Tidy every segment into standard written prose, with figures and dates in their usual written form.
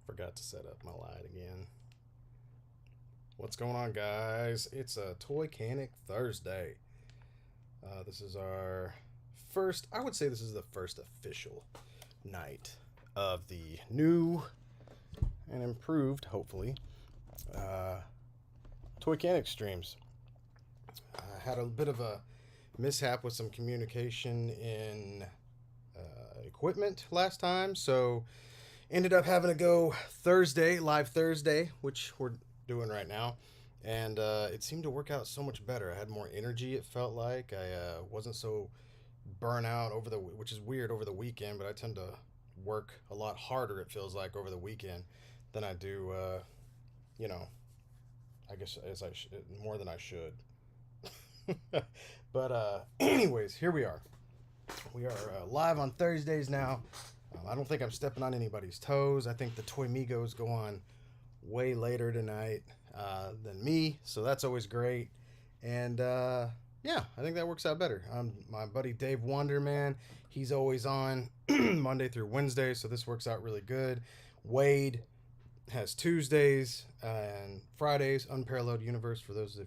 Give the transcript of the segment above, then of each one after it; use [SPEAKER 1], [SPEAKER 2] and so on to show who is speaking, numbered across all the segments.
[SPEAKER 1] Forgot to set up my light again. What's going on, guys? It's a Toychanic Thursday. This is our first, I would say this is the first official night of the new and improved, hopefully, Toychanic streams. I had a bit of a mishap with some communication in equipment last time, so ended up having to go Thursday, live Thursday, which we're doing right now, and it seemed to work out so much better. I had more energy, it felt like. I wasn't so burnt out which is weird, over the weekend, but I tend to work a lot harder, it feels like, over the weekend than I do, I guess more than I should. But anyways, here we are. We are live on Thursdays now. I don't think I'm stepping on anybody's toes. I think the Toy Migos go on way later tonight than me, so that's always great. And yeah, I think that works out better. My buddy Dave Wonder, man, he's always on Monday through Wednesday, so this works out really good. Wade has Tuesdays and Fridays, Unparalleled Universe, for those of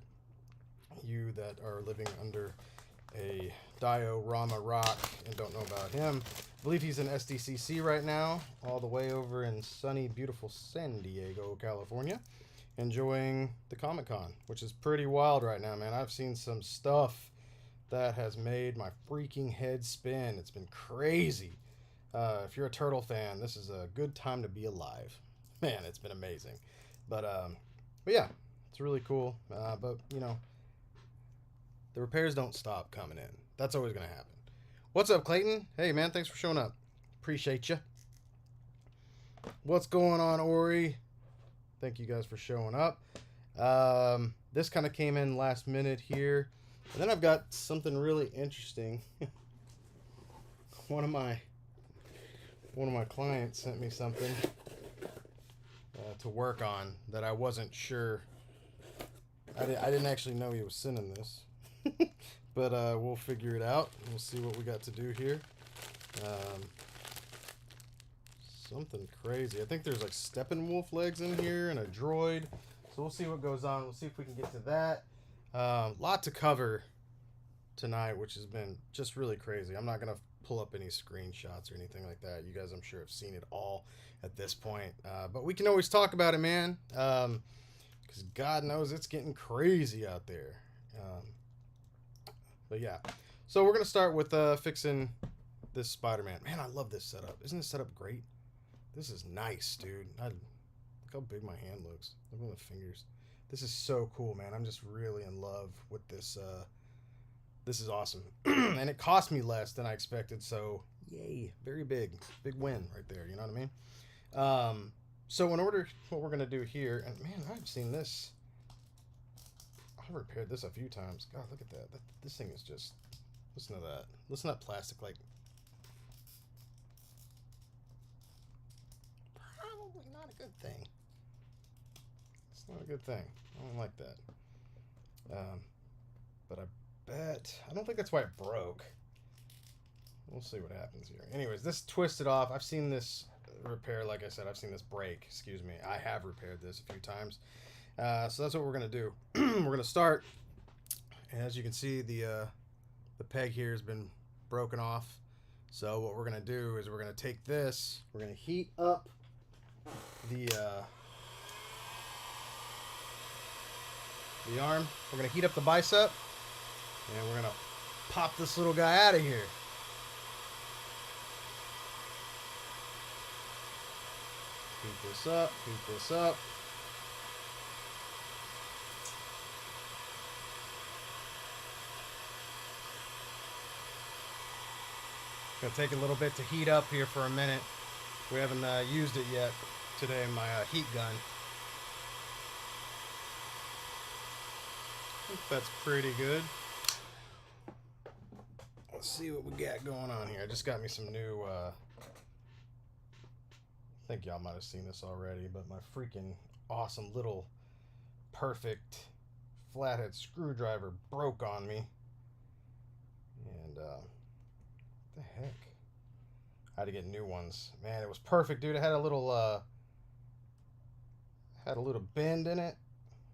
[SPEAKER 1] you that are living under a diorama rock and don't know about him. I believe he's in Sdcc right now, all the way over in sunny, beautiful San Diego, California, enjoying the Comic-Con, which is pretty wild right now, man. I've seen some stuff that has made my freaking head spin. It's been crazy. If you're a Turtle fan, this is a good time to be alive. Man, it's been amazing. But yeah, it's really cool. But, you know, the repairs don't stop coming in. That's always going to happen. What's up, Clayton? Hey, man, thanks for showing up. Appreciate you. What's going on, Ori? Thank you guys for showing up. This kind of came in last minute here. And then I've got something really interesting. One of my clients sent me something to work on that I wasn't sure. I didn't actually know he was sending this. But we'll figure it out. We'll see what we got to do here. Something crazy. I think there's like Steppenwolf legs in here and a droid. So we'll see what goes on. We'll see if we can get to that. Lot to cover tonight, which has been just really crazy. I'm not going to pull up any screenshots or anything like that. You guys, I'm sure, have seen it all at this point. But we can always talk about it, man. Because God knows it's getting crazy out there. But yeah, so we're going to start with fixing this Spider-Man. Man, I love this setup. Isn't this setup great? This is nice, dude. Look how big my hand looks. Look at the fingers. This is so cool, man. I'm just really in love with this. This is awesome. And it cost me less than I expected, so yay. Very big. Big win right there, you know what I mean? So what we're going to do here, and man, I've seen this. I've repaired this a few times. God, look at that. This thing is just... Listen to that. Listen to that plastic, like... Probably not a good thing. It's not a good thing. I don't like that. But I bet... I don't think that's why it broke. We'll see what happens here. Anyways, this twisted off. I've seen this repair, like I said. I've seen this break. Excuse me. I have repaired this a few times. So that's what we're going to do. We're going to start. And as you can see, the peg here has been broken off. So what we're going to do is we're going to take this. We're going to heat up the arm. We're going to heat up the bicep. And we're going to pop this little guy out of here. Heat this up. Heat this up. Gonna take a little bit to heat up here for a minute. We haven't used it yet today, my heat gun. I think that's pretty good. Let's see what we got going on here. I just got me some new, I think y'all might have seen this already, but my freaking awesome little perfect flathead screwdriver broke on me. And, what the heck? I had to get new ones. Man, it was perfect, dude. It had a little Had a little bend in it.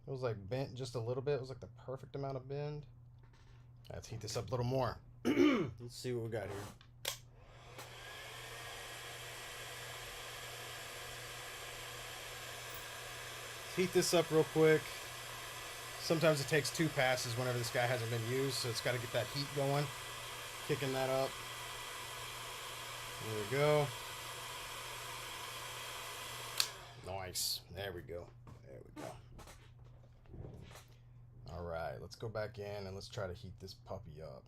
[SPEAKER 1] It was like bent just a little bit. It was like the perfect amount of bend. Let's heat this up a little more. Let's see what we got here. Let's heat this up real quick. Sometimes it takes 2 passes whenever this guy hasn't been used, so it's got to get that heat going. Kicking that up. There we go. Nice. There we go. There we go. All right, let's go back in and let's try to heat this puppy up.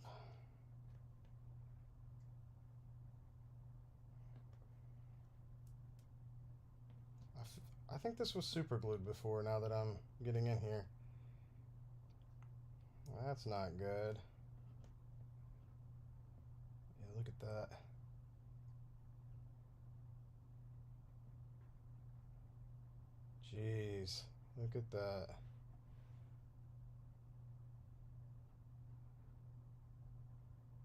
[SPEAKER 1] I think this was super glued before, now that I'm getting in here. That's not good. Yeah, look at that. Jeez, look at that.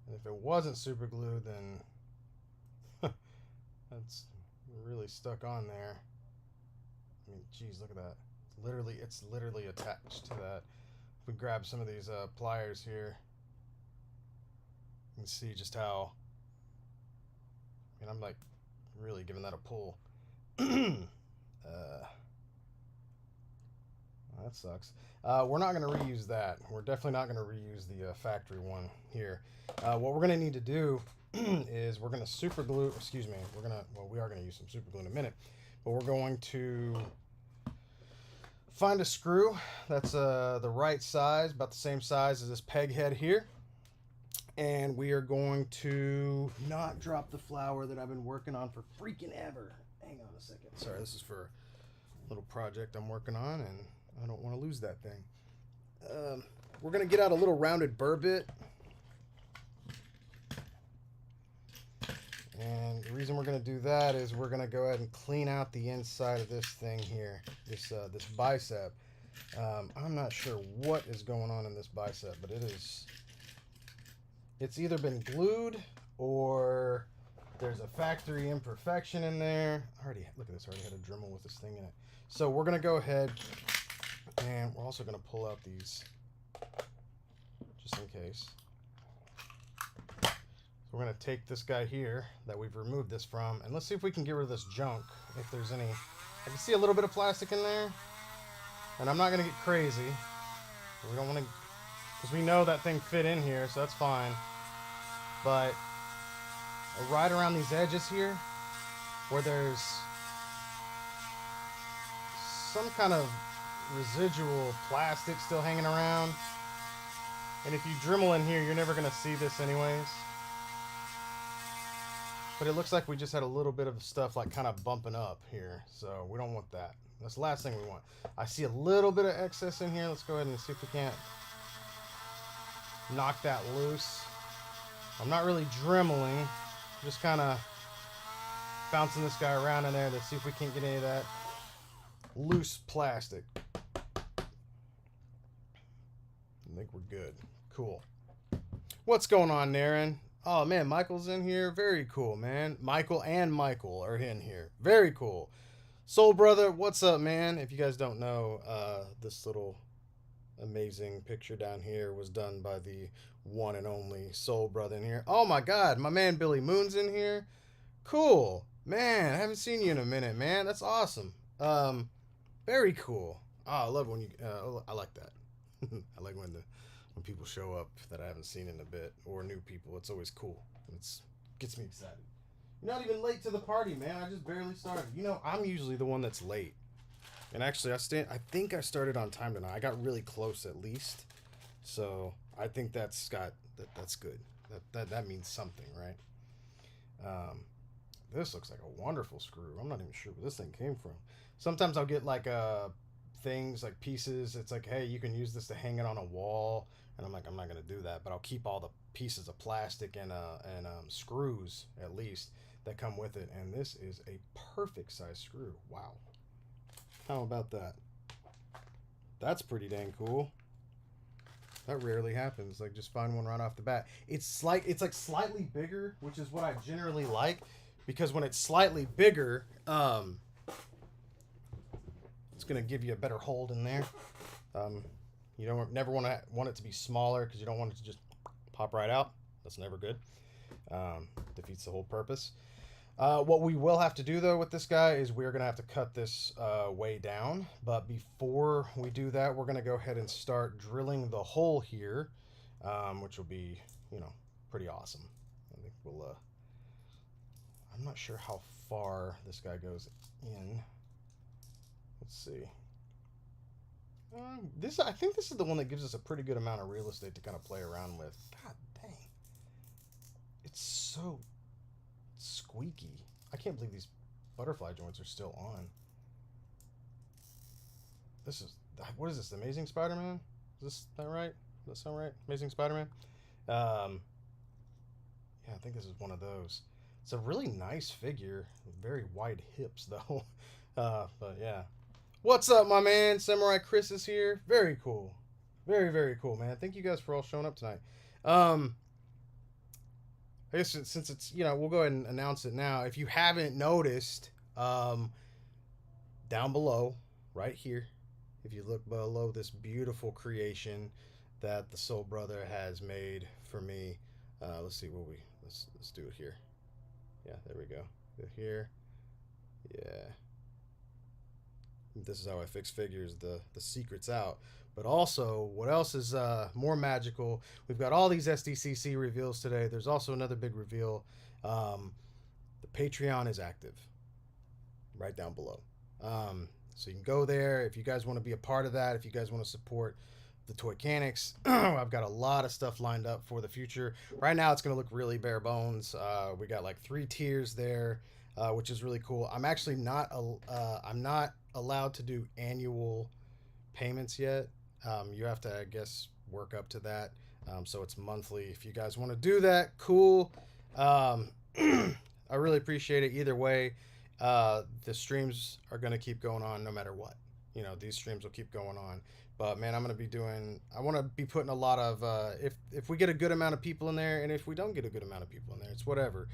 [SPEAKER 1] And if it wasn't super glued, then that's really stuck on there. I mean, geez, look at that. It's literally attached to that. If we grab some of these pliers here, you can see just how, I mean, I'm like really giving that a pull. That sucks. We're not going to reuse that. We're definitely not going to reuse the factory one here. What we're going to need to do is we're going to super glue, excuse me, we are going to use some super glue in a minute, but we're going to find a screw that's the right size, about the same size as this peg head here. And we are going to not drop the flower that I've been working on for freaking ever. Hang on a second. Sorry, this is for a little project I'm working on, and I don't want to lose that thing. We're going to get out a little rounded burr bit. And the reason we're going to do that is we're going to go ahead and clean out the inside of this thing here, this bicep. I'm not sure what is going on in this bicep, but it's either been glued or there's a factory imperfection in there. Look at this, I already had a Dremel with this thing in it. So we're going to go ahead and we're also going to pull out these just in case. We're going to take this guy here that we've removed this from, and let's see if we can get rid of this junk. If there's any, I can see a little bit of plastic in there, and I'm not going to get crazy. We don't want to, because we know that thing fit in here, so that's fine. But right around these edges here, where there's some kind of residual plastic still hanging around, and if you Dremel in here, you're never going to see this anyways. But it looks like we just had a little bit of stuff like kind of bumping up here. So we don't want that. That's the last thing we want. I see a little bit of excess in here. Let's go ahead and see if we can't knock that loose. I'm not really Dremeling. Just kind of bouncing this guy around in there to see if we can't get any of that loose plastic. I think we're good. Cool. What's going on, Naren? Oh, man, Michael's in here. Very cool, man. Michael and Michael are in here. Very cool. Soul Brother, what's up, man? If you guys don't know, this little amazing picture down here was done by the one and only Soul Brother in here. Oh, my God. My man Billy Moon's in here. Cool. Man, I haven't seen you in a minute, man. That's awesome. Very cool. Oh, I love when you... I like that. I like when people show up that I haven't seen in a bit, or new people. It's always cool. It gets me excited. You're not even late to the party, man. I just barely started. You know, I'm usually the one that's late. And actually, I think I started on time tonight. I got really close at least. So I think that's good. That means something, right? This looks like a wonderful screw. I'm not even sure where this thing came from. Sometimes I'll get like things like pieces. It's like, hey, you can use this to hang it on a wall. And I'm like, I'm not going to do that, but I'll keep all the pieces of plastic and screws, at least, that come with it. And this is a perfect size screw. Wow. How about that? That's pretty dang cool. That rarely happens. Like, just find one right off the bat. It's like slightly bigger, which is what I generally like, because when it's slightly bigger, It's going to give you a better hold in there. You don't never want it to be smaller because you don't want it to just pop right out. That's never good. Defeats the whole purpose. What we will have to do though with this guy is we're going to have to cut this way down. But before we do that, we're going to go ahead and start drilling the hole here, which will be, pretty awesome. I think we'll, I'm not sure how far this guy goes in. Let's see. I think this is the one that gives us a pretty good amount of real estate to kind of play around with. God dang. It's so squeaky. I can't believe these butterfly joints are still on. What is this? Amazing Spider-Man? Is that right? Does that sound right? Amazing Spider-Man? Yeah, I think this is one of those. It's a really nice figure. Very wide hips, though. But yeah. What's up, my man? Samurai Chris is here. Very cool. Very, very cool, man. Thank you guys for all showing up tonight. I guess since it's, we'll go ahead and announce it now. If you haven't noticed, down below, right here, if you look below this beautiful creation that the Soul Brother has made for me, let's see what let's do it here. Yeah, there we go. Go here. Yeah. This is how I fix figures. The secret's out. But also, what else is more magical? We've got all these Sdcc reveals today. There's also another big reveal. The Patreon is active. Right down below. So you can go there if you guys want to be a part of that. If you guys want to support the Toychanics, I've got a lot of stuff lined up for the future. Right now, it's going to look really bare bones. We got like 3 tiers there, which is really cool. I'm actually not allowed to do annual payments yet. You have to, I guess, work up to that. So it's monthly. If you guys want to do that, cool. I really appreciate it either way. The streams are going to keep going on no matter what. These streams will keep going on. But man, I want to be putting a lot of, if we get a good amount of people in there, and if we don't get a good amount of people in there, it's whatever.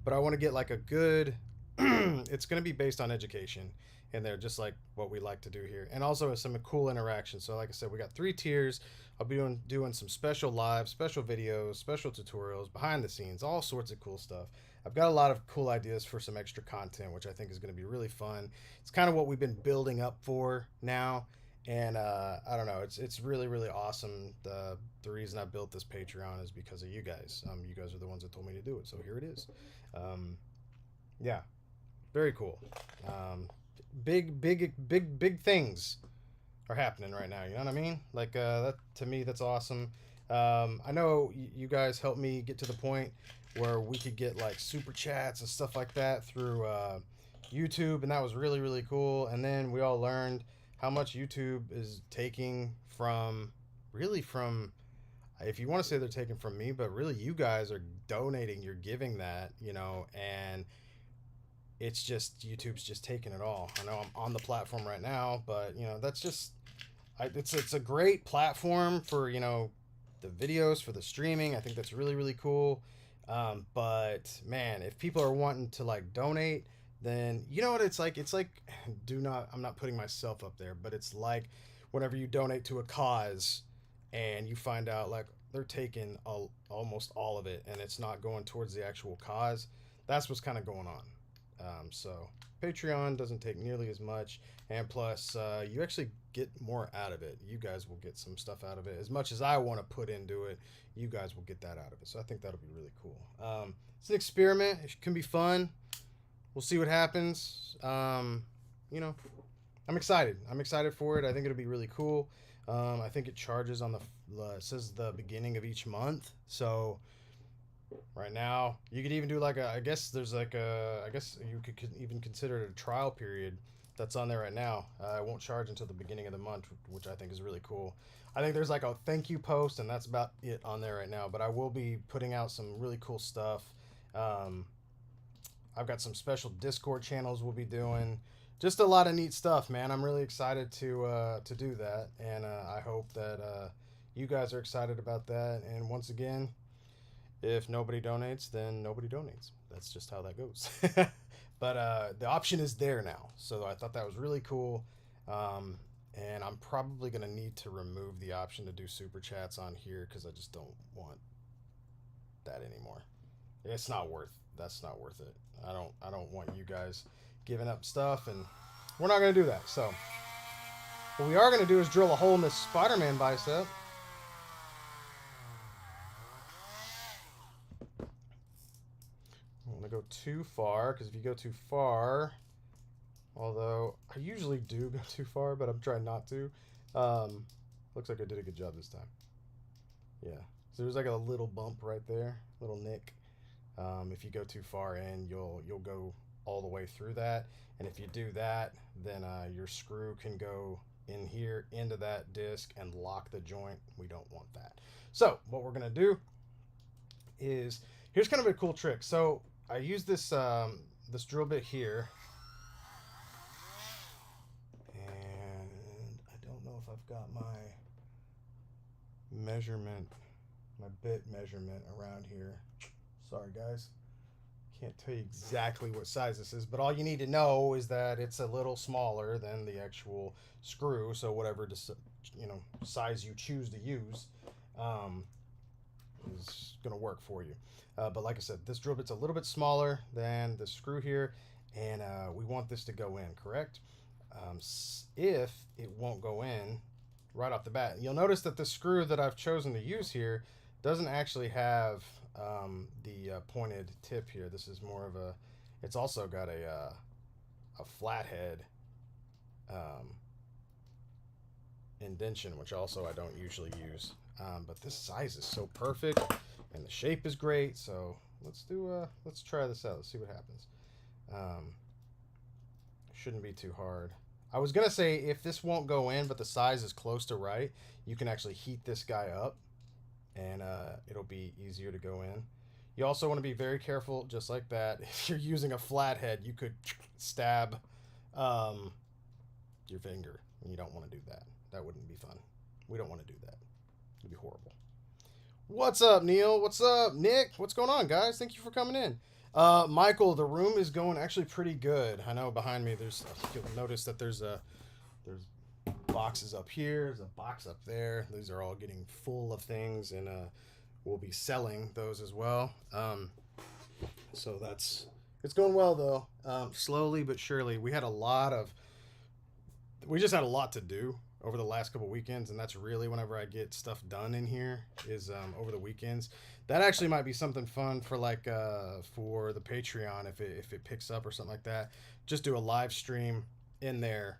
[SPEAKER 1] But I want to get like a good, it's going to be based on education in there, just like what we like to do here. And also some cool interaction. So like I said, we got 3 tiers. I'll be doing some special lives, special videos, special tutorials, behind the scenes, all sorts of cool stuff. I've got a lot of cool ideas for some extra content, which I think is going to be really fun. It's kind of what we've been building up for now. And I don't know, it's really, really awesome. The reason I built this Patreon is because of you guys. You guys are the ones that told me to do it. So here it is. Yeah, very cool. Big things are happening right now. You know what I mean? Like that to me, that's awesome. I know you guys helped me get to the point where we could get like super chats and stuff like that through YouTube, and that was really, really cool. And then we all learned how much YouTube is taking from, if you want to say they're taking from me, but really you guys are donating, you're giving that, and it's just, YouTube's just taking it all. I know I'm on the platform right now, but that's just, it's a great platform for, the videos, for the streaming. I think that's really, really cool. But man, if people are wanting to like donate, then you know what it's like? It's like, I'm not putting myself up there, but it's like whenever you donate to a cause and you find out like they're taking almost all of it and it's not going towards the actual cause. That's what's kind of going on. So Patreon doesn't take nearly as much, and plus you actually get more out of it. You guys will get some stuff out of it. As much as I want to put into it, you guys will get that out of it. So I think that'll be really cool. It's an experiment. It can be fun. We'll see what happens. I'm excited. I'm excited for it. I think it'll be really cool. I think it charges on it says the beginning of each month. So right now you could even do like I guess you could even consider it a trial period that's on there right now. It won't charge until the beginning of the month, which I think is really cool. I think there's like a thank you post, and that's about it on there right now. But I will be putting out some really cool stuff. I've got some special Discord channels we'll be doing. Just a lot of neat stuff, man. I'm really excited to do that, and I hope that you guys are excited about that. And once again, if nobody donates, then nobody donates. That's just how that goes. But the option is there now, so I thought that was really cool. And I'm probably going to need to remove the option to do super chats on here because I just don't want that anymore. It's not worth. That's not worth it. I don't want you guys giving up stuff, and we're not going to do that. So what we are going to do is drill a hole in this Spider-Man bicep. I don't want to go too far because if you go too far, although I usually do go too far, but I'm trying not to. Looks like I did a good job this time. Yeah. So there's like a little bump right there, little nick. If you go too far in, you'll go all the way through that. And if you do that, then your screw can go in here into that disc and lock the joint. We don't want that. So what we're gonna do is, here's kind of a cool trick. So I use this this drill bit here, and I don't know if I've got my measurement, my bit measurement around here. Sorry guys, can't tell you exactly what size this is, but all you need to know is that it's a little smaller than the actual screw. So whatever size you choose to use is going to work for you. But like I said, this drill bit's a little bit smaller than the screw here, and we want this to go in, correct? If it won't go in right off the bat, you'll notice that the screw that I've chosen to use here doesn't actually have the pointed tip here. This is more of a, it's also got a flathead indention, which also I don't usually use. But this size is so perfect, and the shape is great. So let's try this out. Let's see what happens. Shouldn't be too hard. I was gonna say if this won't go in, but the size is close to right, you can actually heat this guy up, and it'll be easier to go in. You also want to be very careful, just like that. If you're using a flathead, you could stab your finger, and you don't want to do that. That wouldn't be fun. We don't want to do that. It'd be horrible. What's up, Neil? What's up, Nick? What's going on, guys? Thank you for coming in. Michael, the room is going actually pretty good. I know behind me you'll notice that there's boxes up here, there's a box up there. These are all getting full of things, and we'll be selling those as well. So it's going well though. Slowly but surely. We just had a lot to do over the last couple weekends, and that's really whenever I get stuff done in here is over the weekends. That actually might be something fun for for the Patreon if it picks up or something like that. Just do a live stream in there,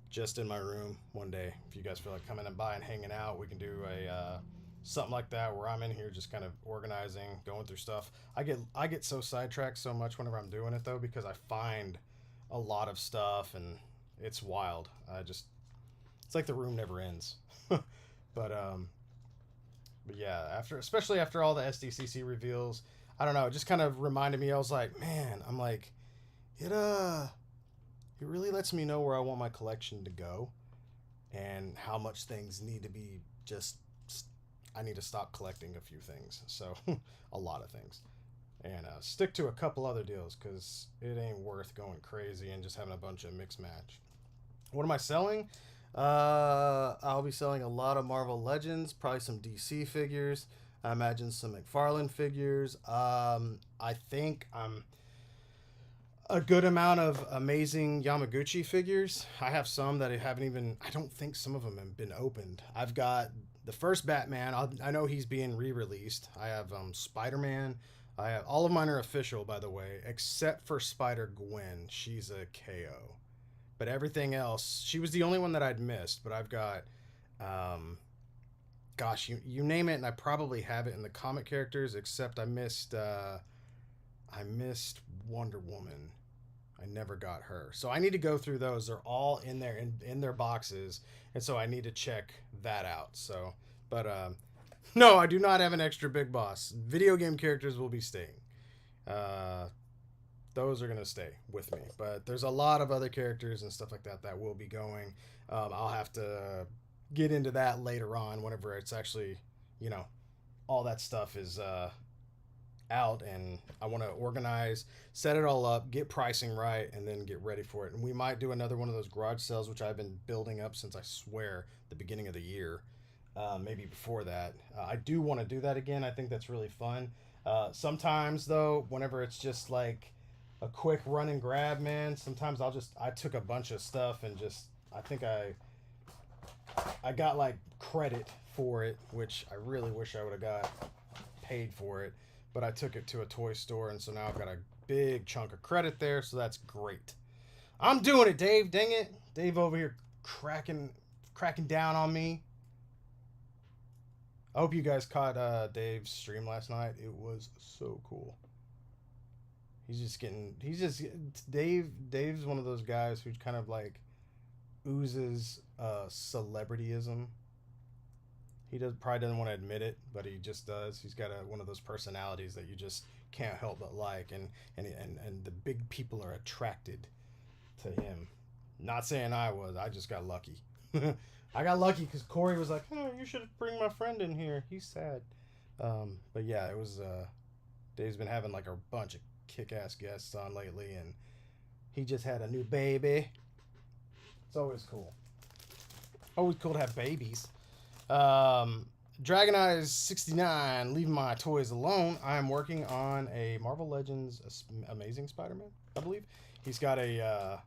[SPEAKER 1] just in my room one day. If you guys feel like coming and by and hanging out, we can do a something like that where I'm in here just kind of organizing, going through stuff. I get so sidetracked so much whenever I'm doing it though, because I find a lot of stuff and it's wild. It's like the room never ends. But yeah, especially after all the Sdcc reveals, I don't know, it just kind of reminded me. I was like, man, I'm like, it really lets me know where I want my collection to go and how much things need to be I need to stop collecting a few things. So a lot of things, and stick to a couple other deals because it ain't worth going crazy and just having a bunch of mix match. What am I selling? I'll be selling a lot of Marvel Legends, probably some DC figures. I imagine some McFarlane figures. I think I'm a good amount of amazing Yamaguchi figures. I have some that I don't think some of them have been opened. I've got the first Batman. I know he's being re-released. I have Spider-Man. I have, all of mine are official, by the way, except for Spider-Gwen. She's a KO. But everything else, she was the only one that I'd missed. But I've got, gosh, you name it, and I probably have it in the comic characters, except I missed Wonder Woman. I never got her. So I need to go through those. They're all in there in their boxes. And so I need to check that out. So, but no, I do not have an extra big boss. Video game characters will be staying. Those are going to stay with me. But there's a lot of other characters and stuff like that that will be going. I'll have to get into that later on whenever it's actually, all that stuff is out, and I want to organize, set it all up, get pricing right, and then get ready for it. And we might do another one of those garage sales, which I've been building up since, I swear, the beginning of the year. Maybe before that. I do want to do that again. I think that's really fun. Sometimes, though, whenever it's just like a quick run and grab, man, sometimes I took a bunch of stuff and just, I think I got like credit for it, which I really wish I would have got paid for it. But I took it to a toy store, and so now I've got a big chunk of credit there, so that's great. I'm doing it, Dave. Dang it. Dave over here cracking down on me. I hope you guys caught Dave's stream last night. It was so cool. Dave's one of those guys who kind of like oozes celebrityism. He probably doesn't want to admit it, but he just does. He's got one of those personalities that you just can't help but like, and the big people are attracted to him. Not saying I was. I just got lucky. I got lucky because Corey was like, "Oh, you should bring my friend in here. He's sad." But yeah, it was. Dave's been having like a bunch of kick-ass guests on lately, and he just had a new baby. It's always cool. Always cool to have babies. Dragon Eyes 69, leaving my toys alone. I am working on a Marvel Legends Amazing Spider-Man, I believe. He's got a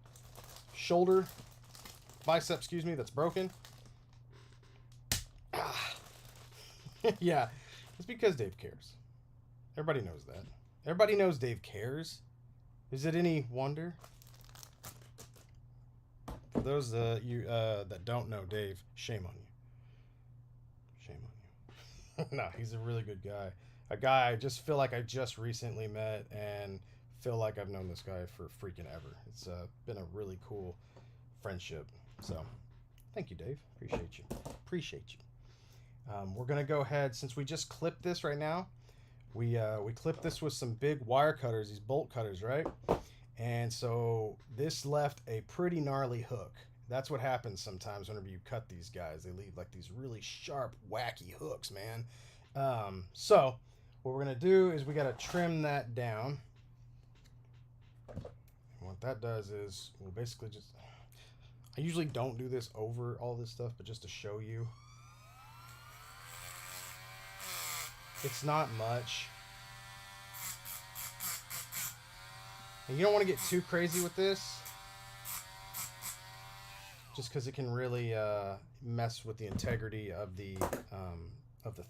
[SPEAKER 1] bicep, that's broken. Yeah, it's because Dave cares. Everybody knows that. Everybody knows Dave cares. Is it any wonder? For those that don't know Dave, shame on you. Shame on you. No, he's a really good guy. A guy I just feel like I just recently met, and feel like I've known this guy for freaking ever. It's been a really cool friendship. So, thank you, Dave. Appreciate you. We're gonna go ahead, since we just clipped this right now. We clipped this with some big wire cutters, these bolt cutters, right? And so this left a pretty gnarly hook. That's what happens sometimes whenever you cut these guys. They leave like these really sharp, wacky hooks, man. So what we're gonna do is we gotta trim that down. And what that does is we'll basically just, I usually don't do this over all this stuff, but just to show you. It's not much. And you don't want to get too crazy with this, just because it can really mess with the integrity of the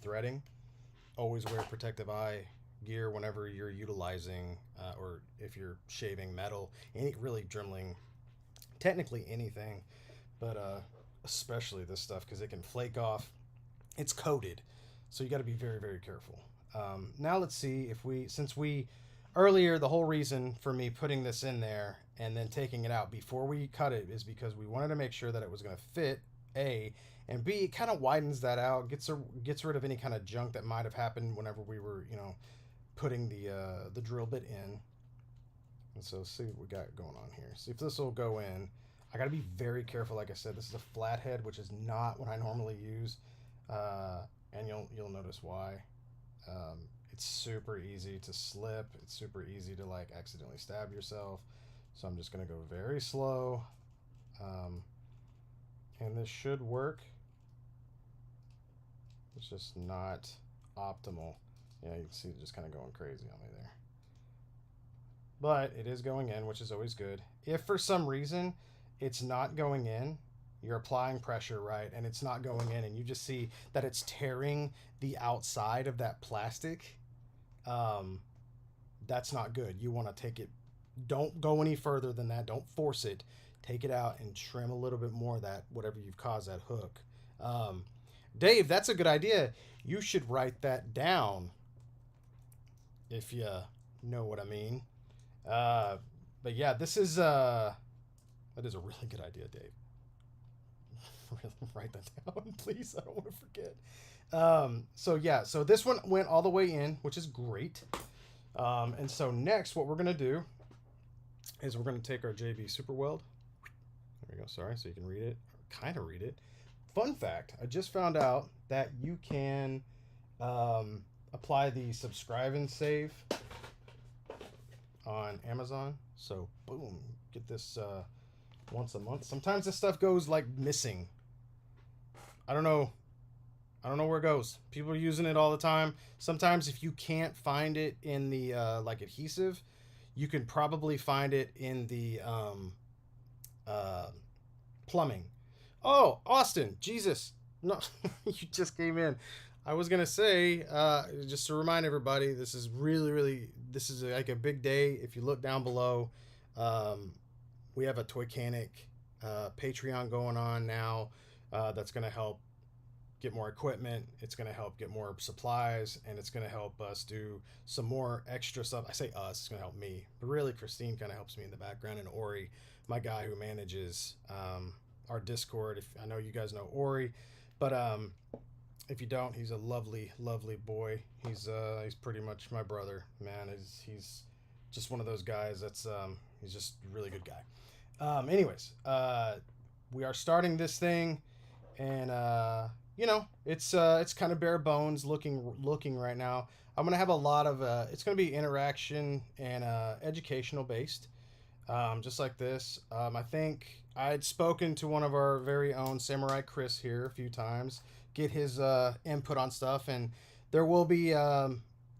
[SPEAKER 1] threading. Always wear protective eye gear whenever you're utilizing or if you're shaving metal, really drilling, technically anything, but especially this stuff, because it can flake off. It's coated. So you got to be very, very careful. Now let's see if earlier, the whole reason for me putting this in there and then taking it out before we cut it is because we wanted to make sure that it was going to fit, A, and B, it kind of widens that out, gets rid of any kind of junk that might have happened whenever we were, putting the drill bit in. And so see what we got going on here. See if this will go in. I got to be very careful. Like I said, this is a flathead, which is not what I normally use. And you'll notice why. It's super easy to slip. It's super easy to like accidentally stab yourself. So I'm just gonna go very slow. And this should work. It's just not optimal. Yeah, you can see it just kind of going crazy on me there. But it is going in, which is always good. If for some reason it's not going in, you're applying pressure, right, and it's not going in, and you just see that it's tearing the outside of that plastic, that's not good. You want to take it, don't go any further than that, don't force it, take it out and trim a little bit more of that, whatever you've caused that hook. Dave, that's a good idea. You should write that down, if you know what I mean. But yeah, that is a really good idea, Dave. Write that down, please. I don't want to forget. So this one went all the way in, which is great. And so next, what we're gonna do is we're gonna take our JB Super Weld. There we go. Sorry, so you can read it, or kind of read it. Fun fact: I just found out that you can apply the subscribe and save on Amazon. So boom, get this once a month. Sometimes this stuff goes like missing. I don't know where it goes. People are using it all the time. Sometimes if you can't find it in the like adhesive, you can probably find it in the plumbing. Oh, Austin, Jesus. No, you just came in. I was gonna say, just to remind everybody, this is this is like a big day. If you look down below, we have a Toychanic Patreon going on now. That's gonna help get more equipment. It's gonna help get more supplies, and it's gonna help us do some more extra stuff. I say us, it's gonna help me, but really Christine kind of helps me in the background, and Ori, my guy who manages our Discord. If I know you guys know Ori, but if you don't, he's a lovely boy. He's pretty much my brother, man. He's just one of those guys that's he's just a really good guy. Anyways, we are starting this thing, and you know, it's kind of bare bones looking right now. I'm gonna have a lot of it's gonna be interaction and educational based, just like this. I think I'd spoken to one of our very own Samurai Chris here a few times, get his input on stuff, and there will be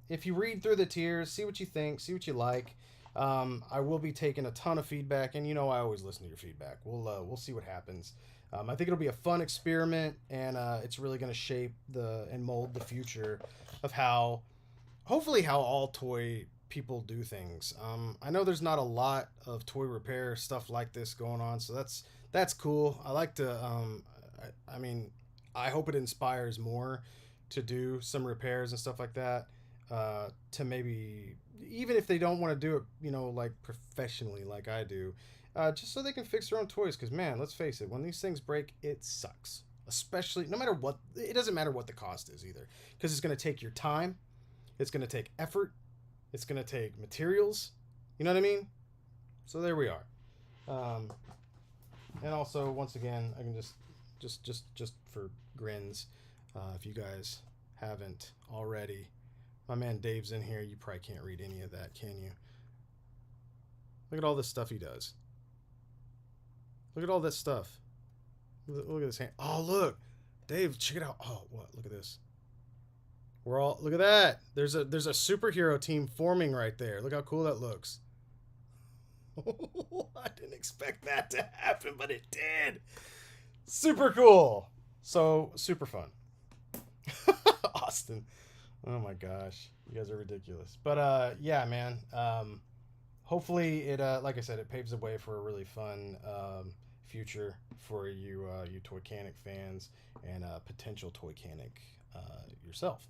[SPEAKER 1] if you read through the tiers, see what you think, see what you like. I will be taking a ton of feedback, and you know I always listen to your feedback. We'll see what happens. I think it'll be a fun experiment, and it's really going to shape and mold the future of hopefully how all toy people do things. I know there's not a lot of toy repair stuff like this going on, so that's cool. I like to I mean, I hope it inspires more to do some repairs and stuff like that, to maybe, even if they don't want to do it, you know, like professionally like I do, just so they can fix their own toys. Because man, let's face it, when these things break, it sucks. Especially, no matter what, it doesn't matter what the cost is either, because it's going to take your time, it's going to take effort, it's going to take materials, you know what I mean? So there we are. And also, once again, I can just for grins, if you guys haven't already, my man Dave's in here. You probably can't read any of that, can you? Look at all this stuff he does. Look at all this stuff. Look at this hand. Oh, look, Dave, check it out. Oh, what? Look at this. Look at that. There's a superhero team forming right there. Look how cool that looks. I didn't expect that to happen, but it did. Super cool. So super fun. Austin. Oh my gosh, you guys are ridiculous. But yeah, man. Hopefully it like I said, it paves the way for a really fun future for you Toychanic fans and potential Toychanic yourself.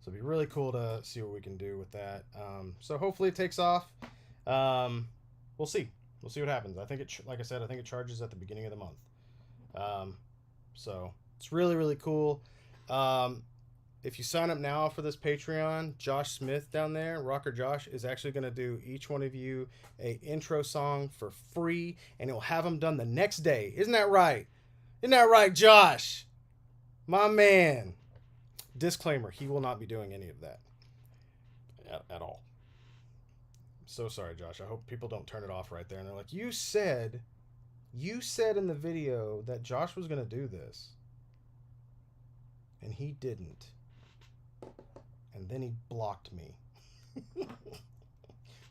[SPEAKER 1] So it'd be really cool to see what we can do with that. So hopefully it takes off. We'll see. We'll see what happens. I think like I said, I think it charges at the beginning of the month. So it's really cool. If you sign up now for this Patreon, Josh Smith down there, Rocker Josh, is actually going to do each one of you a intro song for free, and he'll have them done the next day. Isn't that right? Isn't that right, Josh? My man. Disclaimer, he will not be doing any of that at all. So sorry, Josh. I hope people don't turn it off right there and they're like, you said in the video that Josh was going to do this, and he didn't. And then he blocked me.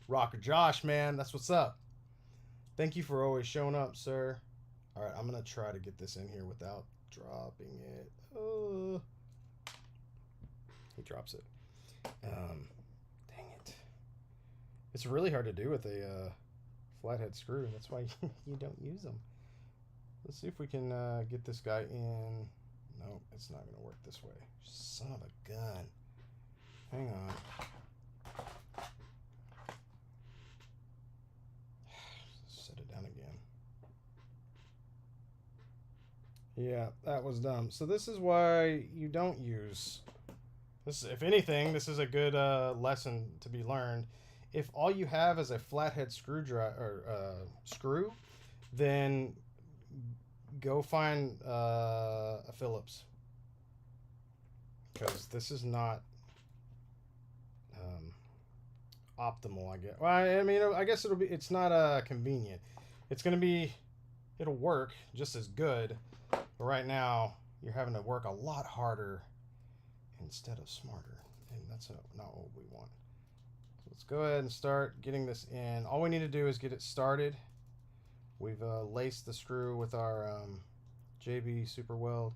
[SPEAKER 1] Rocker Josh, man, that's what's up. Thank you for always showing up, sir. All right, I'm going to try to get this in here without dropping it. He drops it. Dang it. It's really hard to do with a flathead screw. That's why you don't use them. Let's see if we can get this guy in. No, it's not going to work this way. Son of a gun. Hang on. Set it down again. Yeah, that was dumb. So this is why you don't use this. If anything, this is a good lesson to be learned. If all you have is a flathead screw, then go find a Phillips, because this is not optimal, I guess. Well, I mean, I guess it's not convenient. It's going to be, it'll work just as good. But right now, you're having to work a lot harder instead of smarter. And that's not what we want. So let's go ahead and start getting this in. All we need to do is get it started. We've laced the screw with our JB Super Weld.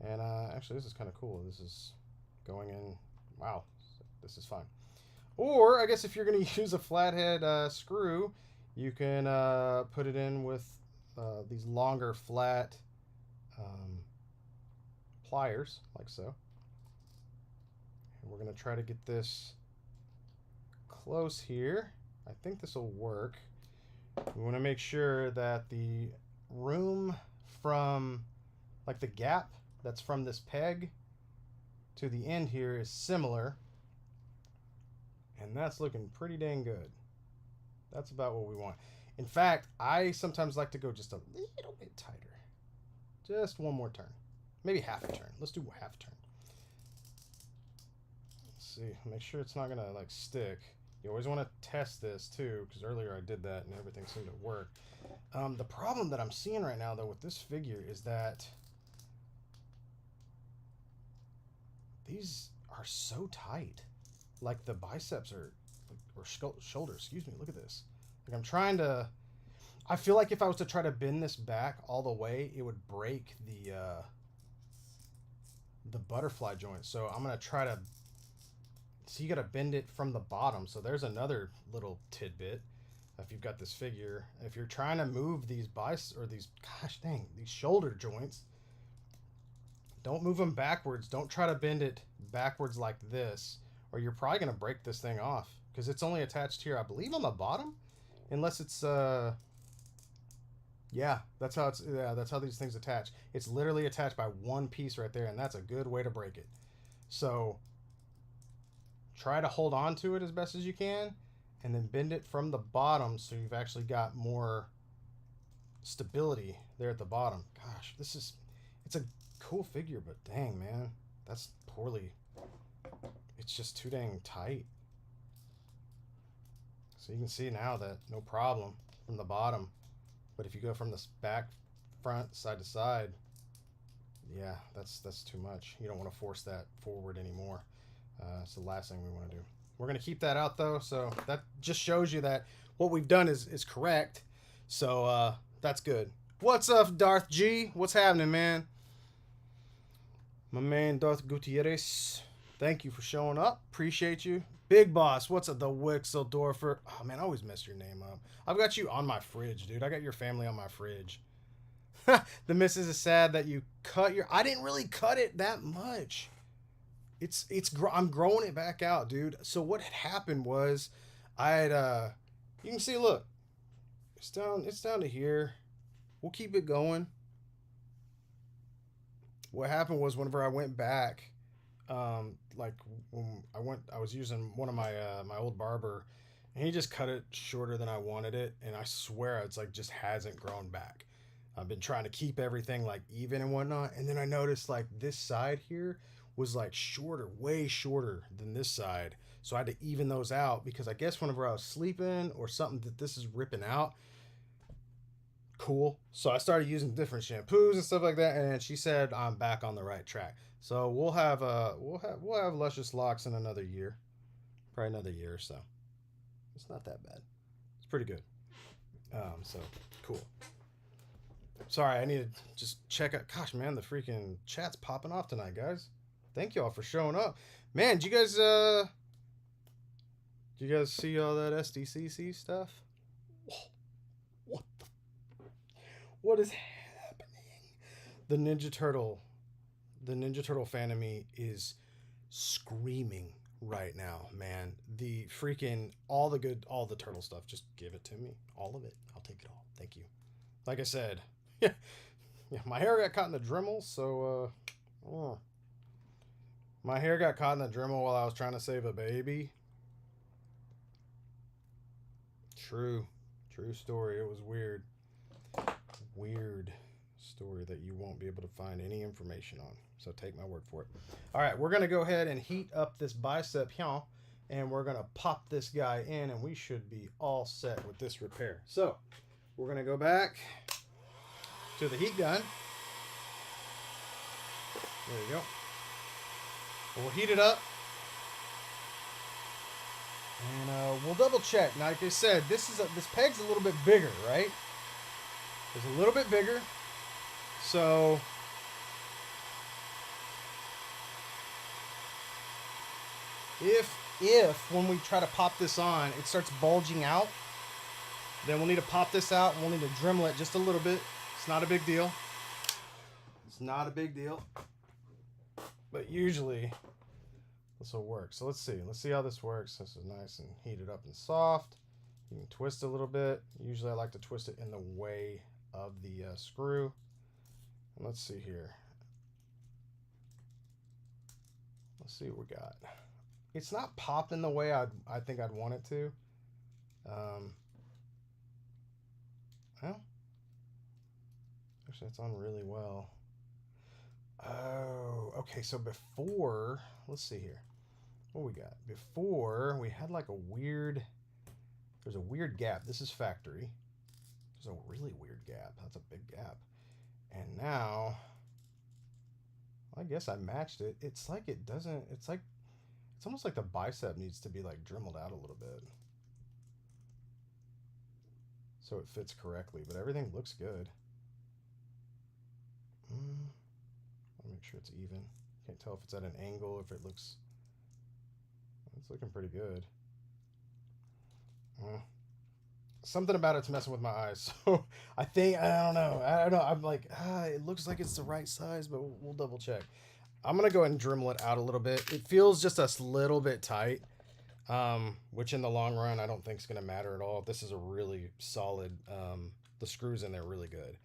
[SPEAKER 1] And actually, this is kind of cool. This is going in. Wow, this is fine. Or, I guess if you're going to use a flathead screw, you can put it in with these longer flat pliers, like so. And we're going to try to get this close here. I think this will work. We want to make sure that the room from, like the gap that's from this peg to the end here is similar. And that's looking pretty dang good. That's about what we want. In fact, I sometimes like to go just a little bit tighter. Just one more turn. Maybe half a turn. Let's do half a turn. Let's see. Make sure it's not going to like stick. You always want to test this too, because earlier I did that and everything seemed to work. The problem that I'm seeing right now though with this figure is that these are so tight. Like the biceps or shoulders, excuse me, look at this. Like I'm trying to, I feel like if I was to try to bend this back all the way, it would break the butterfly joint. So I'm going to try to, so you got to bend it from the bottom. So there's another little tidbit. If you've got this figure, if you're trying to move these biceps or these, gosh dang, these shoulder joints, don't move them backwards. Don't try to bend it backwards like this, or you're probably going to break this thing off because it's only attached here, I believe, on the bottom, unless it's, yeah, that's how it's, yeah, that's how these things attach. It's literally attached by one piece right there, and that's a good way to break it. So try to hold on to it as best as you can, and then bend it from the bottom so you've actually got more stability there at the bottom. Gosh, this is, it's a cool figure, but dang, man, that's poorly, it's just too dang tight. So you can see now that no problem from the bottom, but if you go from this back, front, side to side, yeah, that's too much. You don't want to force that forward anymore. It's the last thing we want to do. We're going to keep that out though, so that just shows you that what we've done is correct. So that's good. What's up, Darth G? What's happening, man? My man, Darth Gutierrez. Thank you for showing up. Appreciate you. Big Boss, what's up? The Wixeldorfer. Oh, man, I always mess your name up. I've got you on my fridge, dude. I got your family on my fridge. The missus is sad that you cut your... I didn't really cut it that much. I'm growing it back out, dude. So what had happened was I had... you can see, look. It's down to here. We'll keep it going. What happened was whenever I went back, like when I was using one of my my old barber, and he just cut it shorter than I wanted it, and I swear it's like just hasn't grown back. I've been trying to keep everything like even and whatnot, and then I noticed like this side here was like shorter, way shorter than this side, so I had to even those out because I guess whenever I was sleeping or something that this is ripping out. Cool. So I started using different shampoos and stuff like that, and she said I'm back on the right track. So we'll have luscious locks in another year, probably another year or so. It's not that bad. It's pretty good. So cool. Sorry, I need to just check out. Gosh, man, the freaking chat's popping off tonight, guys. Thank y'all for showing up. Man, did you guys see all that Sdcc stuff? What the? What is happening? The Ninja Turtle fan of me is screaming right now, man. The freaking all the turtle stuff. Just give it to me, all of it. I'll take it all. Thank you. Like I said, yeah, my hair got caught in the Dremel, so my hair got caught in the Dremel while I was trying to save a baby. True story. It was weird story that you won't be able to find any information on. So take my word for it. All right, we're going to go ahead and heat up this bicep here. and we're going to pop this guy in, and we should be all set with this repair. So we're going to go back to the heat gun. There you go. We'll heat it up. And we'll double check. Now, like I said, this peg's a little bit bigger, right? It's a little bit bigger. So if when we try to pop this on, it starts bulging out, then we'll need to pop this out and we'll need to Dremel it just a little bit. It's not a big deal. It's not a big deal. But usually this will work. So let's see. Let's see how this works. This is nice and heated up and soft. You can twist a little bit. Usually I like to twist it in the way of the screw. And let's see here. Let's see what we got. It's not popping the way I think I'd want it to. Well, actually, it's on really well. Oh, okay. So before, let's see here. What we got? Before, we had like a weird, there's a weird gap. This is factory. There's a really weird gap. That's a big gap. And now, I guess I matched it. It's like it doesn't, it's almost like the bicep needs to be like Dremeled out a little bit, so it fits correctly, but everything looks good. I'll make sure it's even. Can't tell if it's at an angle, if it looks, it's looking pretty good. Something about it's messing with my eyes, so I don't know. I'm like, it looks like it's the right size, but we'll double check. I'm gonna go ahead and Dremel it out a little bit. It feels just a little bit tight, which in the long run I don't think is gonna matter at all. This is a really solid, the screws in there are really good,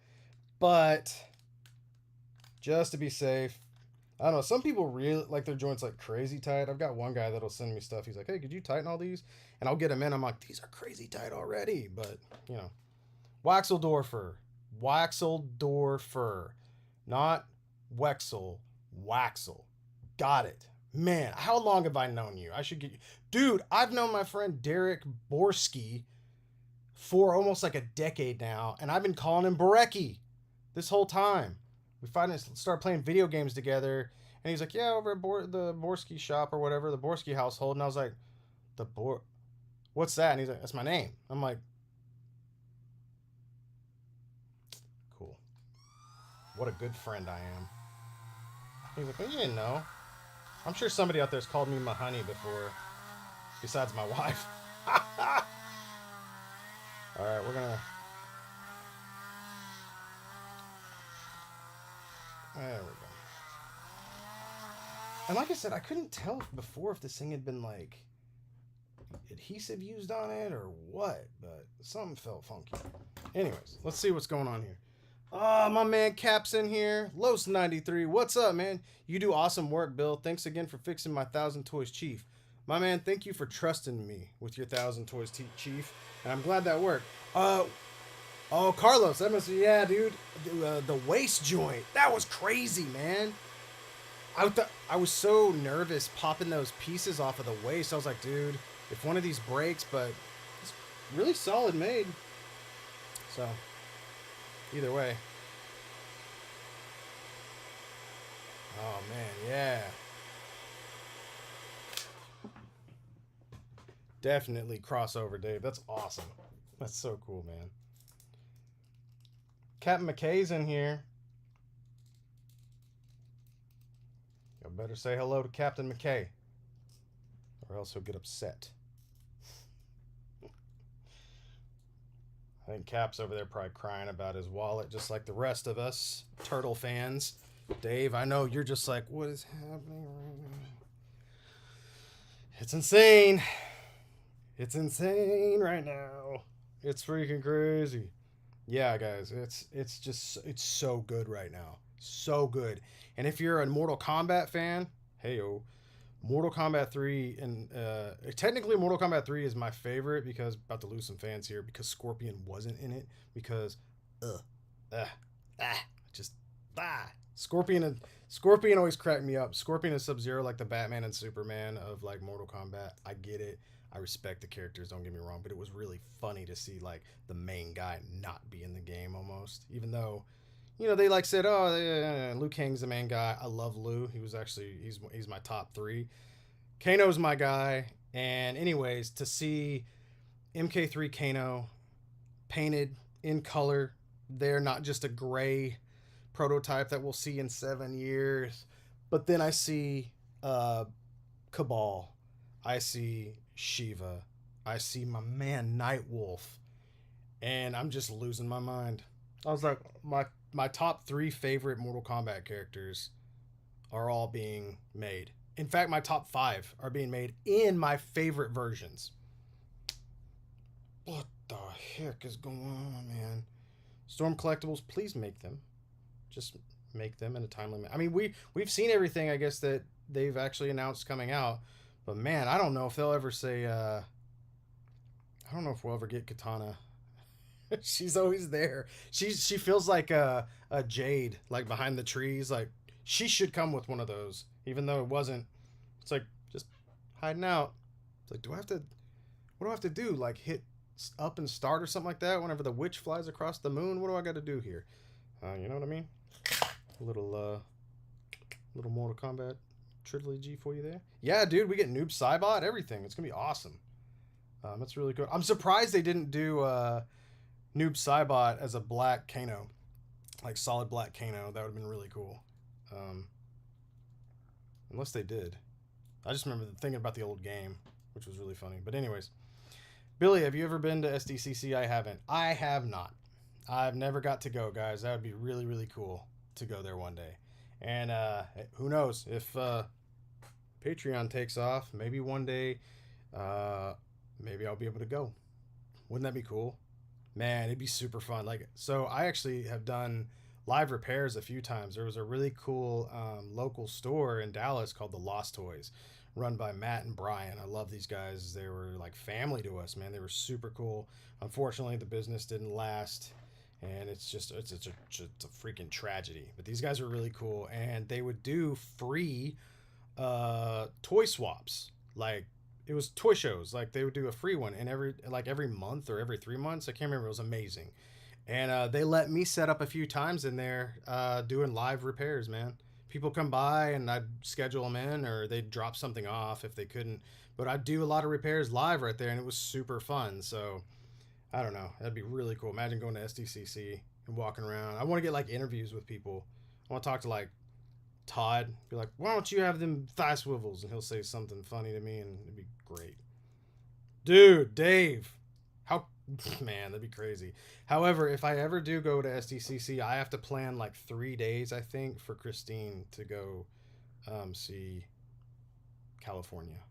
[SPEAKER 1] but just to be safe, I don't know, some people really like their joints like crazy tight. I've got one guy that'll send me stuff. He's like, hey, could you tighten all these? And I'll get them in. I'm like, these are crazy tight already. But, you know, Waxeldorfer, not Wexel, Waxel. Got it. Man, how long have I known you? I should get you. Dude, I've known my friend Derek Borski for almost like a decade now, and I've been calling him Borecki this whole time. We finally started playing video games together, and he's like, yeah, over at the Borski shop or whatever, the Borski household. And I was like, what's that? And he's like, that's my name. I'm like, cool. What a good friend I am. He's like, well, you didn't know. I'm sure somebody out there's called me my honey before, besides my wife. All right, we're gonna. There we go. And like I said, I couldn't tell before if this thing had been like adhesive used on it or what, but something felt funky. Anyways, let's see what's going on here. Oh, my man Cap's in here. Los93, what's up, man? You do awesome work, Bill. Thanks again for fixing my 1,000 Toys Chief. My man, thank you for trusting me with your 1,000 Toys Chief, and I'm glad that worked. Oh, Carlos, that must be, yeah, dude. The waist joint. That was crazy, man. I was so nervous popping those pieces off of the waist. I was like, dude, if one of these breaks, but it's really solid made. So, either way. Oh, man, yeah. Definitely crossover, Dave. That's awesome. That's so cool, man. Captain McKay's in here. You better say hello to Captain McKay, or else he'll get upset. I think Cap's over there probably crying about his wallet, just like the rest of us Turtle fans. Dave, I know you're just like, what is happening right now? It's insane. It's insane right now. It's freaking crazy. Yeah, guys, it's so good right now. So good. And if you're a Mortal Kombat fan, hey-o, Mortal Kombat 3, and technically Mortal Kombat 3 is my favorite because, about to lose some fans here, because Scorpion wasn't in it, because, just Scorpion always cracked me up. Scorpion and Sub-Zero, like the Batman and Superman of like Mortal Kombat. I get it. I respect the characters, don't get me wrong, but it was really funny to see like the main guy not be in the game almost. Even though, they like said, oh, Liu Kang's the main guy. I love Liu. He's my top 3. Kano's my guy. And anyways, to see MK3 Kano painted in color, they're not just a gray prototype that we'll see in 7 years. But then I see Cabal. I see Shiva. I see my man Nightwolf. And I'm just losing my mind. I was like, my top 3 favorite Mortal Kombat characters are all being made. In fact, my top 5 are being made in my favorite versions. What the heck is going on, man? Storm Collectibles, please make them. Just make them in a timely manner. I mean, we've seen everything, I guess, that they've actually announced coming out. But, man, I don't know if they'll ever say... I don't know if we'll ever get Katana. She's always there. She feels like a Jade, like behind the trees. Like, she should come with one of those. Even though it wasn't, it's like just hiding out. It's like, what do I have to do? Like hit up and start or something like that whenever the witch flies across the moon? What do I got to do here? You know what I mean? A little Mortal Kombat trilogy for you there. Yeah, dude, we get Noob Saibot, everything. It's gonna be awesome. That's really good. I'm surprised they didn't do Noob Saibot as a black Kano, like solid black Kano. That would have been really cool. Unless they did. I just remember thinking about the old game, which was really funny. But anyways, Billy, have you ever been to Sdcc? I haven't. I have not. I've never got to go, guys. That would be really, really cool to go there one day. And who knows if Patreon takes off? Maybe one day, maybe I'll be able to go. Wouldn't that be cool? Man, it'd be super fun. Like, so I actually have done live repairs a few times. There was a really cool local store in Dallas called The Lost Toys, run by Matt and Brian. I love these guys. They were like family to us, man. They were super cool. Unfortunately, the business didn't last, and it's a freaking tragedy. But these guys are really cool, and they would do free toy swaps. Like, it was toy shows. Like, they would do a free one, and every month or every 3 months. I can't remember. It was amazing. And they let me set up a few times in there doing live repairs, man. People come by and I'd schedule them in, or they'd drop something off if they couldn't. But I'd do a lot of repairs live right there, and it was super fun. So, I don't know. That'd be really cool. Imagine going to Sdcc and walking around. I want to get, like, interviews with people. I want to talk to, like, Todd. Be like, why don't you have them thigh swivels? And he'll say something funny to me, and it'd be great. Dude, Dave. Man, that'd be crazy. However, if I ever do go to Sdcc, I have to plan like 3 days, I think, for Christine to go see California.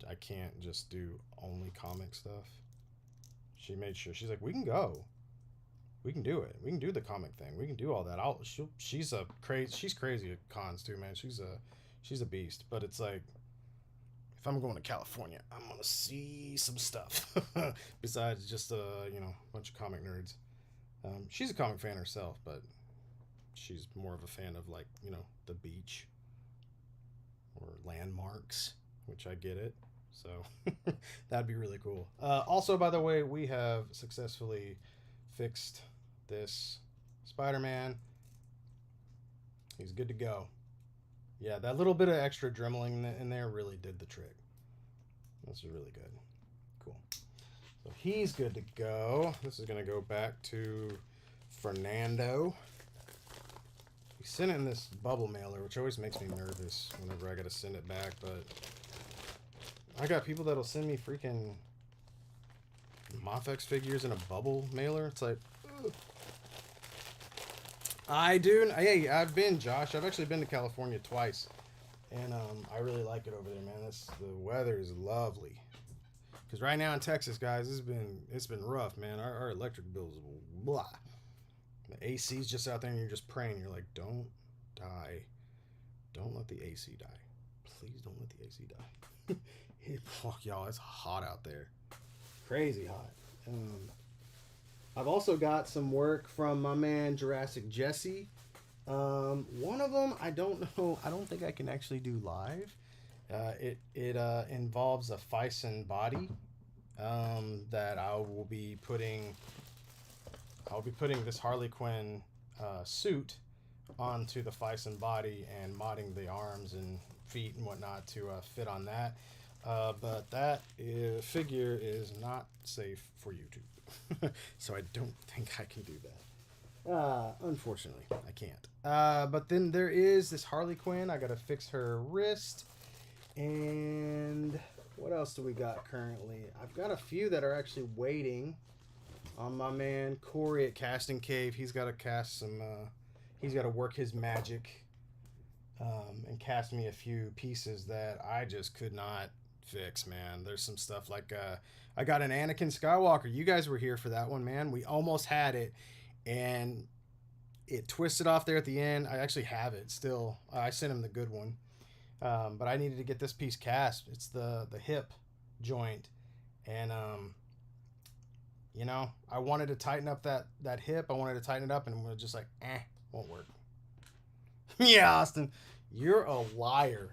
[SPEAKER 1] I can't just do only comic stuff. She made sure. She's like, we can go. We can do it. We can do the comic thing. We can do all that. She's crazy at cons too, man. She's a beast. But it's like, if I'm going to California, I'm going to see some stuff besides just, a bunch of comic nerds. She's a comic fan herself, but she's more of a fan of, like, the beach or landmarks, which I get it. So that'd be really cool. Also, by the way, we have successfully fixed this Spider-Man. He's good to go. Yeah, that little bit of extra dremeling in there really did the trick. That's really good. Cool. So he's good to go. This is going to go back to Fernando. We sent it in this bubble mailer, which always makes me nervous whenever I got to send it back, but I got people that'll send me freaking Mafex figures in a bubble mailer. It's like, ugh. Hey, I've been, Josh. I've actually been to California twice, and I really like it over there, man. The weather is lovely. Because right now in Texas, guys, it's been rough, man. Our electric bills, blah. The AC's just out there, and you're just praying. You're like, don't die. Don't let the AC die. Please don't let the AC die. Fuck, y'all, it's hot out there. Crazy hot. I've also got some work from my man Jurassic Jesse. One of them I don't know. I don't think I can actually do live. It involves a Fison body that I will be putting. I'll be putting this Harley Quinn suit onto the Fison body and modding the arms and feet and whatnot to fit on that. But that figure is not safe for YouTube, so I don't think I can do that. Unfortunately, I can't. But then there is this Harley Quinn. I gotta fix her wrist. And what else do we got currently? I've got a few that are actually waiting on my man Corey at Casting Cave. He's got to cast some. He's got to work his magic and cast me a few pieces that I just could not fix, man. There's some stuff like I got an Anakin Skywalker. You guys were here for that one, man. We almost had it, and it twisted off there at the end. I actually have it still. I sent him the good one. But I needed to get this piece cast. It's the hip joint. And, you know, I wanted to tighten up that hip. I wanted to tighten it up, and it was just like, won't work. Yeah, Austin, you're a liar.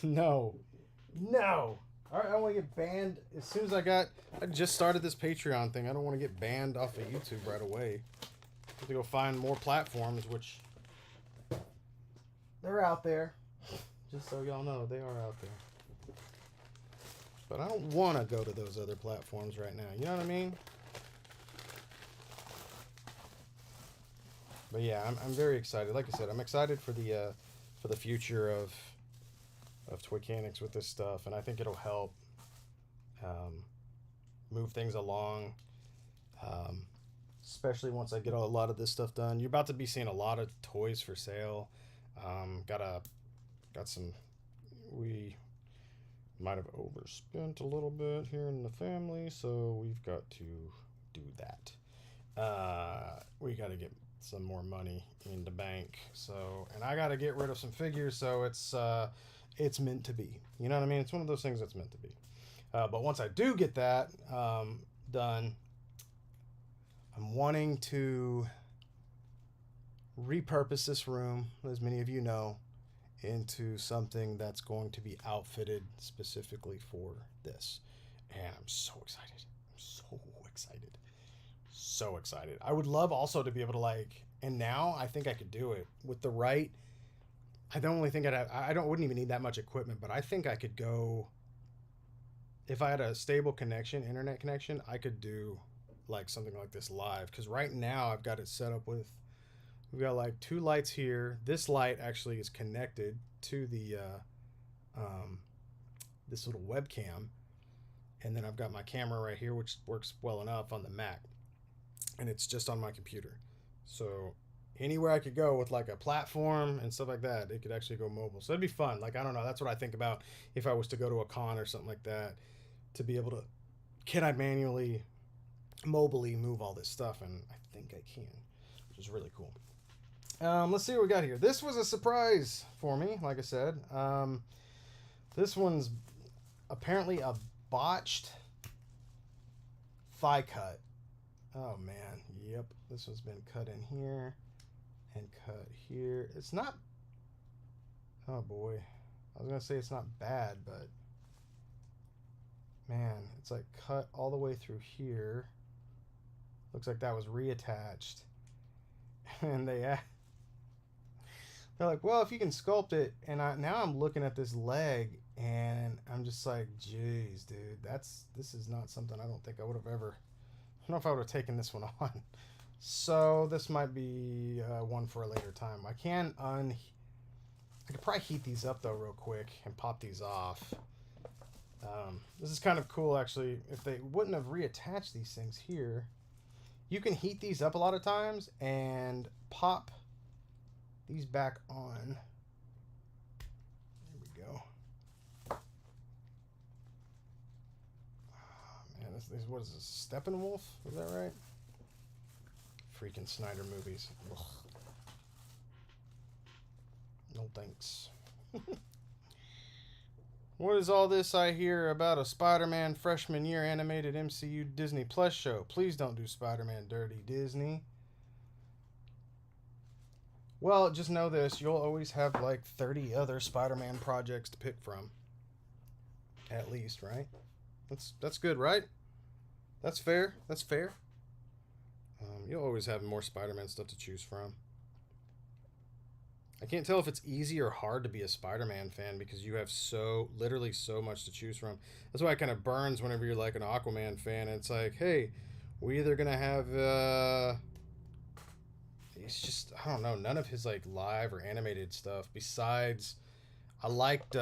[SPEAKER 1] No. All right, I want to get banned as soon as I just started this Patreon thing. I don't want to get banned off of YouTube right away. I have to go find more platforms, which... they're out there. Just so y'all know, they are out there. But I don't want to go to those other platforms right now. You know what I mean? But yeah, I'm very excited. Like I said, I'm excited for the future of Toychanics with this stuff, and I think it'll help move things along. Especially once I get a lot of this stuff done. You're about to be seeing a lot of toys for sale. Got some. We might have overspent a little bit here in the family, so we've got to do that. We got to get some more money in the bank. So, and I got to get rid of some figures. So it's meant to be. You know what I mean? It's one of those things that's meant to be. But once I do get that done, I'm wanting to repurpose this room, as many of you know, into something that's going to be outfitted specifically for this. And I'm so excited. So excited. I would love also to be able to and now I think I could do it with the right. I don't really think wouldn't even need that much equipment, but I think I could go, if I had a stable internet connection, I could do something like this live. Because right now I've got it set up with, we've got 2 lights here. This light actually is connected to the this little webcam, and then I've got my camera right here, which works well enough on the Mac, and it's just on my computer. So anywhere I could go with a platform and stuff like that, it could actually go mobile. So it'd be fun. I don't know. That's what I think about if I was to go to a con or something like that, to be able to, can I manually, mobily move all this stuff? And I think I can, which is really cool. Let's see what we got here. This was a surprise for me, like I said. This one's apparently a botched thigh cut. Oh, man. Yep. This one's been cut in here and cut here. It's not... Oh, boy. I was going to say it's not bad, but... Man, it's cut all the way through here. Looks like that was reattached. And they're like, well, if you can sculpt it. And now I'm looking at this leg, and I'm just like, geez, dude, this is not something I don't think I would have ever... I don't know if I would have taken this one on. So this might be one for a later time. I could probably heat these up though real quick and pop these off. This is kind of cool actually. If they wouldn't have reattached these things here, you can heat these up a lot of times and pop these back on. There we go. What is this? Steppenwolf? Is that right? Freaking Snyder movies. Ugh. No thanks. What is all this I hear about a Spider-Man freshman year animated MCU Disney Plus show? Please don't do Spider-Man dirty, Disney. Well, just know this. You'll always have like 30 other Spider-Man projects to pick from. At least, right? That's good, right? That's fair. That's fair. You'll always have more Spider-Man stuff to choose from. I can't tell if it's easy or hard to be a Spider-Man fan because you have literally so much to choose from. That's why it kind of burns whenever you're like an Aquaman fan. And it's like, hey, we either gonna have it's just, I don't know, none of his like live or animated stuff. Besides, I liked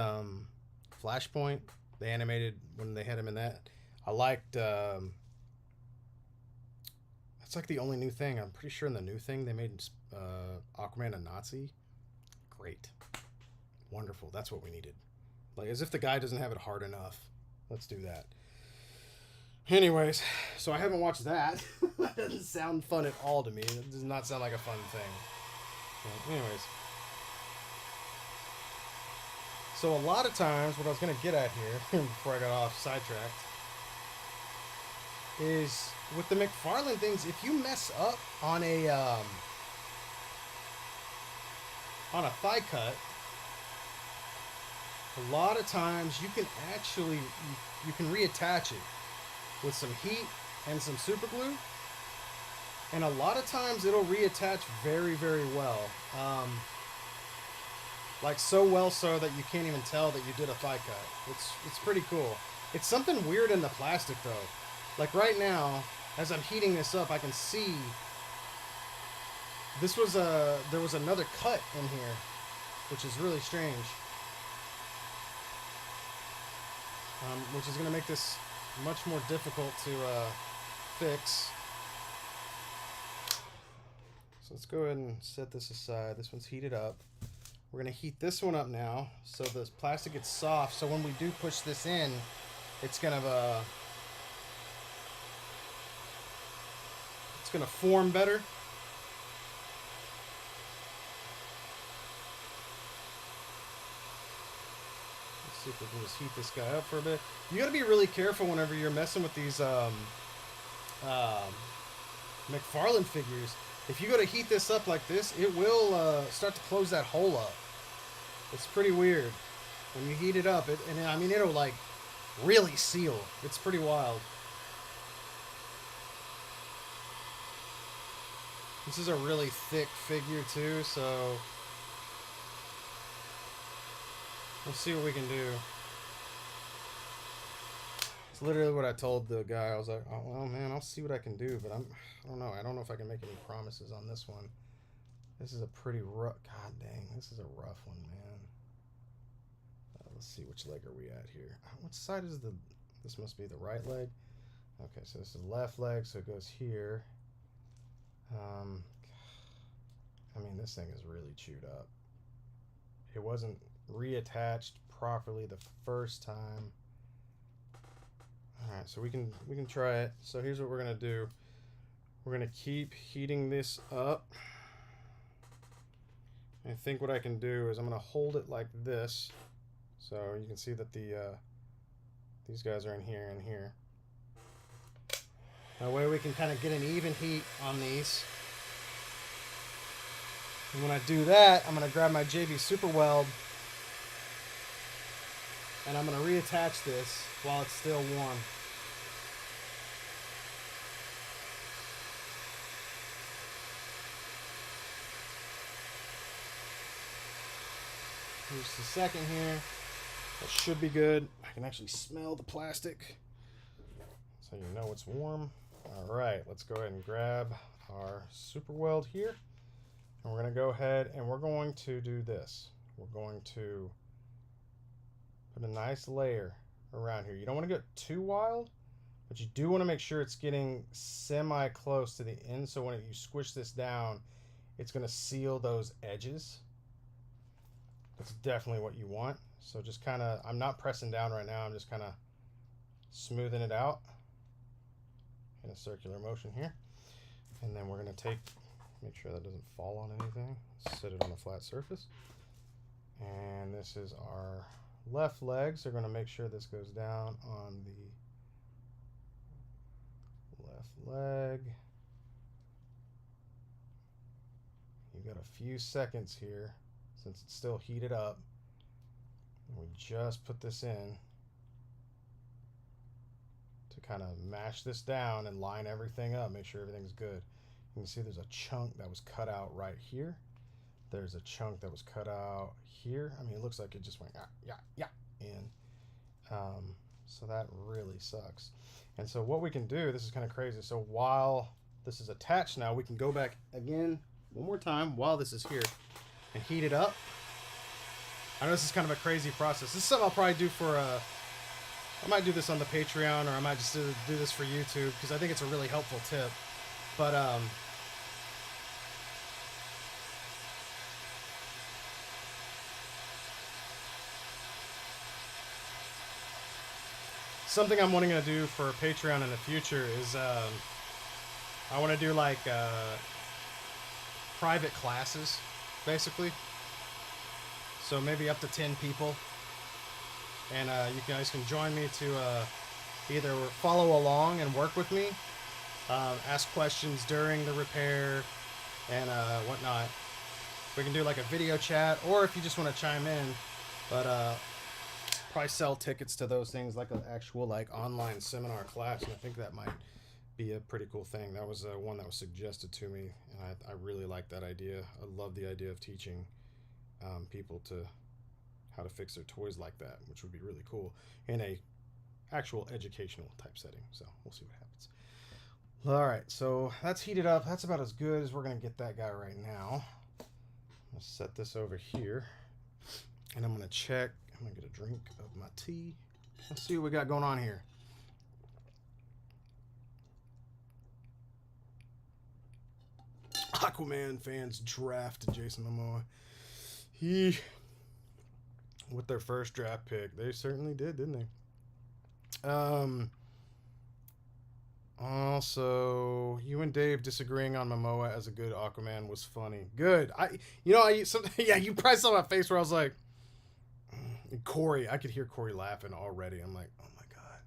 [SPEAKER 1] Flashpoint, the animated when they had him in that. I liked that's like the only new thing. I'm pretty sure in the new thing they made Aquaman a Nazi. Great. Wonderful. That's what we needed. Like, as if the guy doesn't have it hard enough. Let's do that. Anyways, so I haven't watched that. That doesn't sound fun at all to me. It does not sound like a fun thing. But anyways. So a lot of times, what I was going to get at here, before I got off sidetracked, is with the McFarlane things, if you mess up on a thigh cut, a lot of times you can actually you can reattach it with some heat and some super glue, and a lot of times it'll reattach very, very well, like so well so that you can't even tell that you did a thigh cut. It's pretty cool. It's something weird in the plastic though. Like right now, as I'm heating this up, I can see there was another cut in here, which is really strange. Which is going to make this much more difficult to fix. So let's go ahead and set this aside. This one's heated up. We're going to heat this one up now so the plastic gets soft. So when we do push this in, it's going to form better. See if we can just heat this guy up for a bit. You got to be really careful whenever you're messing with these McFarlane figures. If you go to heat this up like this, it will start to close that hole up. It's pretty weird. When you heat it up, it'll like really seal. It's pretty wild. This is a really thick figure too, so we'll see what we can do. It's literally what I told the guy. I was like, oh, well, man, I'll see what I can do, but I don't know. I don't know if I can make any promises on this one. This is a pretty rough, god dang, this is a rough one, man. Let's see, which leg are we at here? Which side is this must be the right leg. Okay, so this is left leg, so it goes here. I mean, this thing is really chewed up. It wasn't reattached properly the first time. All right, so we can try it. So here's what we're gonna do. We're gonna keep heating this up. I think what I can do is I'm gonna hold it like this, so you can see that these guys are in here and here. That way we can kind of get an even heat on these. And when I do that, I'm going to grab my JV Super Weld and I'm going to reattach this while it's still warm. Here's the second here. That should be good. I can actually smell the plastic, so you know it's warm. All right, let's go ahead and grab our Super Weld here. And we're going to go ahead and we're going to do this. We're going to put a nice layer around here. You don't want to get too wild, but you do want to make sure it's getting semi-close to the end, so when you squish this down, it's going to seal those edges. That's definitely what you want. So just kind of, I'm not pressing down right now, I'm just kind of smoothing it out in a circular motion here. And then we're going to make sure that doesn't fall on anything, set it on a flat surface. And this is our left leg, so we're going to make sure this goes down on the left leg. You've got a few seconds here since it's still heated up. And we just put this in to kind of mash this down and line everything up, make sure everything's good. You can see there's a chunk that was cut out right here. There's a chunk that was cut out here. I mean, it looks like it just went in. So that really sucks. And so what we can do, this is kind of crazy. So while this is attached now, we can go back again one more time while this is here and heat it up. I know this is kind of a crazy process. This is something I'll probably do for I might do this on the Patreon, or I might just do this for YouTube, because I think it's a really helpful tip. But something I'm wanting to do for Patreon in the future is I want to do like private classes, basically. So maybe up to 10 people. And you guys can join me to either follow along and work with me, ask questions during the repair and whatnot. We can do like a video chat, or if you just want to chime in, but probably sell tickets to those things, like an actual like online seminar class. And I think that might be a pretty cool thing. That was one that was suggested to me, and I really like that idea. I love the idea of teaching people to how to fix their toys like that, which would be really cool in a actual educational type setting. So we'll see what happens. All right, so that's heated up. That's about as good as we're gonna get that guy right now. I'm gonna set this over here, and I'm gonna check. I'm gonna get a drink of my tea. Let's see what we got going on here. Aquaman fans drafted Jason Momoa. With their first draft pick. They certainly did, didn't they? Also, you and Dave disagreeing on Momoa as a good Aquaman was funny. Good. Yeah, you probably saw my face where I was like, Corey, I could hear Corey laughing already. I'm like, oh my God.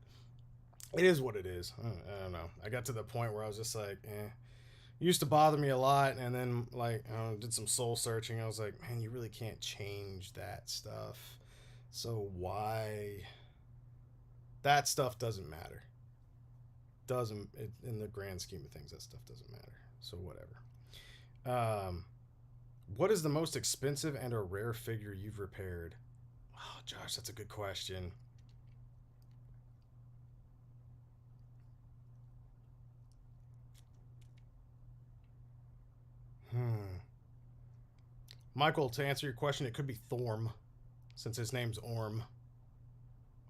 [SPEAKER 1] It is what it is. I don't know. I got to the point where I was just like, It used to bother me a lot, and then like did some soul searching. I was like, man, you really can't change that stuff. So why? That stuff doesn't matter. In the grand scheme of things, that stuff doesn't matter. So whatever. What is the most expensive and or rare figure you've repaired? Oh, Josh, that's a good question. Michael, to answer your question, it could be Thorm, since his name's Orm.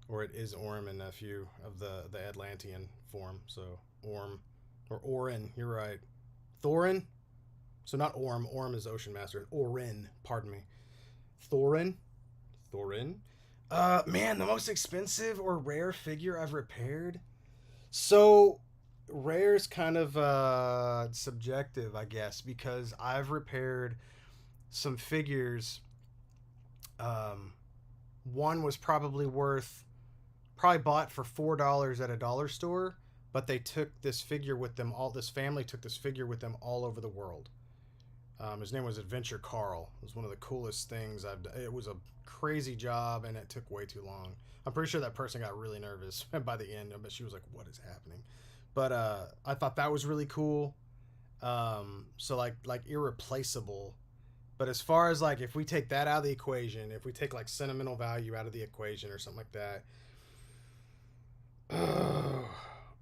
[SPEAKER 1] Or it is Orm in a few of the Atlantean form. So Orm. Or Orin, you're right. Thorin? So not Orm. Orm is Ocean Master. Orin, pardon me. Thorin? Man, the most expensive or rare figure I've repaired? So rare is kind of subjective, I guess, because I've repaired some figures. One was probably bought for $4 at a dollar store, but they took this figure with them this family took this figure with them all over the world. His name was Adventure Carl. It was one of the coolest things I've done. It was a crazy job, and it took way too long. I'm pretty sure that person got really nervous by the end, but she was like, what is happening? But I thought that was really cool. So like irreplaceable. But as far as like, if we take that out of the equation, if we take like sentimental value out of the equation or something like that,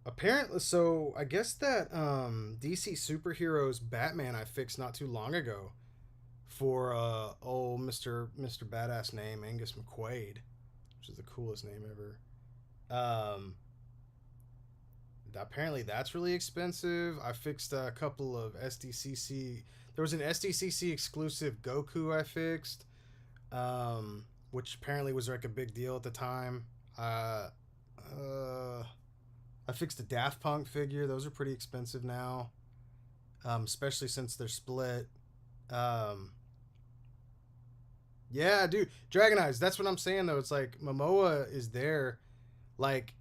[SPEAKER 1] apparently, so I guess that DC Superheroes Batman I fixed not too long ago for old Mr. Badass name Angus McQuaid, which is the coolest name ever. Apparently that's really expensive. I fixed a couple of Sdcc. There was an Sdcc exclusive Goku I fixed, which apparently was like a big deal at the time. I fixed a Daft Punk figure. Those are pretty expensive now, especially since they're split. Yeah, dude. Dragon Eyes. That's what I'm saying though. It's like Momoa is there, like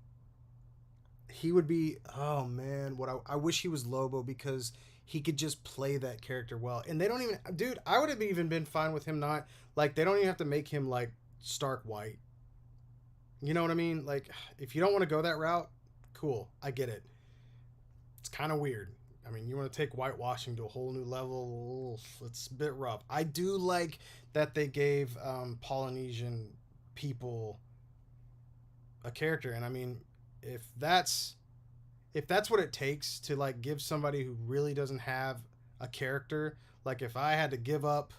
[SPEAKER 1] he would be. Oh man, I wish he was Lobo because he could just play that character well. And they don't even, dude. I would have even been fine with him not like they don't even have to make him like stark white. You know what I mean? Like if you don't want to go that route, cool. I get it. It's kind of weird. I mean, you want to take whitewashing to a whole new level. It's a bit rough. I do like that they gave Polynesian people a character, and I mean, if that's if that's what it takes to like give somebody who really doesn't have a character, like if I had to give up,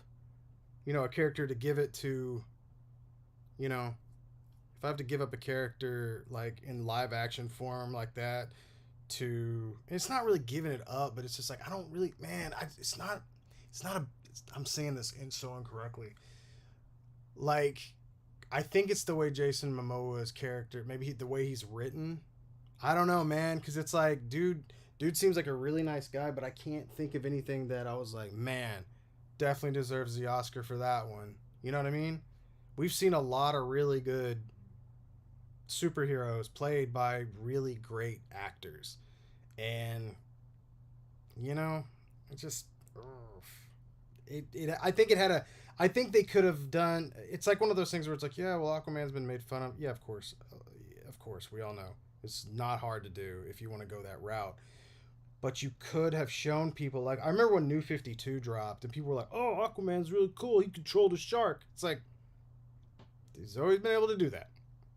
[SPEAKER 1] a character to give it to, you know, if I have to give up a character like in live action form like that to it's not really giving it up, but it's just like I don't really man, it's not a I'm saying this so incorrectly. Like I think it's the way Jason Momoa's character, maybe the way he's written. I don't know, man, cuz it's like dude seems like a really nice guy, but I can't think of anything that I was like, man, definitely deserves the Oscar for that one. You know what I mean? We've seen a lot of really good superheroes played by really great actors. And you know, it just I think it had a I think they could have done it's like one of those things where it's like, yeah, well Aquaman's been made fun of. Yeah, of course. Of course, we all know. It's not hard to do if you want to go that route. But you could have shown people like I remember when New 52 dropped and people were like, "Oh, Aquaman's really cool. He controlled a shark." It's like he's always been able to do that.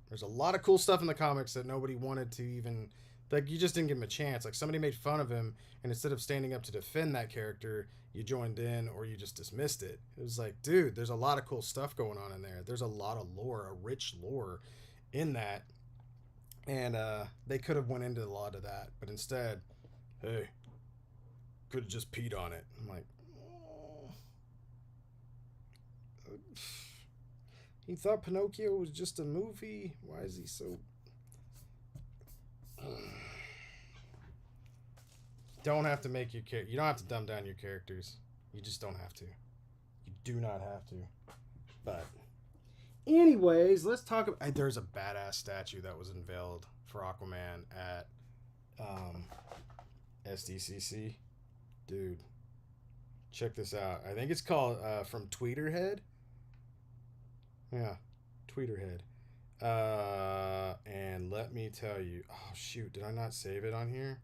[SPEAKER 1] There's a lot of cool stuff in the comics that nobody wanted to even like you just didn't give him a chance. Like somebody made fun of him and instead of standing up to defend that character, you joined in or you just dismissed it. It was like, dude, there's a lot of cool stuff going on in there. There's a lot of lore, a rich lore in that. And they could have went into a lot of that, but instead, hey, could have just peed on it. I'm like, oh. He thought Pinocchio was just a movie. Why is he so? Don't have to make your character. You don't have to dumb down your characters. You just don't have to. You do not have to. But, anyways, let's talk about. There's a badass statue that was unveiled for Aquaman at Sdcc. Dude, check this out. I think it's called from Tweeterhead. Yeah, Tweeterhead. And let me tell you. Oh shoot, did I not save it on here?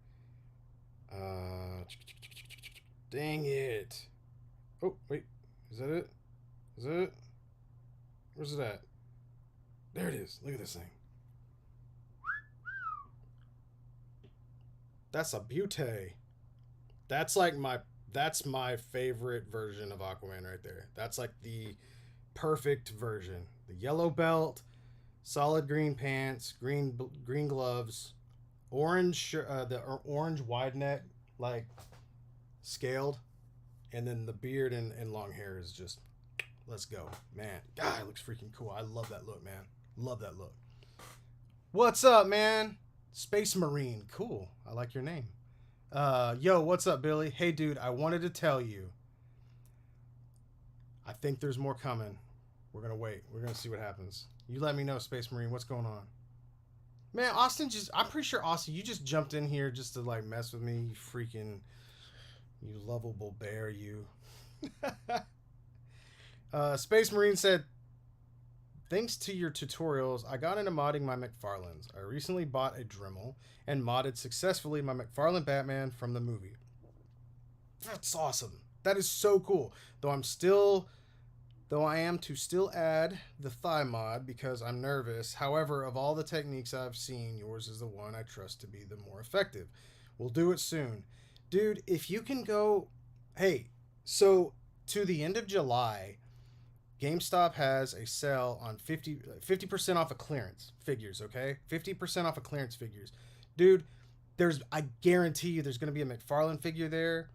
[SPEAKER 1] Dang it. Oh wait, is that it? Is that it? Where's it at? There it is. Look at this thing. That's a beauty. That's my favorite version of Aquaman right there. That's like the perfect version. The yellow belt, solid green pants, green gloves, orange the orange wide neck like scaled, and then the beard and long hair is just let's go, man. God, it looks freaking cool. I love that look, man. Love that look. What's up, man? Space Marine. Cool. I like your name. Yo, what's up, Billy? Hey, dude, I wanted to tell you. I think there's more coming. We're going to wait. We're going to see what happens. You let me know, Space Marine. What's going on? Man, Austin I'm pretty sure, Austin, you just jumped in here just to, like, mess with me. You lovable bear, you. Space Marine said, thanks to your tutorials, I got into modding my McFarlanes. I recently bought a Dremel and modded successfully my McFarlane Batman from the movie. That's awesome. That is so cool. Though I am to still add the thigh mod because I'm nervous. However, of all the techniques I've seen, yours is the one I trust to be the more effective. We'll do it soon. Dude, if you can go... Hey, so to the end of July... GameStop has a sale on 50% off of clearance figures, okay? 50% off of clearance figures. Dude, I guarantee you there's going to be a McFarlane figure there.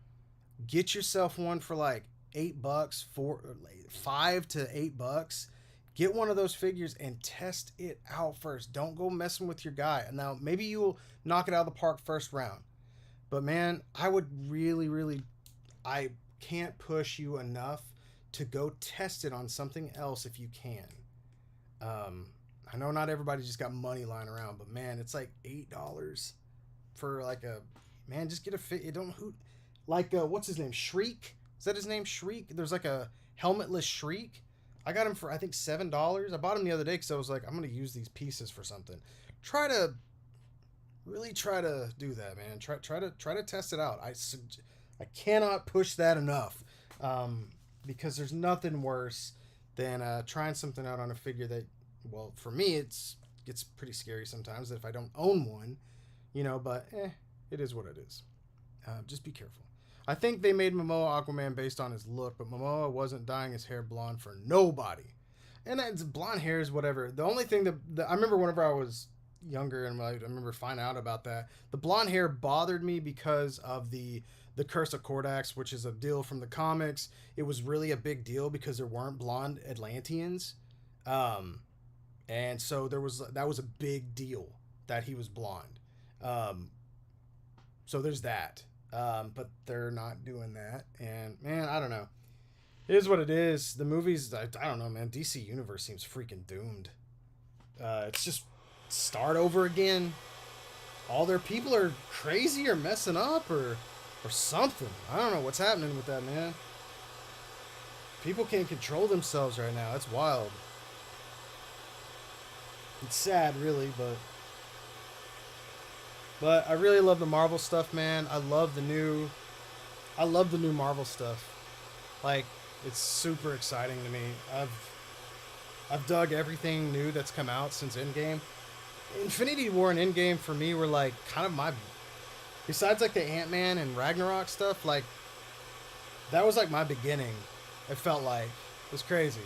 [SPEAKER 1] Get yourself one for like $8, $5 to $8. Get one of those figures and test it out first. Don't go messing with your guy. Now, maybe you'll knock it out of the park first round. But man, I would really, I can't push you enough to go test it on something else if you can. I know not everybody just got money lying around, but man, it's like $8 for like a man. Just get a fit. It don't hoot like what's his name? Shriek. Is that his name? Shriek. There's like a helmetless Shriek. I got him for I think $7. I bought him the other day because I was like, I'm gonna use these pieces for something. Really try to do that, man. Try to test it out. I cannot push that enough, because there's nothing worse than trying something out on a figure that, well, for me gets pretty scary sometimes if I don't own one, But it is what it is. Just be careful. I think they made Momoa Aquaman based on his look, but Momoa wasn't dyeing his hair blonde for nobody. And that's blonde hair is whatever. The only thing that I remember whenever I was younger and I remember finding out about that, the blonde hair bothered me because of the Curse of Kordax, which is a deal from the comics. It was really a big deal because there weren't blonde Atlanteans. And so that was a big deal that he was blonde. So there's that. But they're not doing that. And man, I don't know. It is what it is. The movies, I don't know, man. DC Universe seems freaking doomed. It's just start over again. All their people are crazy or messing up or something. I don't know what's happening with that, man. People can't control themselves right now. It's wild. It's sad, really, but I really love the Marvel stuff, man. I love the new Marvel stuff. Like, it's super exciting to me. I've dug everything new that's come out since Endgame. Infinity War and Endgame for me were like kind of my, besides like the Ant-Man and Ragnarok stuff, like that was like my beginning. It felt like it was crazy.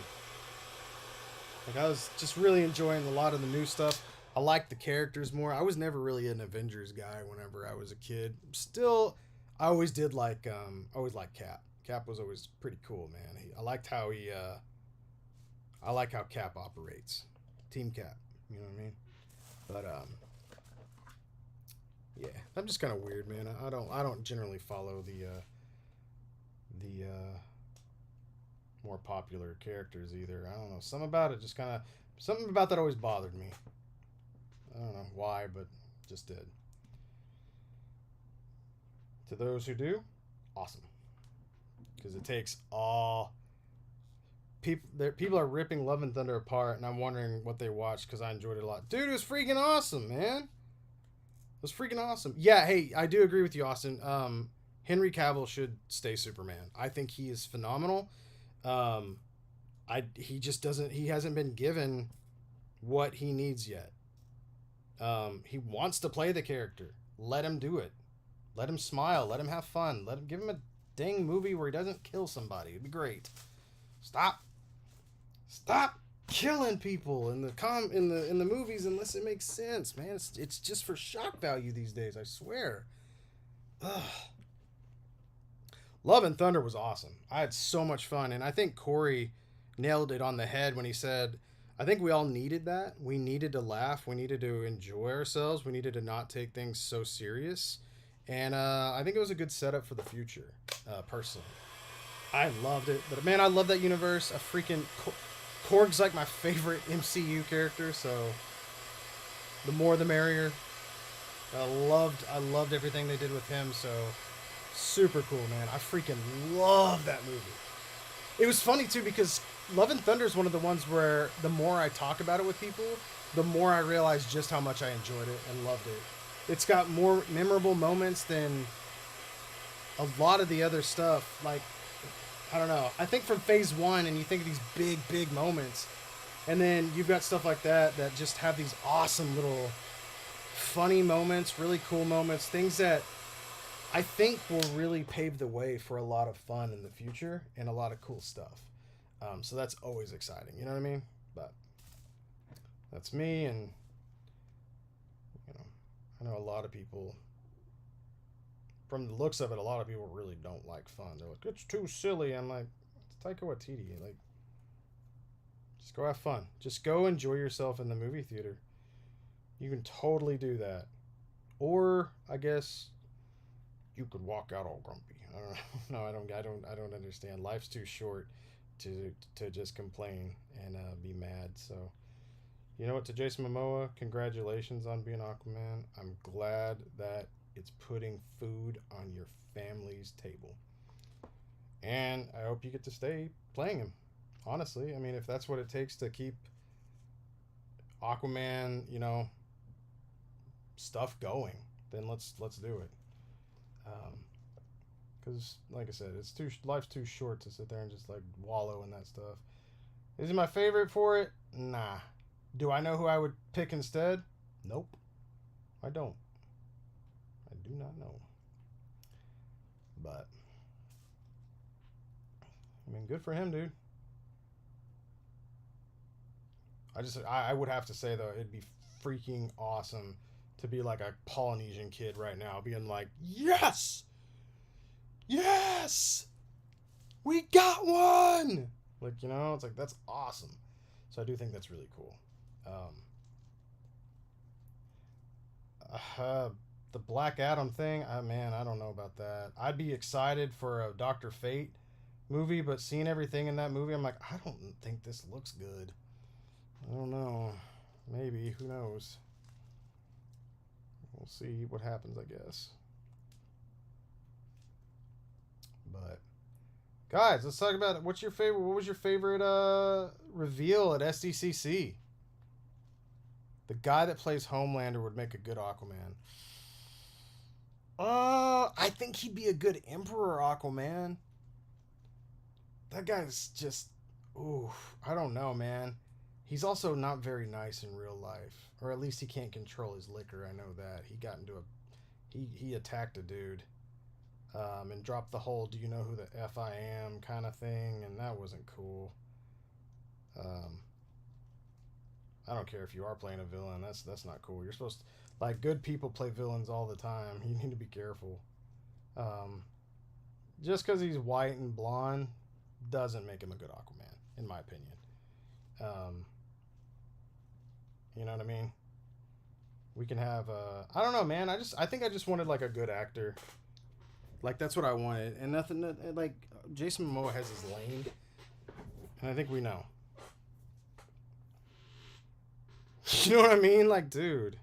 [SPEAKER 1] Like I was just really enjoying a lot of the new stuff. I like the characters more. I was never really an Avengers guy whenever I was a kid. Still, I always did like always liked Cap. Cap was always pretty cool, man. I liked how I like how Cap operates. Team Cap, you know what I mean? But yeah, I'm just kind of weird, man. I don't generally follow the more popular characters either. I don't know. Something about that always bothered me. I don't know why, but just did. To those who do, awesome. Because it takes all people are ripping Love and Thunder apart, and I'm wondering what they watched because I enjoyed it a lot. Dude, it was freaking awesome, man. It was freaking awesome. Yeah, hey, I do agree with you, Austin. Henry Cavill should stay Superman. I think he is phenomenal. He just doesn't. He hasn't been given what he needs yet. He wants to play the character. Let him do it. Let him smile. Let him have fun. Give him a dang movie where he doesn't kill somebody. It'd be great. Stop killing people in the movies unless it makes sense, man. It's just for shock value these days. I swear. Ugh. Love and Thunder was awesome. I had so much fun, and I think Corey nailed it on the head when he said, I think we all needed that. We needed to laugh. We needed to enjoy ourselves. We needed to not take things so serious. And I think it was a good setup for the future, personally. I loved it. But, man, I love that universe. A freaking... Korg's like my favorite MCU character, so the more the merrier. I loved everything they did with him, so super cool, man. I freaking love that movie. It was funny, too, because Love and Thunder is one of the ones where the more I talk about it with people, the more I realize just how much I enjoyed it and loved it. It's got more memorable moments than a lot of the other stuff. Like, I don't know. I think from phase one, and you think of these big moments, and then you've got stuff like that just have these awesome little funny moments, really cool moments, things that I think will really pave the way for a lot of fun in the future and a lot of cool stuff. So that's always exciting. You know what I mean? But that's me, and I know a lot of people, from the looks of it, a lot of people really don't like fun. They're like, it's too silly. I'm like, it's Taika Waititi. Like, just go have fun. Just go enjoy yourself in the movie theater. You can totally do that. Or, I guess, you could walk out all grumpy. I don't know. No, I don't understand. Life's too short to just complain and be mad. So, you know what? To Jason Momoa, congratulations on being Aquaman. I'm glad that it's putting food on your family's table, and I hope you get to stay playing him. Honestly, I mean, if that's what it takes to keep Aquaman, stuff going, then let's do it. Because, like I said, life's too short to sit there and just like wallow in that stuff. Is he my favorite for it? Nah. Do I know who I would pick instead? Nope. I don't. I do not know. But I mean, good for him, dude. I would have to say though, it'd be freaking awesome to be like a Polynesian kid right now, being like, yes, yes, we got one. Like, it's like, that's awesome. So I do think that's really cool. The Black Adam thing, man, I don't know about that. I'd be excited for a Dr. Fate movie, but seeing everything in that movie, I'm like, I don't think this looks good. I don't know. Maybe. Who knows? We'll see what happens, I guess. But guys, let's talk about it. What was your favorite reveal at Sdcc? The guy that plays Homelander would make a good Aquaman. I think he'd be a good Emperor Aquaman. That guy's just, I don't know, man. He's also not very nice in real life, or at least he can't control his liquor. I know that he attacked a dude, and dropped the whole "Do you know who the F I am" kind of thing, and that wasn't cool. I don't care if you are playing a villain. That's not cool. You're supposed to, like, good people play villains all the time. You need to be careful. Just because he's white and blonde doesn't make him a good Aquaman, in my opinion. You know what I mean? We can have I don't know, man. I think I just wanted like a good actor. Like, that's what I wanted, and nothing like Jason Momoa has his lane, and I think we know. You know what I mean? Like, dude,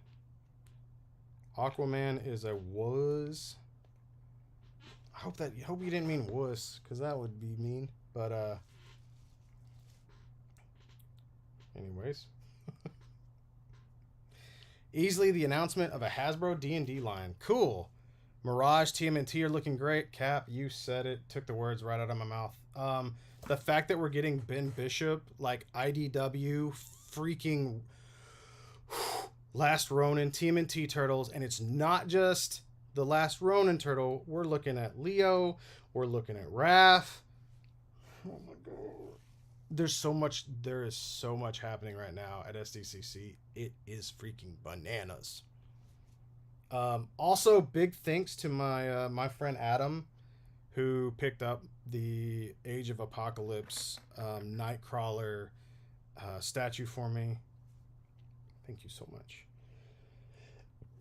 [SPEAKER 1] Aquaman is a wuss. I hope you didn't mean wuss, because that would be mean. But anyways. Easily the announcement of a Hasbro D&D line. Cool. Mirage, TMNT are looking great. Cap, you said it. Took the words right out of my mouth. The fact that we're getting Ben Bishop, like IDW, freaking Last Ronin, TMNT Turtles, and it's not just the Last Ronin Turtle. We're looking at Leo. We're looking at Raph. Oh my god. There is so much happening right now at Sdcc. It is freaking bananas. Also, big thanks to my friend Adam, who picked up the Age of Apocalypse Nightcrawler statue for me. Thank you so much.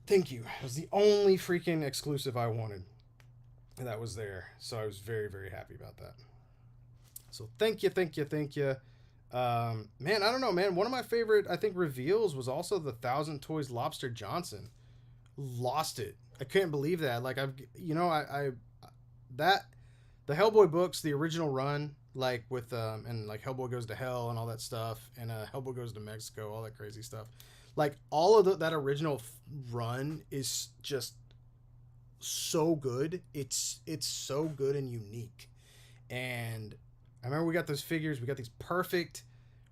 [SPEAKER 1] Thank you. It was the only freaking exclusive I wanted, and that was there. So I was very, very happy about that. So thank you. Man, I don't know, man. One of my favorite, I think, reveals was also the 1,000 Toys Lobster Johnson. Lost it. I couldn't believe that. Like, the Hellboy books, the original run, like with and like Hellboy Goes to Hell and all that stuff, and Hellboy Goes to Mexico, all that crazy stuff. Like, all of that original run is just so good. It's so good and unique. And I remember we got those figures. We got these perfect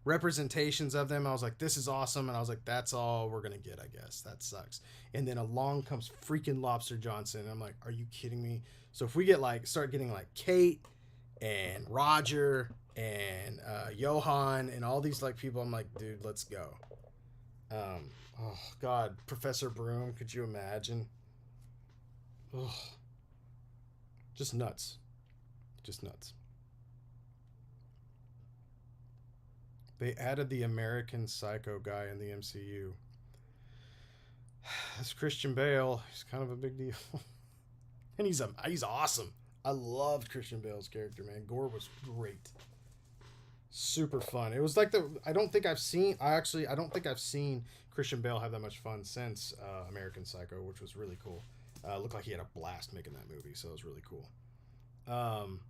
[SPEAKER 1] representations of them. I was like, this is awesome. And I was like, that's all we're going to get, I guess. That sucks. And then along comes freaking Lobster Johnson. And I'm like, are you kidding me? So if we start getting like Kate and Roger and Johan and all these like people, I'm like, dude, let's go. Oh God, Professor Broom, could you imagine? Ugh. Just nuts. They added the American Psycho guy in the MCU. That's Christian Bale. He's kind of a big deal. And he's awesome. I loved Christian Bale's character, man. Gore was great. Super fun. It was like I don't think I've seen Christian Bale have that much fun since American Psycho, which was really cool. Looked like he had a blast making that movie, so it was really cool. Um,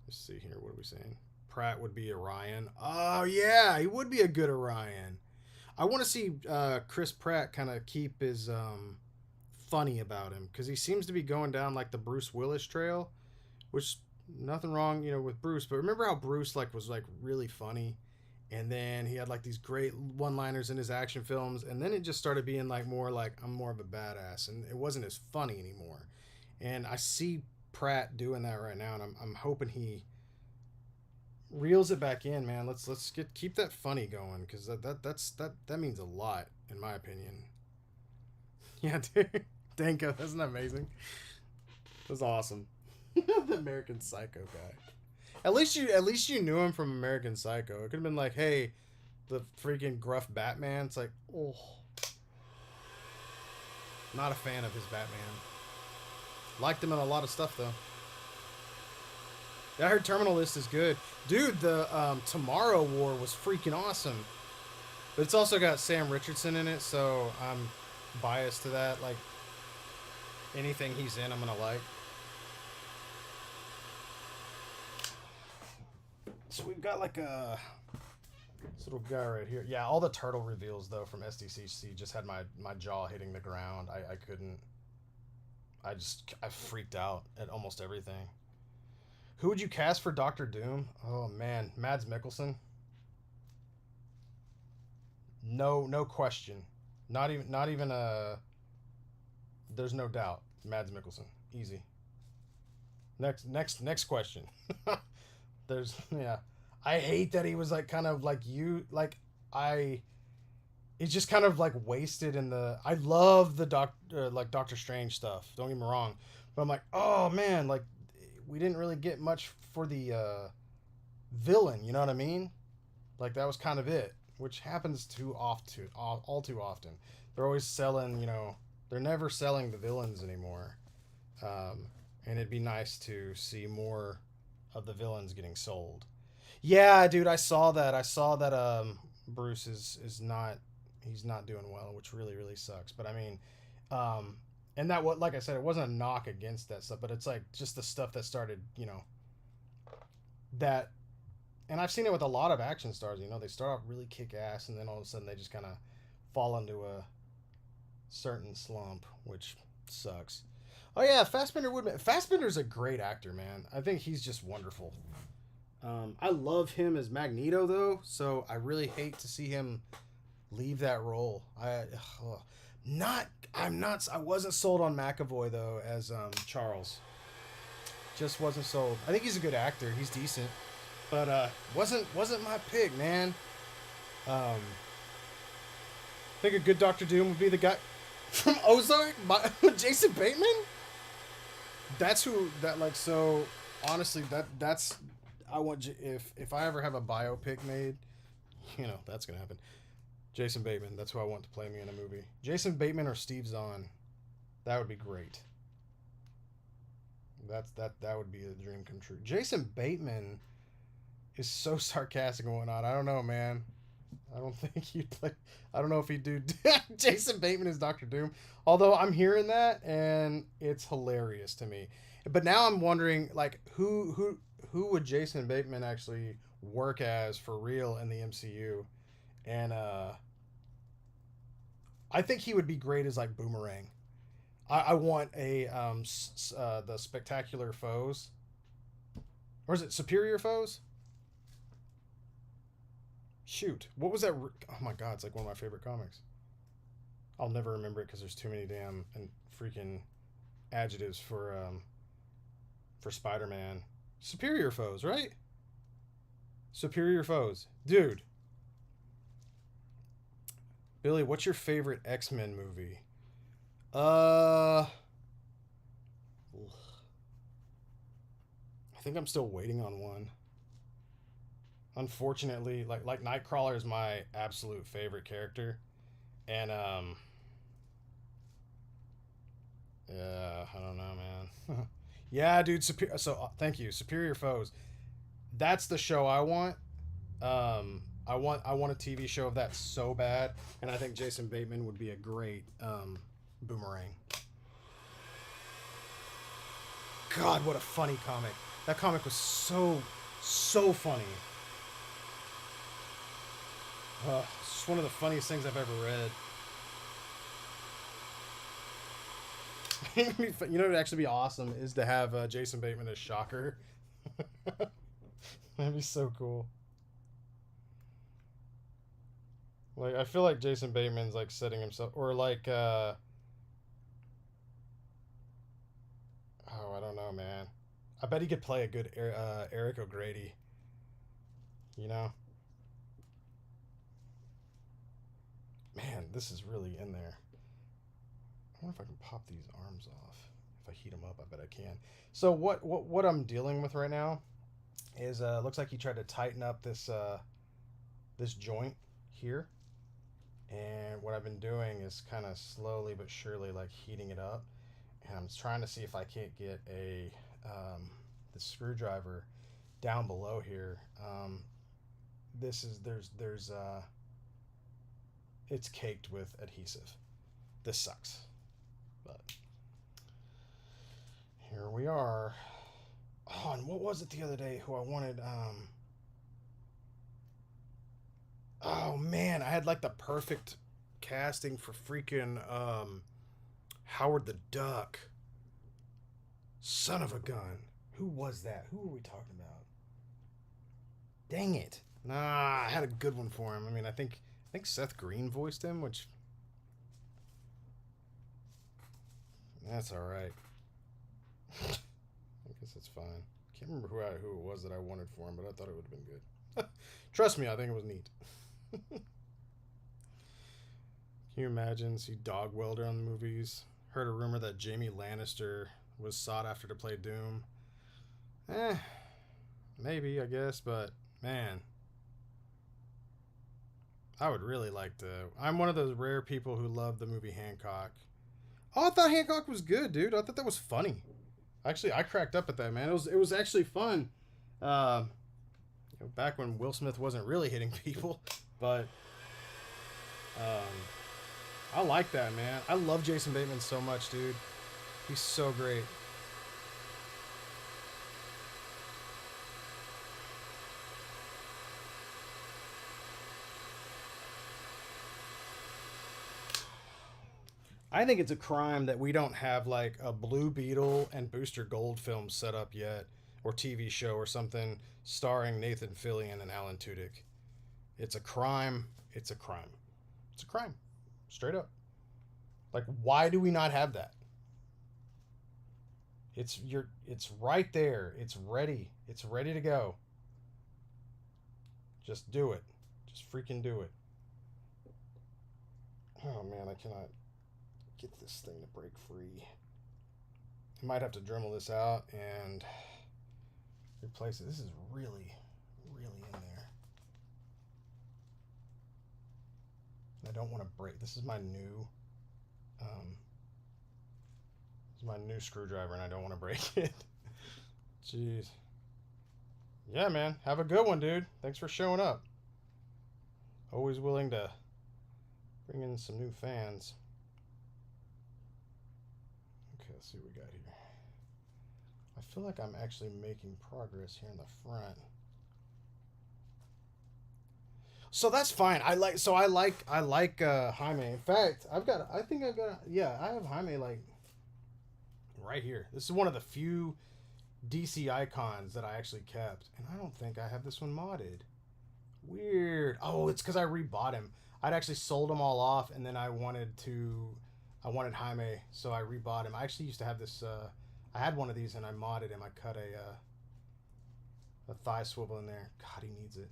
[SPEAKER 1] let's see here. What are we saying? Pratt would be Orion. Oh yeah, he would be a good Orion. I want to see Chris Pratt kind of keep his funny about him, because he seems to be going down like the Bruce Willis trail, which nothing wrong, with Bruce. But remember how Bruce was really funny, and then he had like these great one-liners in his action films, and then it just started being like more like I'm more of a badass, and it wasn't as funny anymore. And I see Pratt doing that right now, and I'm hoping he reels it back in, man. Let's keep that funny going, because that means a lot in my opinion. Yeah, dude. Danko, isn't that amazing? That's awesome. The American Psycho guy. At least you knew him from American Psycho. It could have been like, hey, the freaking gruff Batman. It's like, oh, not a fan of his Batman. Liked him in a lot of stuff though. I heard Terminal List is good, dude. The Tomorrow War was freaking awesome, but it's also got Sam Richardson in it, so I'm biased to that. Like anything he's in, I'm gonna like. So we've got like this little guy right here. Yeah, all the turtle reveals though from Sdcc just had my jaw hitting the ground. I couldn't. I freaked out at almost everything. Who would you cast for Doctor Doom? Oh man, Mads Mikkelsen. No question. Not even a. There's no doubt. Mads Mikkelsen, easy. Next question. There's yeah. I hate that he was like kind of like you like I. It's just kind of like wasted in the. I love the Doctor Strange stuff. Don't get me wrong, but I'm like, oh man, like we didn't really get much for the villain. You know what I mean? Like that was kind of it, which happens all too often. They're always selling. They're never selling the villains anymore, and it'd be nice to see more of the villains getting sold. Yeah, dude, I saw that. Bruce is not. He's not doing well, which really really sucks. But I mean, and that what like I said, it wasn't a knock against that stuff, but it's like just the stuff that started, that, and I've seen it with a lot of action stars. They start off really kick ass, and then all of a sudden they just kind of fall into a certain slump, which sucks. Oh yeah, Fassbender's a great actor, man. I think he's just wonderful. I love him as Magneto though, so I really hate to see him leave that role. I wasn't sold on McAvoy though as Charles. Just wasn't sold. I think he's a good actor. He's decent, but wasn't my pick, man. I think a good Doctor Doom would be the guy from Ozark, Jason Bateman. That's who that like. So honestly, that's I want if I ever have a biopic made, that's gonna happen. Jason Bateman. That's who I want to play me in a movie. Jason Bateman or Steve Zahn. That would be great. That would be a dream come true. Jason Bateman is so sarcastic and whatnot. I don't know, man. I don't think he'd play. I don't know if he'd do Jason Bateman as Doctor Doom. Although I'm hearing that and it's hilarious to me. But now I'm wondering, like, who would Jason Bateman actually work as for real in the MCU? And I think he would be great as like Boomerang. I want the Spectacular Foes, or is it Superior Foes? Shoot, what was that? Oh my god, it's like one of my favorite comics. I'll never remember it because there's too many damn and freaking adjectives for Spider-Man. Superior Foes, right? Superior Foes, dude. Billy, what's your favorite X-Men movie? I think I'm still waiting on one. Unfortunately, like Nightcrawler is my absolute favorite character, and yeah, I don't know, man. Yeah, dude. So thank you, Superior Foes. That's the show I want. I want a TV show of that so bad, and I think Jason Bateman would be a great Boomerang. God, what a funny comic! That comic was so funny. It's just one of the funniest things I've ever read. You know, it'd actually be awesome is to have Jason Bateman as Shocker. That'd be so cool. Like, I feel like Jason Bateman's like setting himself, or like, oh, I don't know, man. I bet he could play a good Eric O'Grady. You know, man, this is really in there. I wonder if I can pop these arms off. If I heat them up, I bet I can. So what I'm dealing with right now is looks like he tried to tighten up this this joint here, and what I've been doing is kind of slowly but surely like heating it up, and I'm trying to see if I can't get a the screwdriver down below here. This is there's it's caked with adhesive. This sucks. But here we are. Oh, and what was it the other day who I wanted? Oh man, I had like the perfect casting for freaking Howard the Duck. Son of a gun. Who was that? Who were we talking about? Dang it. Nah, I had a good one for him. I mean, I think Seth Green voiced him, which that's all right. I guess it's fine. Can't remember who it was that I wanted for him, but I thought it would have been good. Trust me, I think it was neat. Can you imagine? See Dog Welder on the movies. Heard a rumor that Jamie Lannister was sought after to play Doom. Maybe, I guess, but man, I would really like to. I'm one of those rare people who love the movie Hancock. Oh, I thought Hancock was good, dude. I thought that was funny. Actually, I cracked up at that, man. It was actually fun. Back when Will Smith wasn't really hitting people, but I like that, man. I love Jason Bateman so much, dude. He's so great. I think it's a crime that we don't have like a Blue Beetle and Booster Gold film set up yet, or TV show or something starring Nathan Fillion and Alan Tudyk. It's a crime. It's a crime. It's a crime. Straight up. Like, why do we not have that? It's right there. It's ready. It's ready to go. Just do it. Just freaking do it. Oh man, I cannot get this thing to break free. I might have to Dremel this out and replace it. This is really, really in there. I don't want to break. This is my new screwdriver, and I don't want to break it. Jeez. Yeah, man. Have a good one, dude. Thanks for showing up. Always willing to bring in some new fans. Okay, let's see what we got here. I feel like I'm actually making progress here in the front. So that's fine. I like Jaime. In fact, I have Jaime like right here. This is one of the few DC icons that I actually kept, and I don't think I have this one modded. Weird. Oh, it's because I rebought him. I'd actually sold them all off, and then I wanted Jaime, so I rebought him. I actually used to have this. I had one of these, and I modded him. I cut a thigh swivel in there. God, he needs it.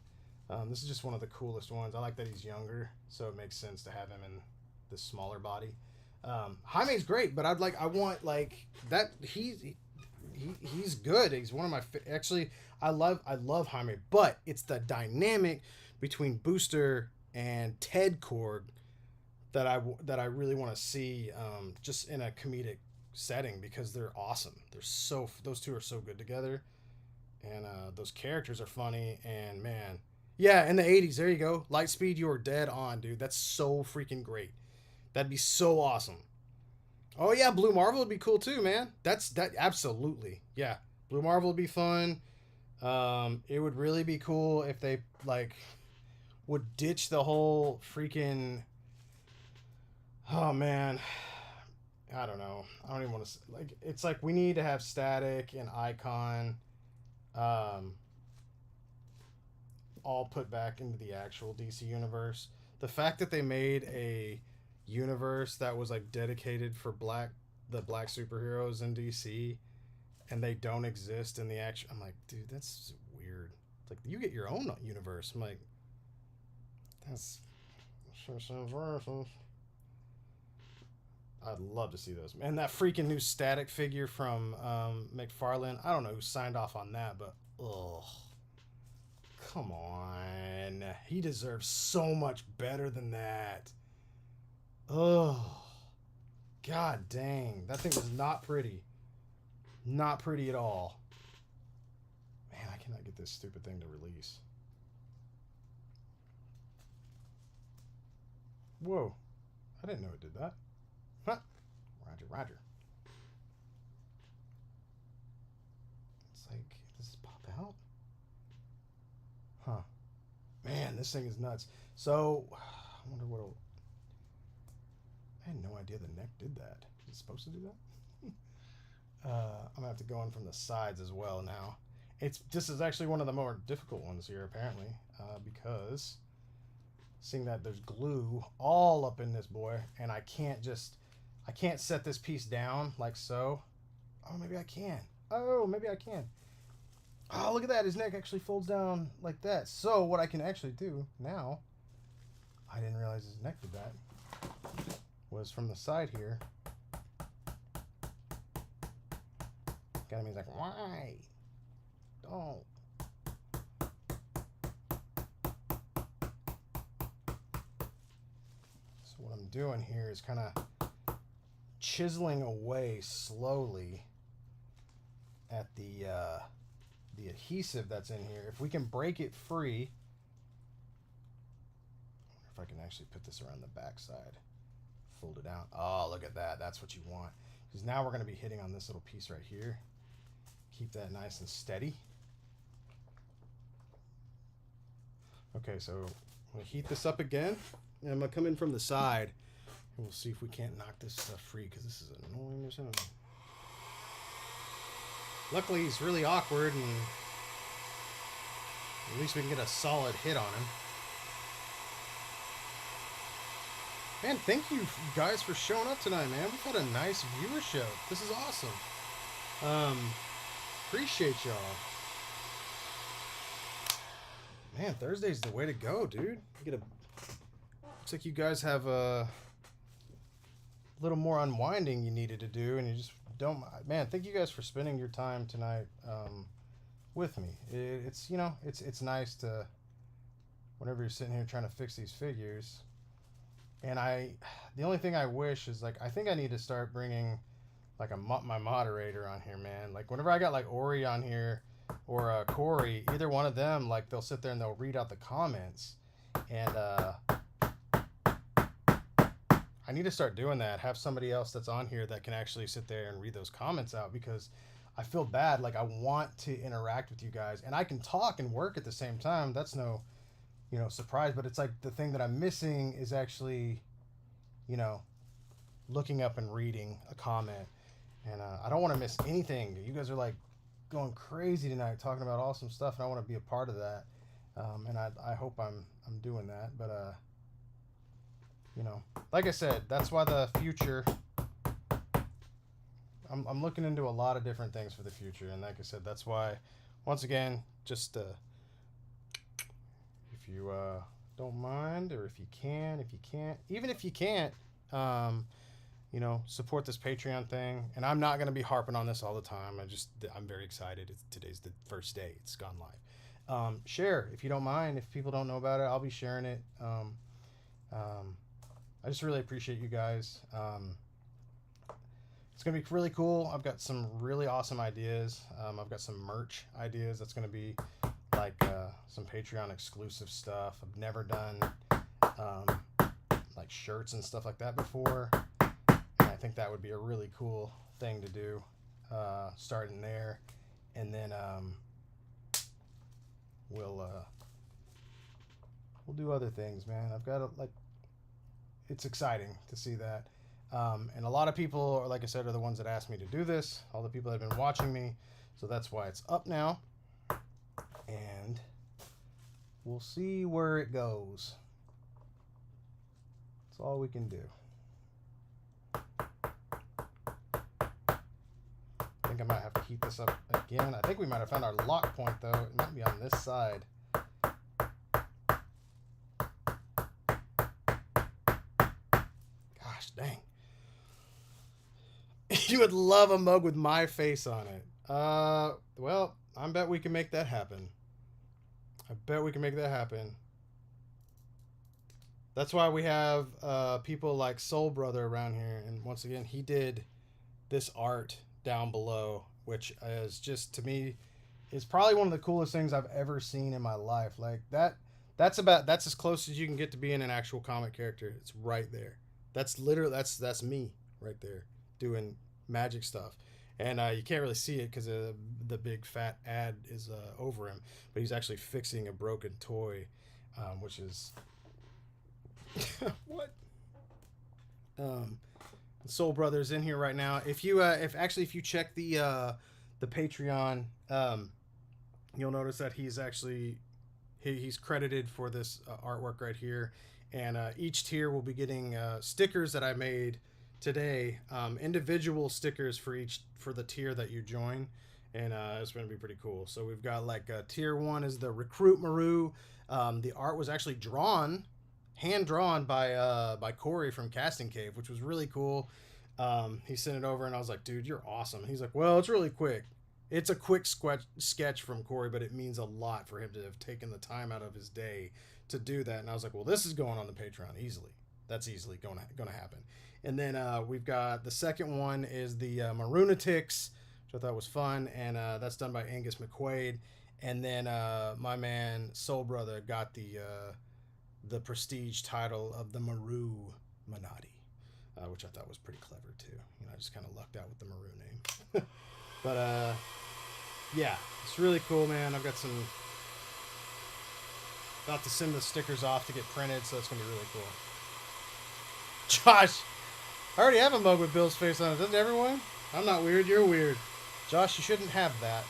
[SPEAKER 1] This is just one of the coolest ones. I like that he's younger, so it makes sense to have him in this smaller body. Jaime's great, but I want like that. He's good. He's one of my actually. I love Jaime, but it's the dynamic between Booster and Ted Korg that I really want to see just in a comedic setting, because they're awesome. Those two are so good together. And those characters are funny. And man, yeah, in the 80s, there you go. Lightspeed, you are dead on, dude. That's so freaking great. That'd be so awesome. Oh yeah, Blue Marvel would be cool too, man. That absolutely. Yeah. Blue Marvel would be fun. It would really be cool if they like would ditch the whole freaking. Oh man, I don't know. I don't even want to like. It's like we need to have Static and Icon, um, all put back into the actual DC universe. The fact that they made a universe that was like dedicated for the black superheroes in DC, and they don't exist in the action. I'm like, dude, that's weird. It's like you get your own universe. I'm like, that's sure sounds racist. I'd love to see those. And that freaking new Static figure from McFarlane. I don't know who signed off on that, but ugh. Come on. He deserves so much better than that. Ugh. God dang. That thing was not pretty. Not pretty at all. Man, I cannot get this stupid thing to release. Whoa. I didn't know it did that. Huh. Roger, roger. It's like, does this pop out? Huh. Man, this thing is nuts. So, I wonder what... I had no idea the neck did that. Is it supposed to do that? I'm going to have to go in from the sides as well now. This is actually one of the more difficult ones here, apparently, because seeing that there's glue all up in this boy, and I can't set this piece down like so. Oh, maybe I can. Oh, maybe I can. Oh, look at that. His neck actually folds down like that. So what I can actually do now, I didn't realize his neck did that, was from the side here. Kind of means like, why? Don't. So what I'm doing here is kind of chiseling away slowly at the adhesive that's in here. If we can break it free, I wonder if I can actually put this around the back side, fold it out. Oh, look at that. That's what you want. Because now we're going to be hitting on this little piece right here. Keep that nice and steady. Okay, so I'm going to heat this up again. And I'm going to come in from the side. And we'll see if we can't knock this stuff free, because this is annoying as hell. Luckily, he's really awkward, and at least we can get a solid hit on him. Man, thank you guys for showing up tonight, man. We've had a nice viewership. This is awesome. Appreciate y'all. Man, Thursday's the way to go, dude. You get looks like you guys have a little more unwinding you needed to do, and you just don't. Man, thank you guys for spending your time tonight with me. It's you know, it's nice to, whenever you're sitting here trying to fix these figures. And the only thing I wish is, like, I think I need to start bringing like my moderator on here, man. Like whenever I got like Ori on here or Corey, either one of them, like they'll sit there and they'll read out the comments, and I need to start doing that. Have somebody else that's on here that can actually sit there and read those comments out, because I feel bad. Like I want to interact with you guys, and I can talk and work at the same time. That's no, surprise. But it's like the thing that I'm missing is actually, looking up and reading a comment. And I don't want to miss anything. You guys are like going crazy tonight, talking about awesome stuff, and I want to be a part of that. And I hope I'm doing that. But like I said, that's why the future. I'm looking into a lot of different things for the future, and like I said, that's why. Once again, just if you don't mind, or if you can't, even if you can't, support this Patreon thing. And I'm not going to be harping on this all the time. I'm very excited. Today's the first day it's gone live. Share if you don't mind. If people don't know about it, I'll be sharing it. I just really appreciate you guys. it's going to be really cool. I've got some really awesome ideas. I've got some merch ideas that's going to be like some Patreon exclusive stuff. I've never done like shirts and stuff like that before. And I think that would be a really cool thing to do, starting there. And then we'll do other things, man. I've got it's exciting to see that. And a lot of people, like I said, are the ones that asked me to do this. All the people that have been watching me. So that's why it's up now. And we'll see where it goes. That's all we can do. I think I might have to heat this up again. I think we might have found our lock point, though. It might be on this side. Gosh, dang. You would love a mug with my face on it. Well, I bet we can make that happen. I bet we can make that happen. That's why we have people like Soul Brother around here. And once again, he did this art down below, which is just, to me, is probably one of the coolest things I've ever seen in my life. Like that's as close as you can get to being an actual comic character. It's right there. That's literally, that's me right there doing magic stuff. And you can't really see it because the big fat ad is over him. But he's actually fixing a broken toy, which is... what? Soul Brother's in here right now. If you you check the Patreon, you'll notice that he's actually he's credited for this artwork right here. And each tier will be getting stickers that I made today, individual stickers for the tier that you join, and it's going to be pretty cool. So we've got like tier 1 is the Recruit Meru. The art was actually hand drawn by Corey from Casting Cave, which was really cool. He sent it over and I was like, dude, you're awesome. He's like, well, it's really quick. It's a quick sketch from Corey, but it means a lot for him to have taken the time out of his day to do that. And I was like, well, this is going on the Patreon easily. That's easily going to happen. And then we've got the second one is the Marunatics, which I thought was fun, and that's done by Angus McQuaid. And then my man Soul Brother got the prestige title of the Meru Manati, which I thought was pretty clever too. You know, I just kind of lucked out with the Meru name. But yeah, it's really cool, man. I've got about to send the stickers off to get printed, so it's gonna be really cool. Josh, I already have a mug with Bill's face on it. Doesn't everyone? I'm not weird. You're weird. Josh, you shouldn't have that.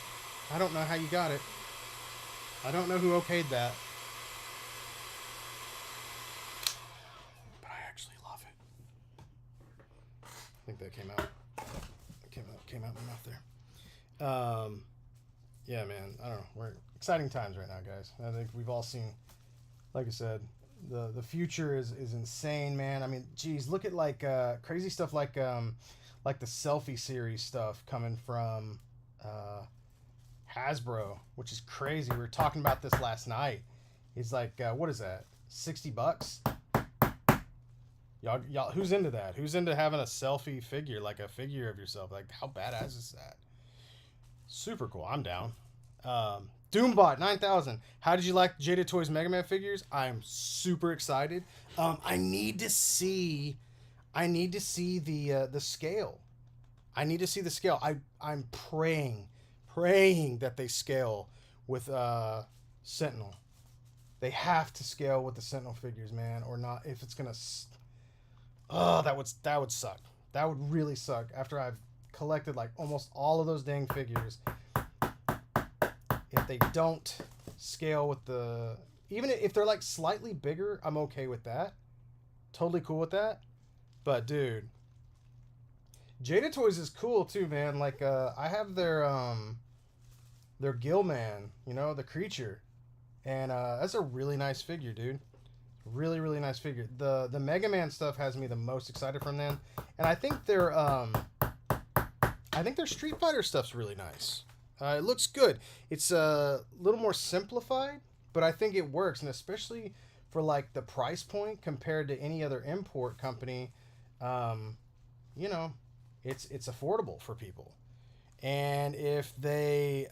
[SPEAKER 1] I don't know how you got it. I don't know who okayed that. But I actually love it. I think that came out. Came out in my mouth there. Yeah, man. I don't know. We're exciting times right now, guys. I think we've all seen, like I said, the future is insane, man. I mean, geez, look at like crazy stuff like the selfie series stuff coming from Hasbro, which is crazy. We were talking about this last night. It's like, what is that? $60? Y'all, who's into that? Who's into having a selfie figure, like a figure of yourself? Like, how badass is that? Super cool. I'm down. Doombot 9000. How did you like Jada Toys Mega Man figures? I'm super excited. I need to see the scale. I need to see the scale. I'm praying that they scale with Sentinel. They have to scale with the Sentinel figures, man, or not. If it's gonna, that would suck. That would really suck. After I've collected like almost all of those dang figures, if they don't scale with the, even if they're like slightly bigger, I'm okay with that. Totally cool with that. But dude, Jada Toys is cool too, man. Like I have their Gillman, you know, the creature, and that's a really nice figure, dude. Really nice figure. The Mega Man stuff has me the most excited from them, and I think their Street Fighter stuff's really nice. It looks good. It's a little more simplified, but I think it works, and especially for like the price point compared to any other import company, you know, it's affordable for people. And if they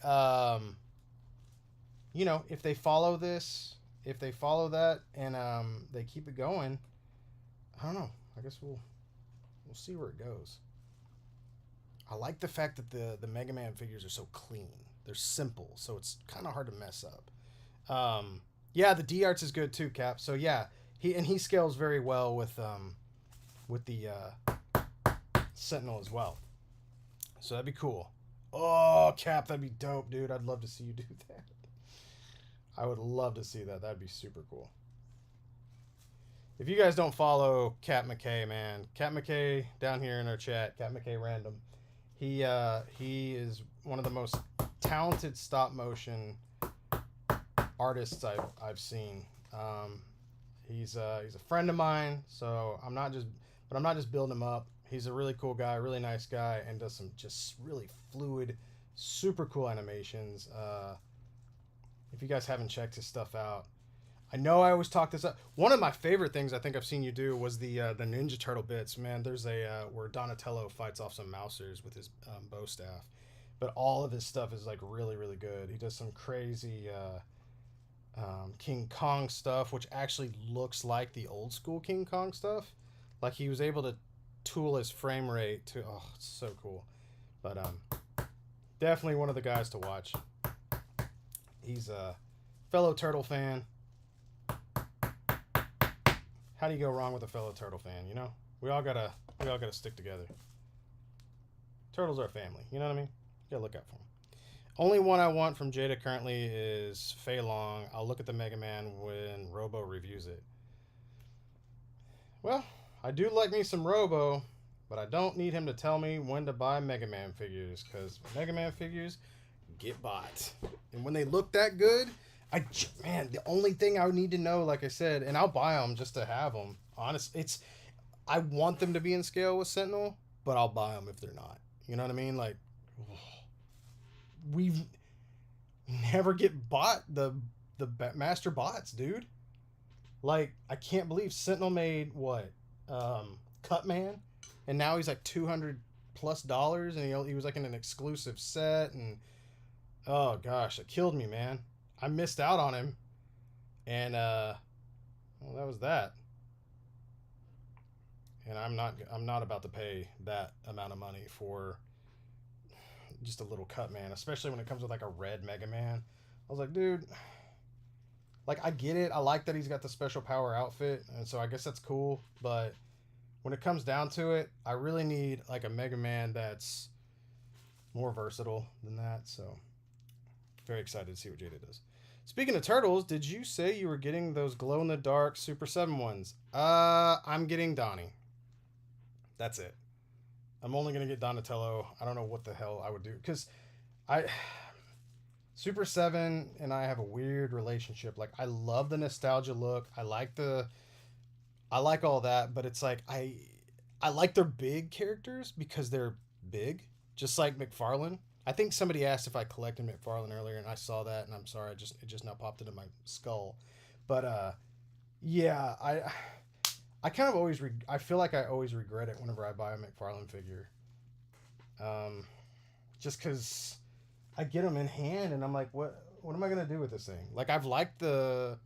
[SPEAKER 1] if they follow this, if they follow that, and they keep it going, I don't know. I guess we'll see where it goes. I like the fact that the Mega Man figures are so clean. They're simple, so it's kind of hard to mess up. Yeah, the D arts is good too, Cap. So yeah, he scales very well with the Sentinel as well. So that'd be cool. Oh, Cap, that'd be dope, dude. I'd love to see you do that. I would love to see that. That'd be super cool. If you guys don't follow Cap McKay, man, Cap McKay down here in our chat, Cap McKay Random, he is one of the most talented stop motion artists I've seen. He's a friend of mine, so I'm not just building him up. He's a really cool guy, really nice guy, and does some just really fluid, super cool animations. If you guys haven't checked his stuff out, I know I always talk this up. One of my favorite things I think I've seen you do was the Ninja Turtle bits. Man, there's a where Donatello fights off some mousers with his bow staff, but all of his stuff is like really, really good. He does some crazy King Kong stuff, which actually looks like the old school King Kong stuff. Like he was able to tool his frame rate to, oh, it's so cool. But definitely one of the guys to watch. He's a fellow Turtle fan. How do you go wrong with a fellow Turtle fan? You know, we all gotta stick together. Turtles are family. You know what I mean? You gotta look out for them. Only one I want from Jada currently is Fei Long. I'll look at the Mega Man when Robo reviews it. Well, I do like me some Robo, but I don't need him to tell me when to buy Mega Man figures, because Mega Man figures get bought. And when they look that good, the only thing I would need to know, like I said, and I'll buy them just to have them. Honestly, I want them to be in scale with Sentinel, but I'll buy them if they're not. You know what I mean? Like, we've never get bought the master bots, dude. Like, I can't believe Sentinel made what? Cutman, and now he's like $200+ and he was like in an exclusive set, and oh gosh, it killed me, man. I missed out on him, and well, that was that. And I'm not about to pay that amount of money for just a little Cutman, especially when it comes with like a red Mega Man. I was like, dude, like, I get it. I like that he's got the special power outfit, and so I guess that's cool. But when it comes down to it, I really need like a Mega Man that's more versatile than that. So very excited to see what Jada does. Speaking of turtles, did you say you were getting those glow-in-the-dark Super 7 ones? I'm getting Donnie. That's it. I'm only going to get Donatello. I don't know what the hell I would do, because Super 7 and I have a weird relationship. Like, I love the nostalgia look. I like all that, but it's like I like their big characters because they're big, just like McFarlane. I think somebody asked if I collected McFarlane earlier, and I saw that, and I'm sorry, it just now popped into my skull. But yeah, I kind of always I feel like I always regret it whenever I buy a McFarlane figure. Just because I get them in hand, and I'm like, what am I gonna do with this thing? Like, I've liked the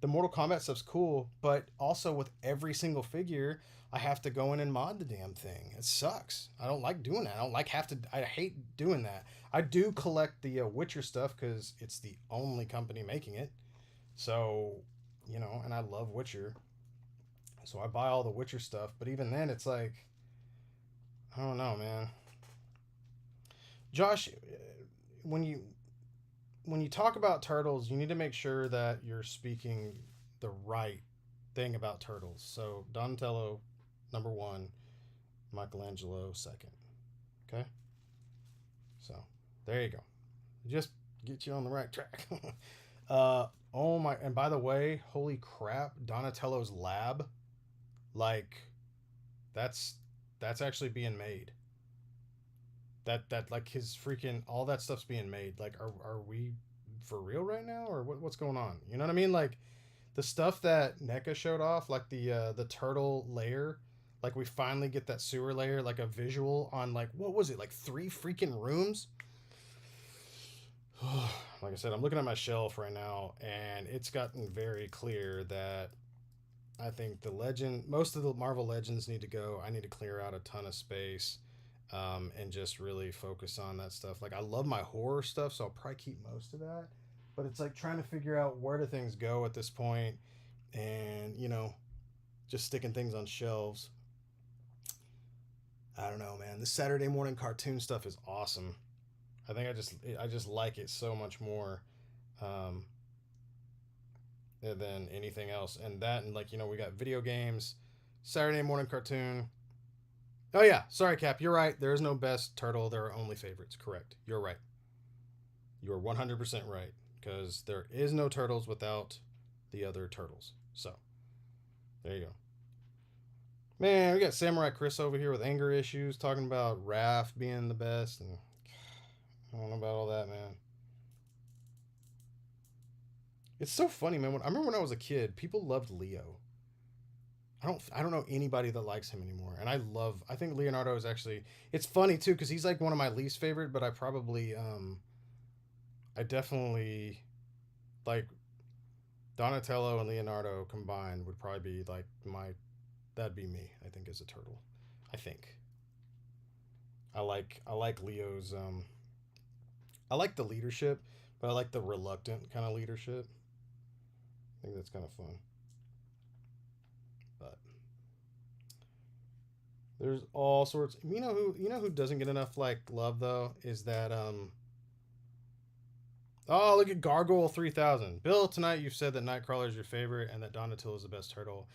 [SPEAKER 1] Mortal Kombat stuff's cool, but also with every single figure, I have to go in and mod the damn thing. It sucks. I don't like doing that. I hate doing that. I do collect the Witcher stuff because it's the only company making it. So, and I love Witcher. So I buy all the Witcher stuff, but even then it's like, I don't know, man. Josh, when you talk about turtles, you need to make sure that you're speaking the right thing about turtles. So Donatello, number 1, Michelangelo, 2nd. Okay? So, there you go. Just get you on the right track. Oh my, and by the way, holy crap, Donatello's lab, like, that's actually being made. That like his freaking, all that stuff's being made. Like, are we for real right now, or what's going on? You know what I mean? Like, the stuff that NECA showed off, like the turtle lair, Like we finally get that sewer layer, like a visual on like, what was it, like 3 freaking rooms? Like I said, I'm looking at my shelf right now, and it's gotten very clear that I think most of the Marvel Legends need to go. I need to clear out a ton of space, and just really focus on that stuff. Like I love my horror stuff, so I'll probably keep most of that. But it's like trying to figure out where do things go at this point, and just sticking things on shelves. I don't know, man. This Saturday morning cartoon stuff is awesome. I think I just like it so much more, um, than anything else. And that, and like we got video games, Saturday morning cartoon. Oh yeah, sorry Cap, you're right. There is no best turtle. There are only favorites. Correct. You're right. You're 100% right, because there is no turtles without the other turtles. So there you go. Man, we got Samurai Chris over here with anger issues, talking about Raph being the best, and I don't know about all that, man. It's so funny, man. I remember when I was a kid, people loved Leo. I don't know anybody that likes him anymore. And I think Leonardo is actually, it's funny too, because he's like one of my least favorite, but I definitely like Donatello and Leonardo combined would probably be like that'd be me, I think, as a turtle. I think. I like Leo's I like the leadership, but I like the reluctant kind of leadership. I think that's kind of fun. But there's all sorts. You know who doesn't get enough like love though is that oh, look at Gargoyle 3000. Bill, tonight you've said that Nightcrawler is your favorite and that Donatello is the best turtle.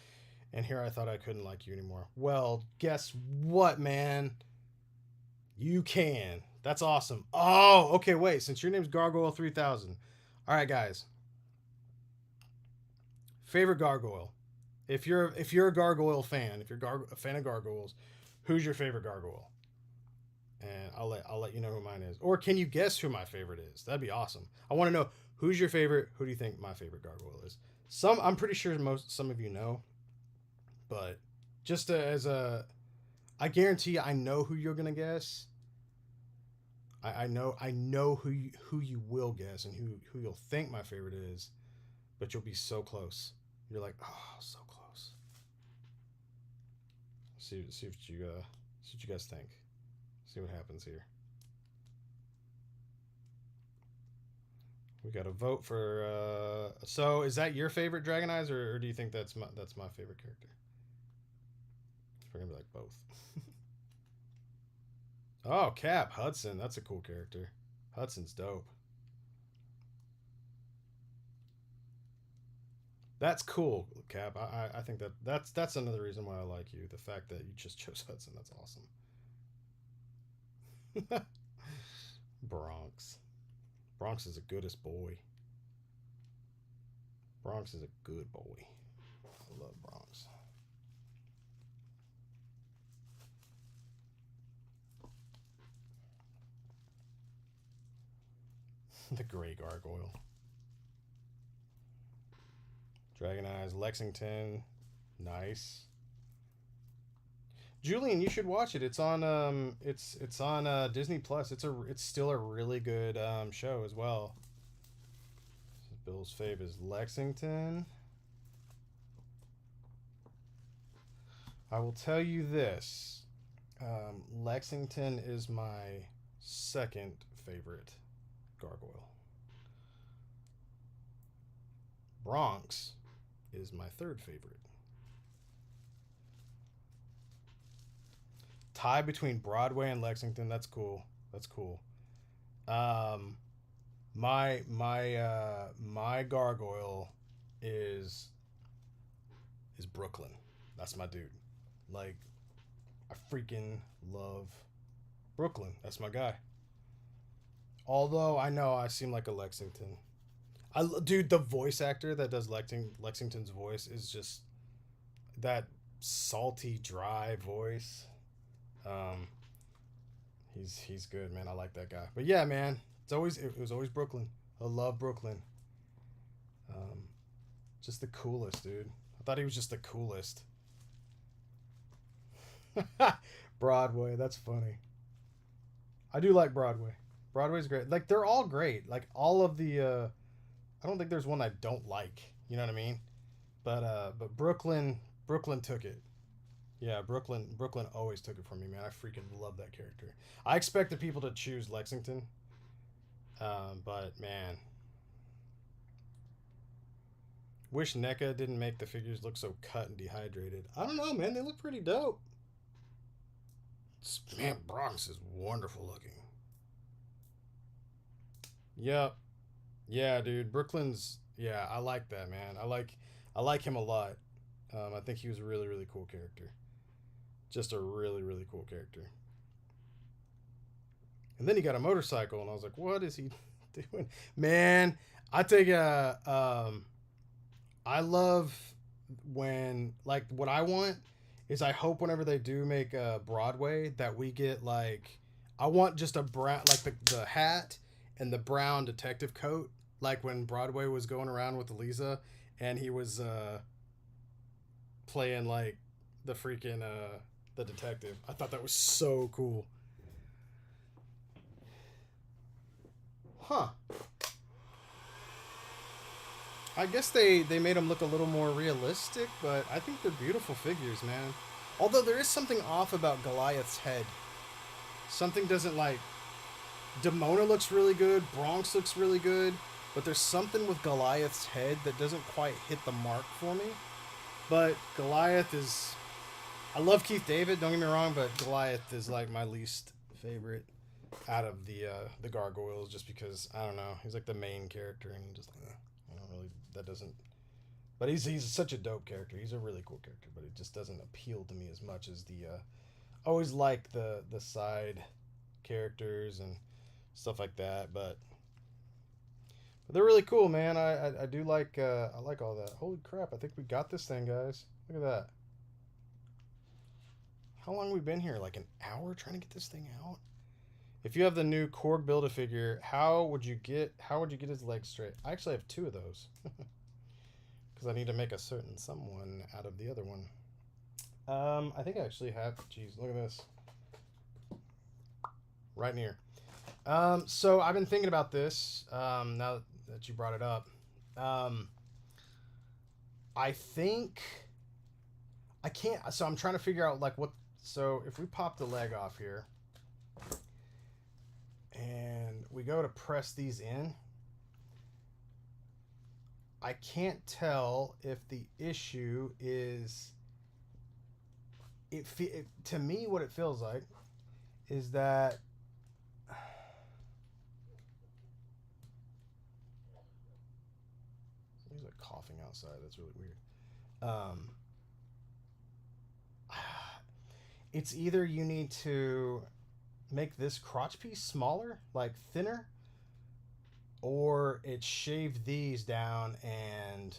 [SPEAKER 1] And here I thought I couldn't like you anymore. Well, guess what, man? You can. That's awesome. Oh, okay, wait. Since your name's Gargoyle 3000. All right, guys. Favorite gargoyle. If you're a gargoyle fan, if you're a fan of gargoyles, who's your favorite gargoyle? And I'll let you know who mine is. Or can you guess who my favorite is? That'd be awesome. I want to know who's your favorite. Who do you think my favorite gargoyle is? I'm pretty sure some of you know, but just I guarantee you, I know who you're gonna guess. I know who you will guess and who you'll think my favorite is, but you'll be so close. You're like, oh, so close. See what you guys think. See what happens here. We got a vote for. So is that your favorite Dragon Eyes, or do you think that's my favorite character? It's probably gonna be like both. Oh, Cap Hudson. That's a cool character. Hudson's dope. That's cool, Cap. I think that's another reason why I like you. The fact that you just chose Hudson. That's awesome. Bronx. Bronx is a goodest boy. Bronx is a good boy. I love Bronx. The Gray Gargoyle. Dragon Eyes, Lexington. Nice. Julian, you should watch it. It's on it's on Disney Plus. It's still a really good show as well. Bill's fave is Lexington. I will tell you this. Lexington is my second favorite gargoyle. Bronx is my third favorite. Tie between Broadway and Lexington. That's cool. That's cool. Um, my gargoyle is Brooklyn. That's my dude. Like, I freaking love Brooklyn. That's my guy. Although I know I seem like a Lexington. Dude, the voice actor that does Lexington's voice is just that salty, dry voice. Um, he's good, man. I like that guy. But yeah, man, it was always Brooklyn. I love Brooklyn. Um, just the coolest, dude. I thought he was just the coolest. Broadway, that's funny. I do like Broadway. Broadway's great. Like they're all great. Like all of the I don't think there's one I don't like. You know what I mean? But Brooklyn took it. Yeah, Brooklyn always took it from me, man. I freaking love that character. I expected people to choose Lexington, but man, wish NECA didn't make the figures look so cut and dehydrated. I don't know, man. They look pretty dope. Man, Bronx is wonderful looking. Yep. Yeah, dude. Brooklyn's. Yeah, I like that, man. I like him a lot. I think he was a really really cool character. Just a really really cool character. And then he got a motorcycle, and I was like, what is he doing, man? I take a I love when like what I want is I hope whenever they do make a Broadway that we get like I want just a brown like the hat and the brown detective coat like when Broadway was going around with Eliza and he was playing like the freaking the detective. I thought that was so cool. Huh. I guess they made them look a little more realistic, but I think they're beautiful figures, man. Although there is something off about Goliath's head. Something doesn't like... Demona looks really good, Bronx looks really good, but there's something with Goliath's head that doesn't quite hit the mark for me. But Goliath is... I love Keith David, don't get me wrong, but Goliath is like my least favorite out of the gargoyles just because, I don't know, he's like the main character and just... I don't really... That doesn't... But he's such a dope character. He's a really cool character, but it just doesn't appeal to me as much as the... always like the side characters and stuff like that, but they're really cool, man. I do like I like all that. Holy crap! I think we got this thing, guys. Look at that. How long have we been here? Like an hour trying to get this thing out. If you have the new Korg Build-A-Figure, how would you get his legs straight? I actually have two of those because I need to make a certain someone out of the other one. I think I actually have. Jeez, look at this. Right near. So I've been thinking about this. Now that you brought it up, I think I can't. So I'm trying to figure out like what. So if we pop the leg off here, and we go to press these in, I can't tell if the issue is. To me, what it feels like is that there's a coughing outside. That's really weird. It's either you need to make this crotch piece smaller, like thinner, or it's shave these down and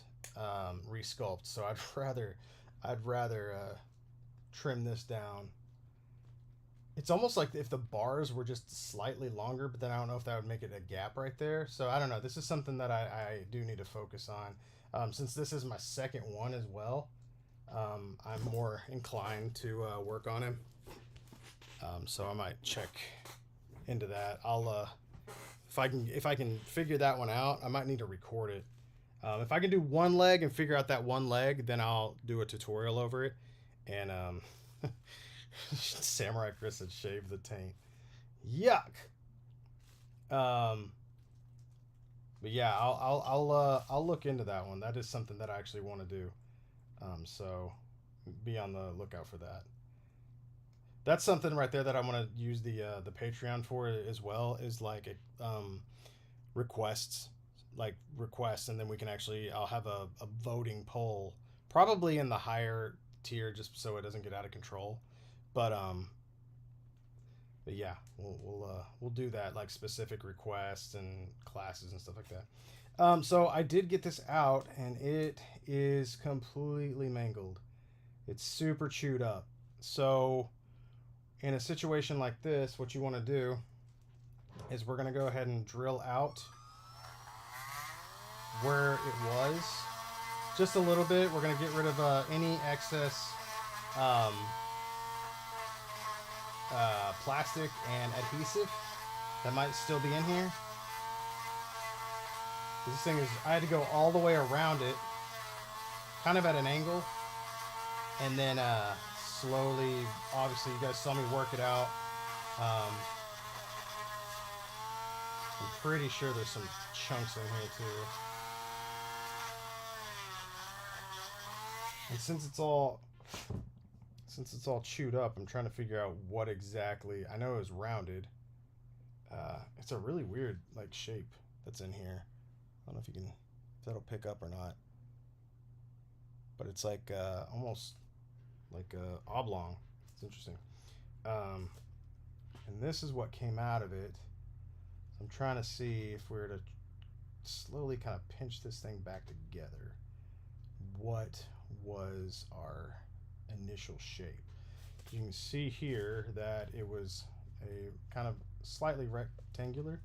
[SPEAKER 1] resculpt. So I'd rather trim this down. It's almost like if the bars were just slightly longer, but then I don't know if that would make it a gap right there. So I don't know. This is something that I do need to focus on. Since this is my second one as well, I'm more inclined to work on him. So I might check into that. I'll if I can figure that one out, I might need to record it. If I can do one leg and figure out that one leg, then I'll do a tutorial over it. And Samurai Chris had shaved the taint. Yuck. But yeah, I'll look into that one. That is something that I actually want to do. So be on the lookout for that. That's something right there that I want to use the Patreon for as well, is like requests, and then we can actually I'll have a voting poll, probably in the higher tier, just so it doesn't get out of control. But yeah, we'll do that, like specific requests and classes and stuff like that. So I did get this out, and it is completely mangled. It's super chewed up. So in a situation like this, what you want to do is we're going to go ahead and drill out where it was just a little bit. We're going to get rid of any excess plastic and adhesive that might still be in here. This thing is, I had to go all the way around it, kind of at an angle, and then slowly, obviously you guys saw me work it out. I'm pretty sure there's some chunks in here too. And since it's all chewed up, I'm trying to figure out what exactly. I know it was rounded. It's a really weird like shape that's in here. I don't know if that'll pick up or not. But it's like almost like a oblong. It's interesting. And this is what came out of it. So I'm trying to see if we were to slowly kind of pinch this thing back together, what was our initial shape. You can see here that it was a kind of slightly rectangular,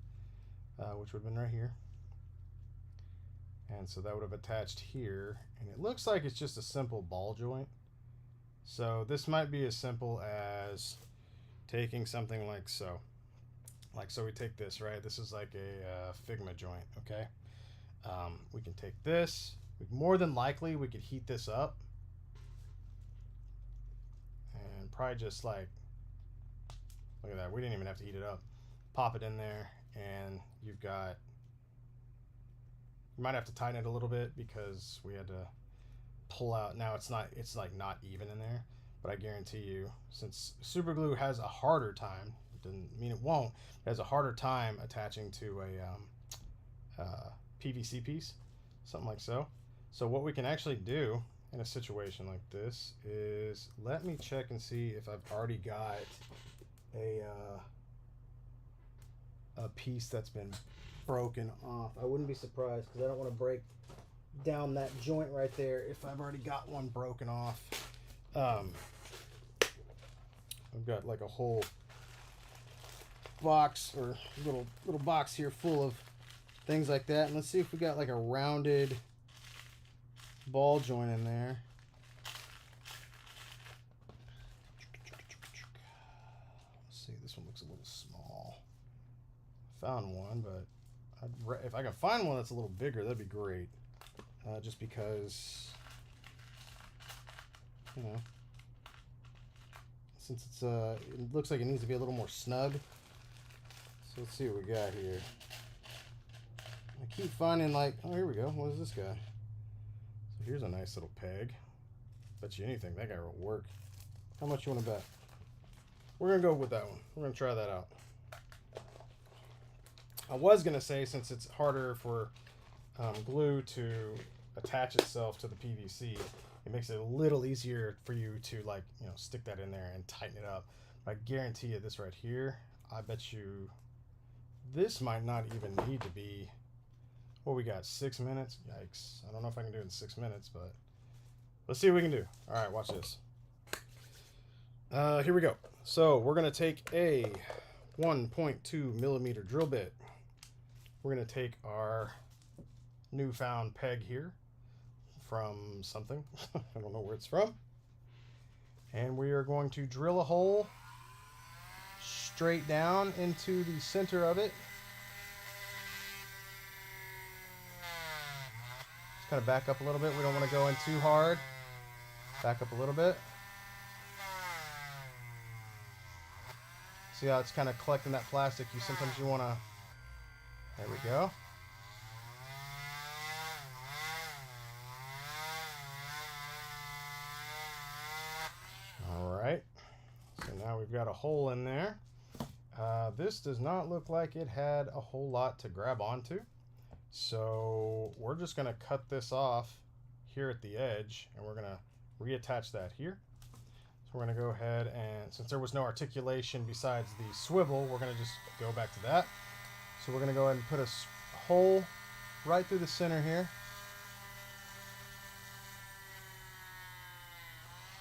[SPEAKER 1] which would have been right here. And so that would have attached here, and it looks like it's just a simple ball joint. So this might be as simple as taking something like so. Like so we take this, right? This is like a Figma joint, okay? We can take this. More than likely, we could heat this up. And probably just like, look at that. We didn't even have to heat it up. Pop it in there, and you've got, you might have to tighten it a little bit because we had to pull out. Now it's like not even in there, but I guarantee you, since super glue has a harder time, doesn't mean it won't, it has a harder time attaching to a PVC piece, something like so. So what we can actually do in a situation like this is, let me check and see if I've already got a piece that's been broken off. I wouldn't be surprised because I don't want to break down that joint right there if I've already got one broken off. I've got like a whole box or little box here full of things like that, and let's see if we got like a rounded ball joint in there. Let's see, this one looks a little small. Found one, but if I can find one that's a little bigger, that'd be great. Just because, you know, since it's it looks like it needs to be a little more snug. So let's see what we got here. I keep finding like, oh, here we go. What is this guy? So here's a nice little peg. Bet you anything that guy will work. How much you want to bet? We're gonna go with that one. We're gonna try that out. I was gonna say, since it's harder for glue to attach itself to the PVC, it makes it a little easier for you to, like, you know, stick that in there and tighten it up. I guarantee you this right here, I bet you this might not even need to be, what we got, 6 minutes? Yikes. I don't know if I can do it in 6 minutes, but let's see what we can do. All right, watch this. Here we go. So we're gonna take a 1.2 millimeter drill bit. We're gonna take our newfound peg here from something. I don't know where it's from. And we are going to drill a hole straight down into the center of it. Just kind of back up a little bit. We don't want to go in too hard. Back up a little bit. See how it's kind of collecting that plastic? Sometimes you want to, there we go. Alright, so now we've got a hole in there. This does not look like it had a whole lot to grab onto. So we're just going to cut this off here at the edge, and we're going to reattach that here. So we're going to go ahead, and since there was no articulation besides the swivel, we're going to just go back to that. So we're going to go ahead and put a hole right through the center here.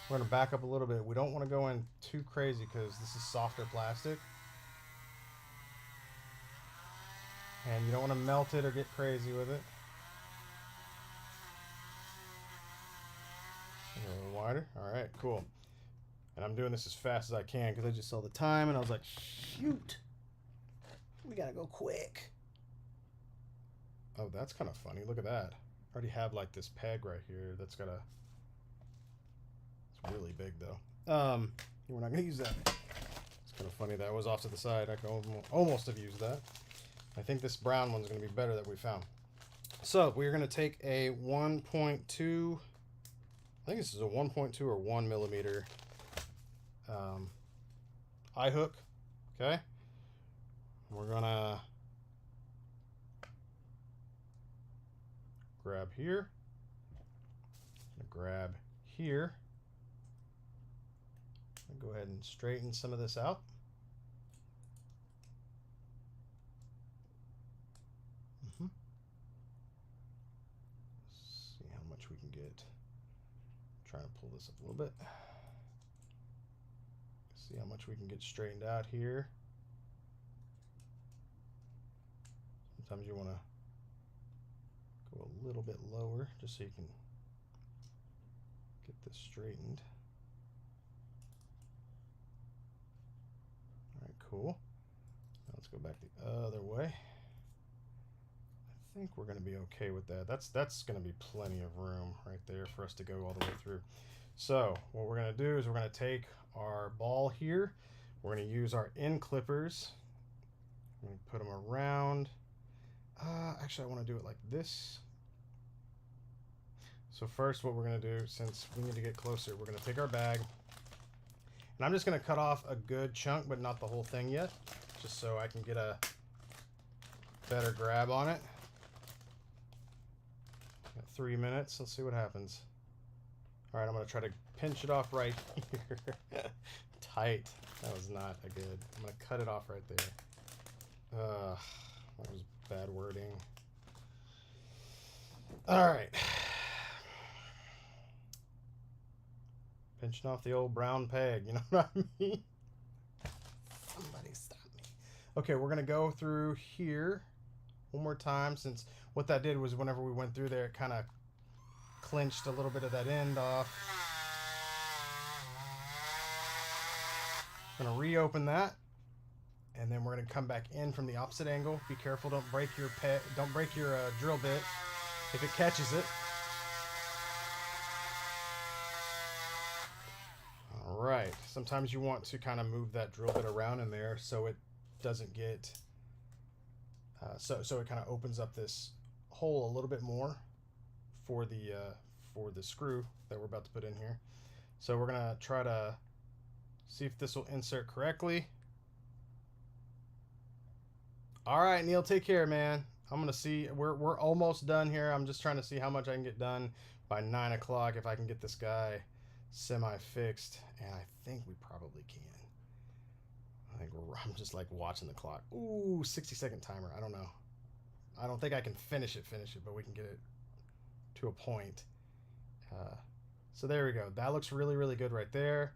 [SPEAKER 1] We're going to back up a little bit. We don't want to go in too crazy because this is softer plastic. And you don't want to melt it or get crazy with it. A little wider. All right, cool. And I'm doing this as fast as I can because I just saw the time and I was like, shoot, we gotta go quick. Oh, that's kind of funny. Look at that. I already have like this peg right here that's got a... It's really big though. We're not gonna use that. It's kind of funny that was off to the side. I could almost have used that. I think this brown one's gonna be better that we found. So we're gonna take a 1.2, I think this is a 1.2 or 1 millimeter eye hook. Okay. We're gonna grab here, grab here, and go ahead and straighten some of this out. See how much we can get. Try to pull this up a little bit. See how much we can get straightened out here. Sometimes you want to go a little bit lower just so you can get this straightened. All right, cool. Now let's go back the other way. I think we're going to be okay with that. That's going to be plenty of room right there for us to go all the way through. So what we're going to do is we're going to take our ball here. We're going to use our end clippers. We're going to put them around. Actually, I want to do it like this. So first what we're going to do, since we need to get closer, we're going to take our bag. And I'm just going to cut off a good chunk, but not the whole thing yet, just so I can get a better grab on it. Got 3 minutes. Let's see what happens. All right, I'm going to try to pinch it off right here. Tight. That was not a good. I'm going to cut it off right there. That was bad wording. All right. Pinching off the old brown peg, you know what I mean? Somebody stop me. Okay, we're going to go through here one more time, since what that did was whenever we went through there, it kind of clinched a little bit of that end off. I'm going to reopen that, and then we're going to come back in from the opposite angle. Be careful, don't break your drill bit if it catches it. All right, sometimes you want to kind of move that drill bit around in there so it doesn't get so it kind of opens up this hole a little bit more for the screw that we're about to put in here. So we're gonna try to see if this will insert correctly. All right, Neil, take care, man. I'm gonna see. We're almost done here. I'm just trying to see how much I can get done by 9 o'clock if I can get this guy semi-fixed, and I think we probably can. I'm just like watching the clock. Ooh, 60-second timer. I don't know. I don't think I can finish it, but we can get it to a point. So there we go. That looks really, really good right there.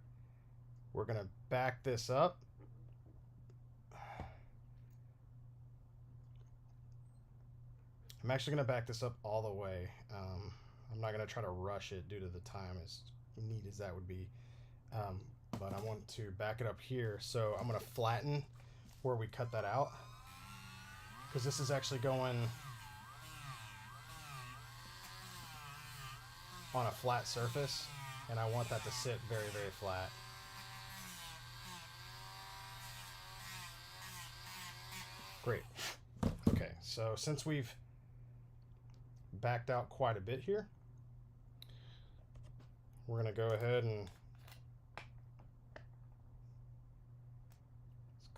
[SPEAKER 1] We're gonna back this up. I'm actually gonna back this up all the way. I'm not gonna try to rush it due to the time, as neat as that would be. But I want to back it up here, so I'm going to flatten where we cut that out, because this is actually going on a flat surface, and I want that to sit very, very flat. Great. Okay, so since we've backed out quite a bit here, we're going to go ahead and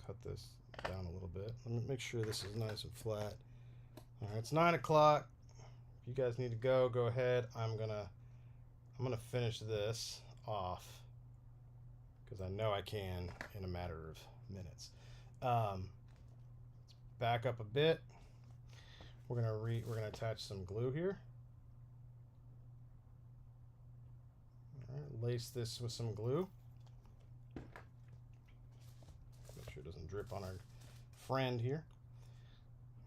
[SPEAKER 1] cut this down a little bit. Let me make sure this is nice and flat. All right, it's 9 o'clock. If you guys need to go ahead. I'm gonna finish this off because I know I can in a matter of minutes. Let's back up a bit. We're gonna attach some glue here. All right, lace this with some glue. Make sure it doesn't drip on our friend here.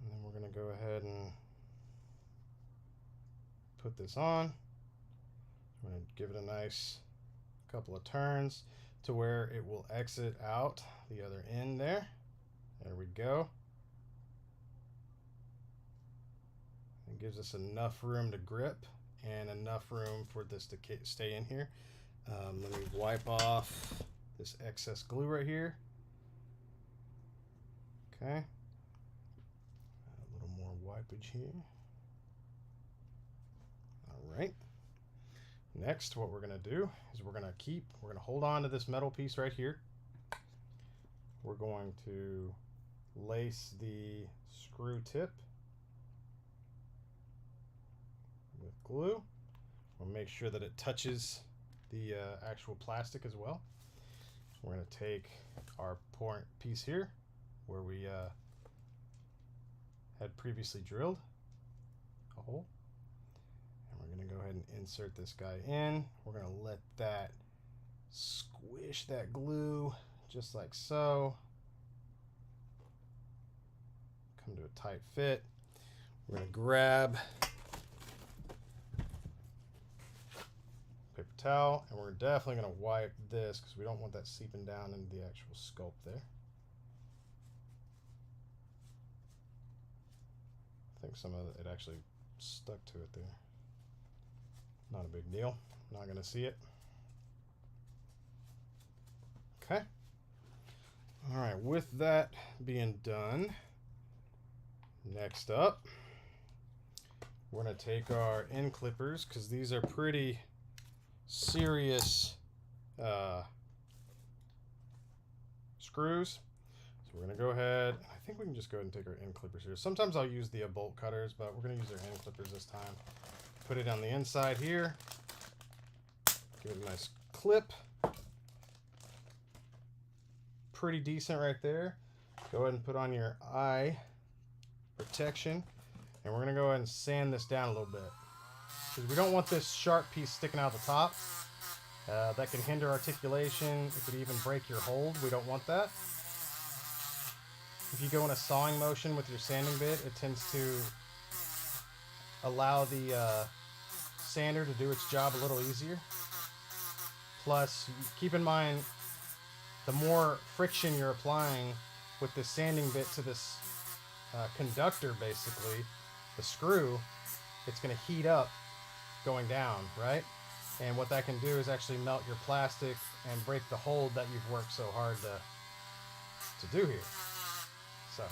[SPEAKER 1] And then we're going to go ahead and put this on. I'm going to give it a nice couple of turns. to where it will exit out the other end there. There we go. It gives us enough room to grip and enough room for this to stay in here. Let me wipe off this excess glue right here. Okay. A little more wipage here. All right. Next, what we're going to do is we're going to hold on to this metal piece right here. We're going to lace the screw tip with glue. We'll make sure that it touches the actual plastic as well. We're going to take our point piece here where we had previously drilled a hole. And we're going to go ahead and insert this guy in. We're going to let that squish that glue just like so. Come to a tight fit. We're going to grab paper towel, and we're definitely going to wipe this because we don't want that seeping down into the actual sculpt there. I think some of it actually stuck to it there. Not a big deal. Not going to see it. Okay. All right, with that being done, next up, we're going to take our end clippers because these are pretty serious screws. So we're going to go ahead. I think we can just go ahead and take our end clippers here. Sometimes I'll use the bolt cutters, but we're going to use our end clippers this time. Put it on the inside here. Give it a nice clip. Pretty decent right there. Go ahead and put on your eye protection. And we're going to go ahead and sand this down a little bit. Because we don't want this sharp piece sticking out the top. That can hinder articulation. It could even break your hold. We don't want that. If you go in a sawing motion with your sanding bit, it tends to allow the sander to do its job a little easier. Plus, keep in mind, the more friction you're applying with the sanding bit to this conductor, basically, the screw, it's going to heat up going down, right? And what that can do is actually melt your plastic and break the hold that you've worked so hard to do here. So,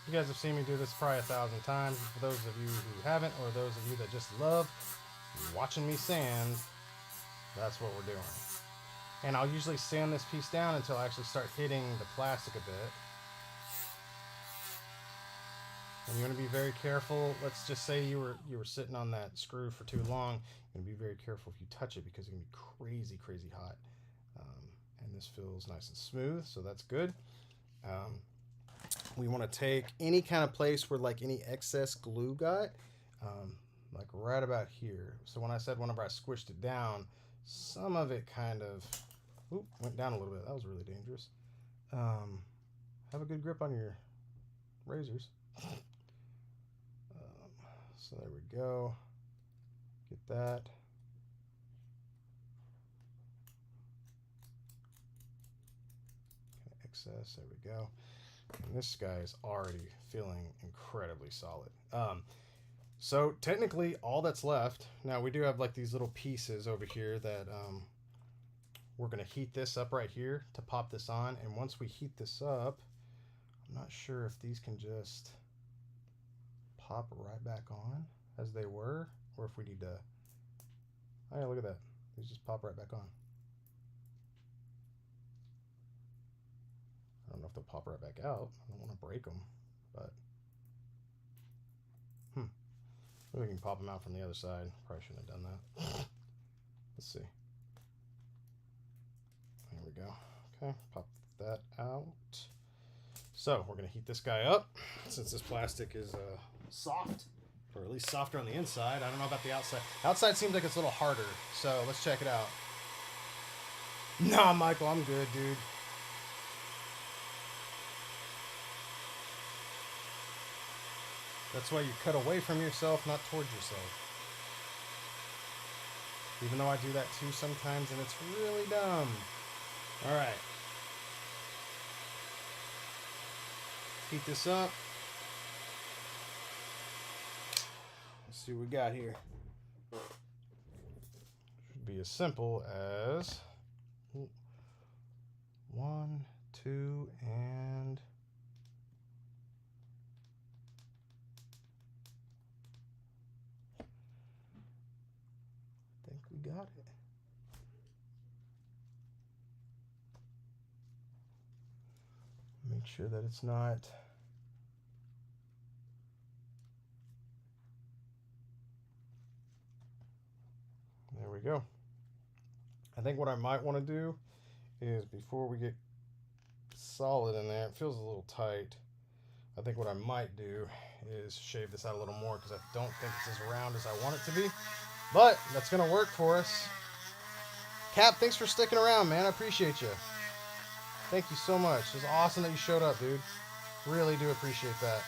[SPEAKER 1] you guys have seen me do this probably 1,000 times. For those of you who haven't, or those of you that just love watching me sand, that's what we're doing. And I'll usually sand this piece down until I actually start hitting the plastic a bit. And you want to be very careful. Let's just say you were sitting on that screw for too long. You want to be very careful if you touch it because it can be crazy, crazy hot. And this feels nice and smooth, so that's good. We want to take any kind of place where like any excess glue got, like right about here. So when I said whenever I squished it down, some of it kind of went down a little bit. That was really dangerous. Have a good grip on your razors. So there we go. Get that. Kind of excess. There we go. And this guy is already feeling incredibly solid. So technically all that's left, now we do have like these little pieces over here that we're going to heat this up right here to pop this on. And once we heat this up, I'm not sure if these can just pop right back on as they were, or if we need to, oh yeah, look at that. These just pop right back on. I don't know if they'll pop right back out. I don't want to break them, but maybe we can pop them out from the other side. Probably shouldn't have done that. Let's see. There we go. Okay, pop that out. So we're going to heat this guy up. Since this plastic is soft, or at least softer on the inside. I don't know about the outside. Outside seems like it's a little harder, so let's check it out. Nah, Michael, I'm good, dude. That's why you cut away from yourself, not towards yourself. Even though I do that too sometimes, and it's really dumb. All right. Heat this up. Let's see what we got here. Should be as simple as 1, 2, and I think we got it. Make sure that it's not there we go. I think what I might want to do is, before we get solid in there, it feels a little tight. I think what I might do is shave this out a little more, because I don't think it's as round as I want it to be. But that's going to work for us. Cap, thanks for sticking around, man. I appreciate you. Thank you so much. It's awesome that you showed up, dude. Really do appreciate that.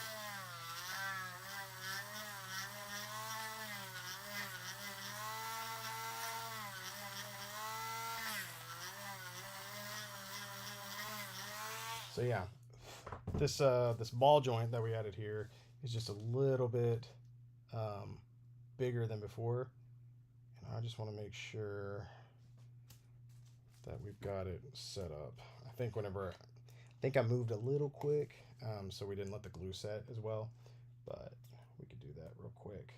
[SPEAKER 1] So yeah, this ball joint that we added here is just a little bit bigger than before, and I just want to make sure that we've got it set up. I think I moved a little quick, so we didn't let the glue set as well, but we could do that real quick.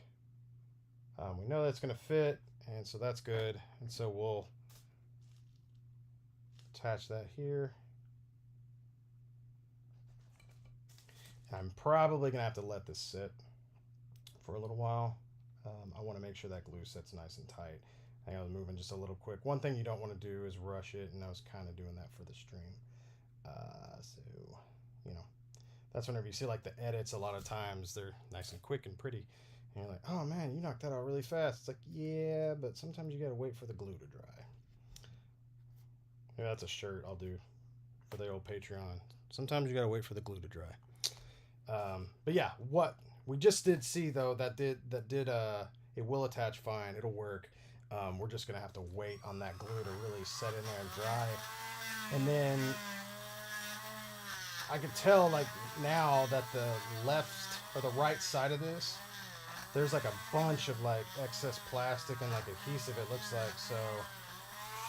[SPEAKER 1] We know that's going to fit, and so that's good, and so we'll attach that here. I'm probably going to have to let this sit for a little while. I want to make sure that glue set's nice and tight. I was moving just a little quick. One thing you don't want to do is rush it, and I was kind of doing that for the stream. So, you know, that's whenever you see like the edits, a lot of times they're nice and quick and pretty. And you're like, oh man, you knocked that out really fast. It's like, yeah, but sometimes you got to wait for the glue to dry. Maybe that's a shirt I'll do for the old Patreon. Sometimes you got to wait for the glue to dry. But yeah, what we just did see though, it will attach fine. It'll work. We're just gonna have to wait on that glue to really set in there and dry. And then I could tell like now that the left or the right side of this, there's like a bunch of like excess plastic and like adhesive, it looks like. So,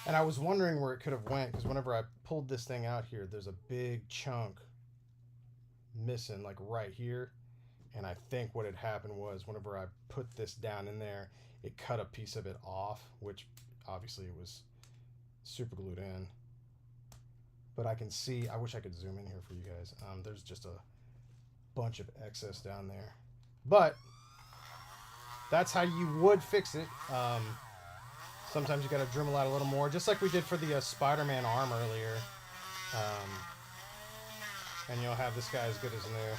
[SPEAKER 1] and I was wondering where it could have went, because whenever I pulled this thing out here, there's a big chunk missing like right here, and I think what had happened was whenever I put this down in there, it cut a piece of it off, which obviously it was super glued in. But I can see, I wish I could zoom in here for you guys. There's just a bunch of excess down there, but that's how you would fix it. Sometimes you got to Dremel out a little more, just like we did for the Spider-Man arm earlier. And you'll have this guy as good as new.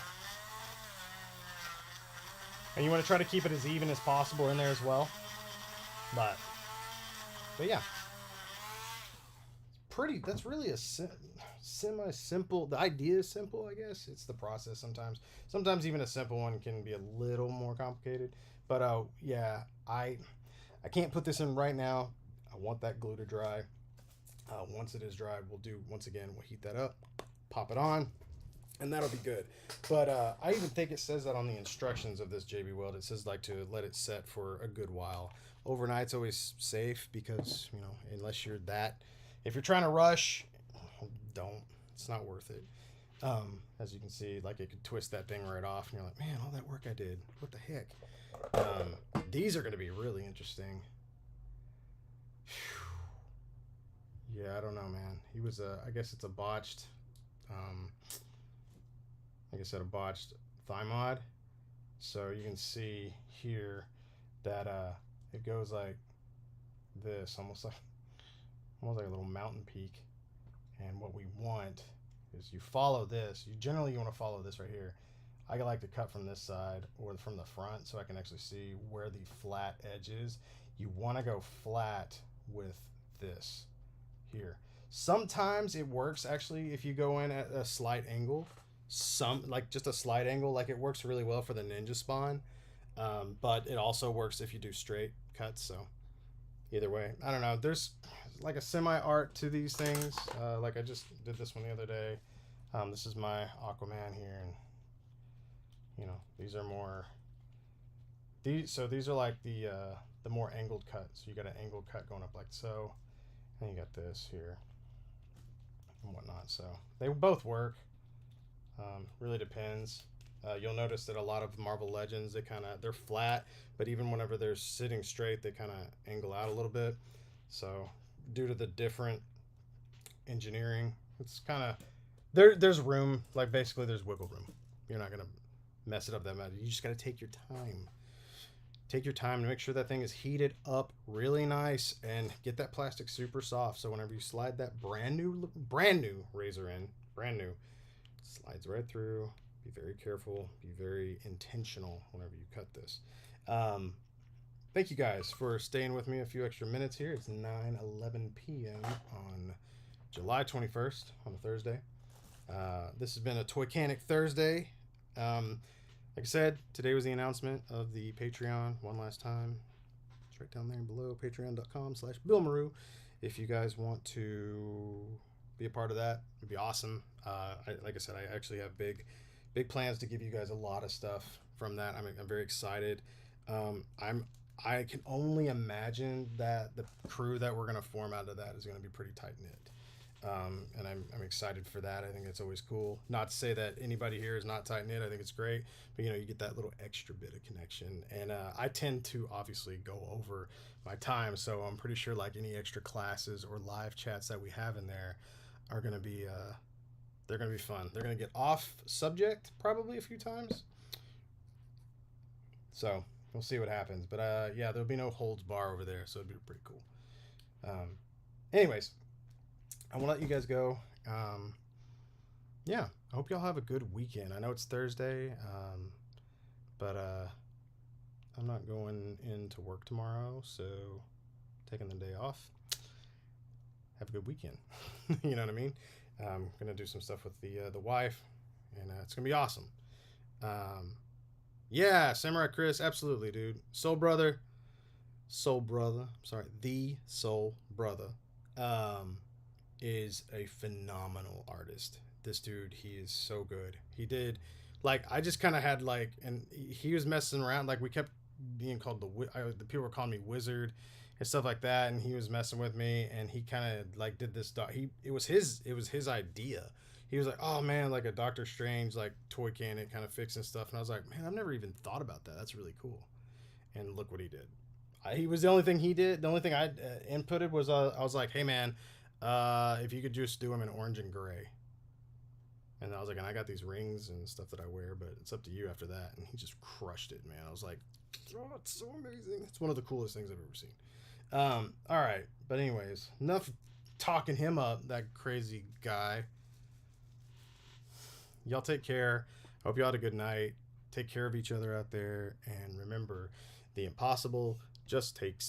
[SPEAKER 1] And you want to try to keep it as even as possible in there as well. But yeah. That's really a semi-simple, the idea is simple, I guess. It's the process sometimes. Sometimes even a simple one can be a little more complicated. But yeah, I can't put this in right now. I want that glue to dry. Once it is dry, we'll heat that up, pop it on, and that'll be good. But I even think it says that on the instructions of this JB Weld. It says like to let it set for a good while. Overnight's always safe, because, you know, unless you're if you're trying to rush, don't. It's not worth it. As you can see, like it could twist that thing right off, and you're like, man, all that work I did, what the heck? These are going to be really interesting. Yeah, I don't know, man. He was I guess it's a botched, like I said, a botched thigh mod. So you can see here that it goes like this, almost like a little mountain peak. And what we want is you follow this. You want to follow this right here. I like to cut from this side or from the front, so I can actually see where the flat edge is. You want to go flat with this here. Sometimes it works actually if you go in at a slight angle. Like just a slight angle, like it works really well for the ninja spawn. But it also works if you do straight cuts. So either way, I don't know. There's like a semi-art to these things. Like I just did this one the other day. This is my Aquaman here, and you know, these are more. These are like the more angled cut. So you got an angled cut going up like so, and you got this here and whatnot. So they both work. Really depends. You'll notice that a lot of Marvel Legends, they're flat, but even whenever they're sitting straight, they kind of angle out a little bit. So due to the different engineering, it's kind of there's room. Like basically, there's wiggle room. You're not gonna mess it up that much. You just gotta take your time. Take your time to make sure that thing is heated up really nice and get that plastic super soft. So whenever you slide that brand new razor in, brand new, slides right through. Be very careful. Be very intentional whenever you cut this. Thank you guys for staying with me a few extra minutes here. It's 9:11 p.m. on July 21st on a Thursday. This has been a Toychanic Thursday. Like I said, today was the announcement of the Patreon one last time. It's right down there below, patreon.com/Bill Meru. If you guys want to be a part of that, it'd be awesome. Like I said, I actually have big plans to give you guys a lot of stuff from that. I'm very excited. I can only imagine that the crew that we're going to form out of that is going to be pretty tight-knit. And I'm excited for that. I think it's always cool. Not to say that anybody here is not tight-knit. I think it's great. But, you know, you get that little extra bit of connection. And I tend to obviously go over my time. So I'm pretty sure like any extra classes or live chats that we have in there are going to be, they're going to be fun. They're going to get off subject probably a few times. So we'll see what happens. But, yeah, there'll be no holds bar over there. So it'd be pretty cool. Anyways. I want to let you guys go. Yeah, I hope y'all have a good weekend. I know it's Thursday, but I'm not going into work tomorrow, so taking the day off. Have a good weekend. You know what I mean? I'm gonna do some stuff with the wife, and it's gonna be awesome. Yeah, Samurai Chris, absolutely, dude. Soul Brother. Sorry, the Soul Brother. Is a phenomenal artist. This dude, he is so good. He did, like, I just kind of had like, and he was messing around. Like we kept being called the people were calling me wizard and stuff like that. And he was messing with me, and he kind of like did this. It was his idea. He was like, oh man, like a Doctor Strange like Toychanic kind of fixing stuff. And I was like, man, I've never even thought about that. That's really cool. And look what he did. He was the only thing he did. The only thing I inputted was I was like, hey man. If you could just do them in orange and gray. And I was like, and I got these rings and stuff that I wear, but it's up to you after that. And he just crushed it, man. I was like, oh, it's so amazing. It's one of the coolest things I've ever seen. All right. But anyways, enough talking him up, that crazy guy. Y'all take care. Hope y'all had a good night. Take care of each other out there. And remember, the impossible just takes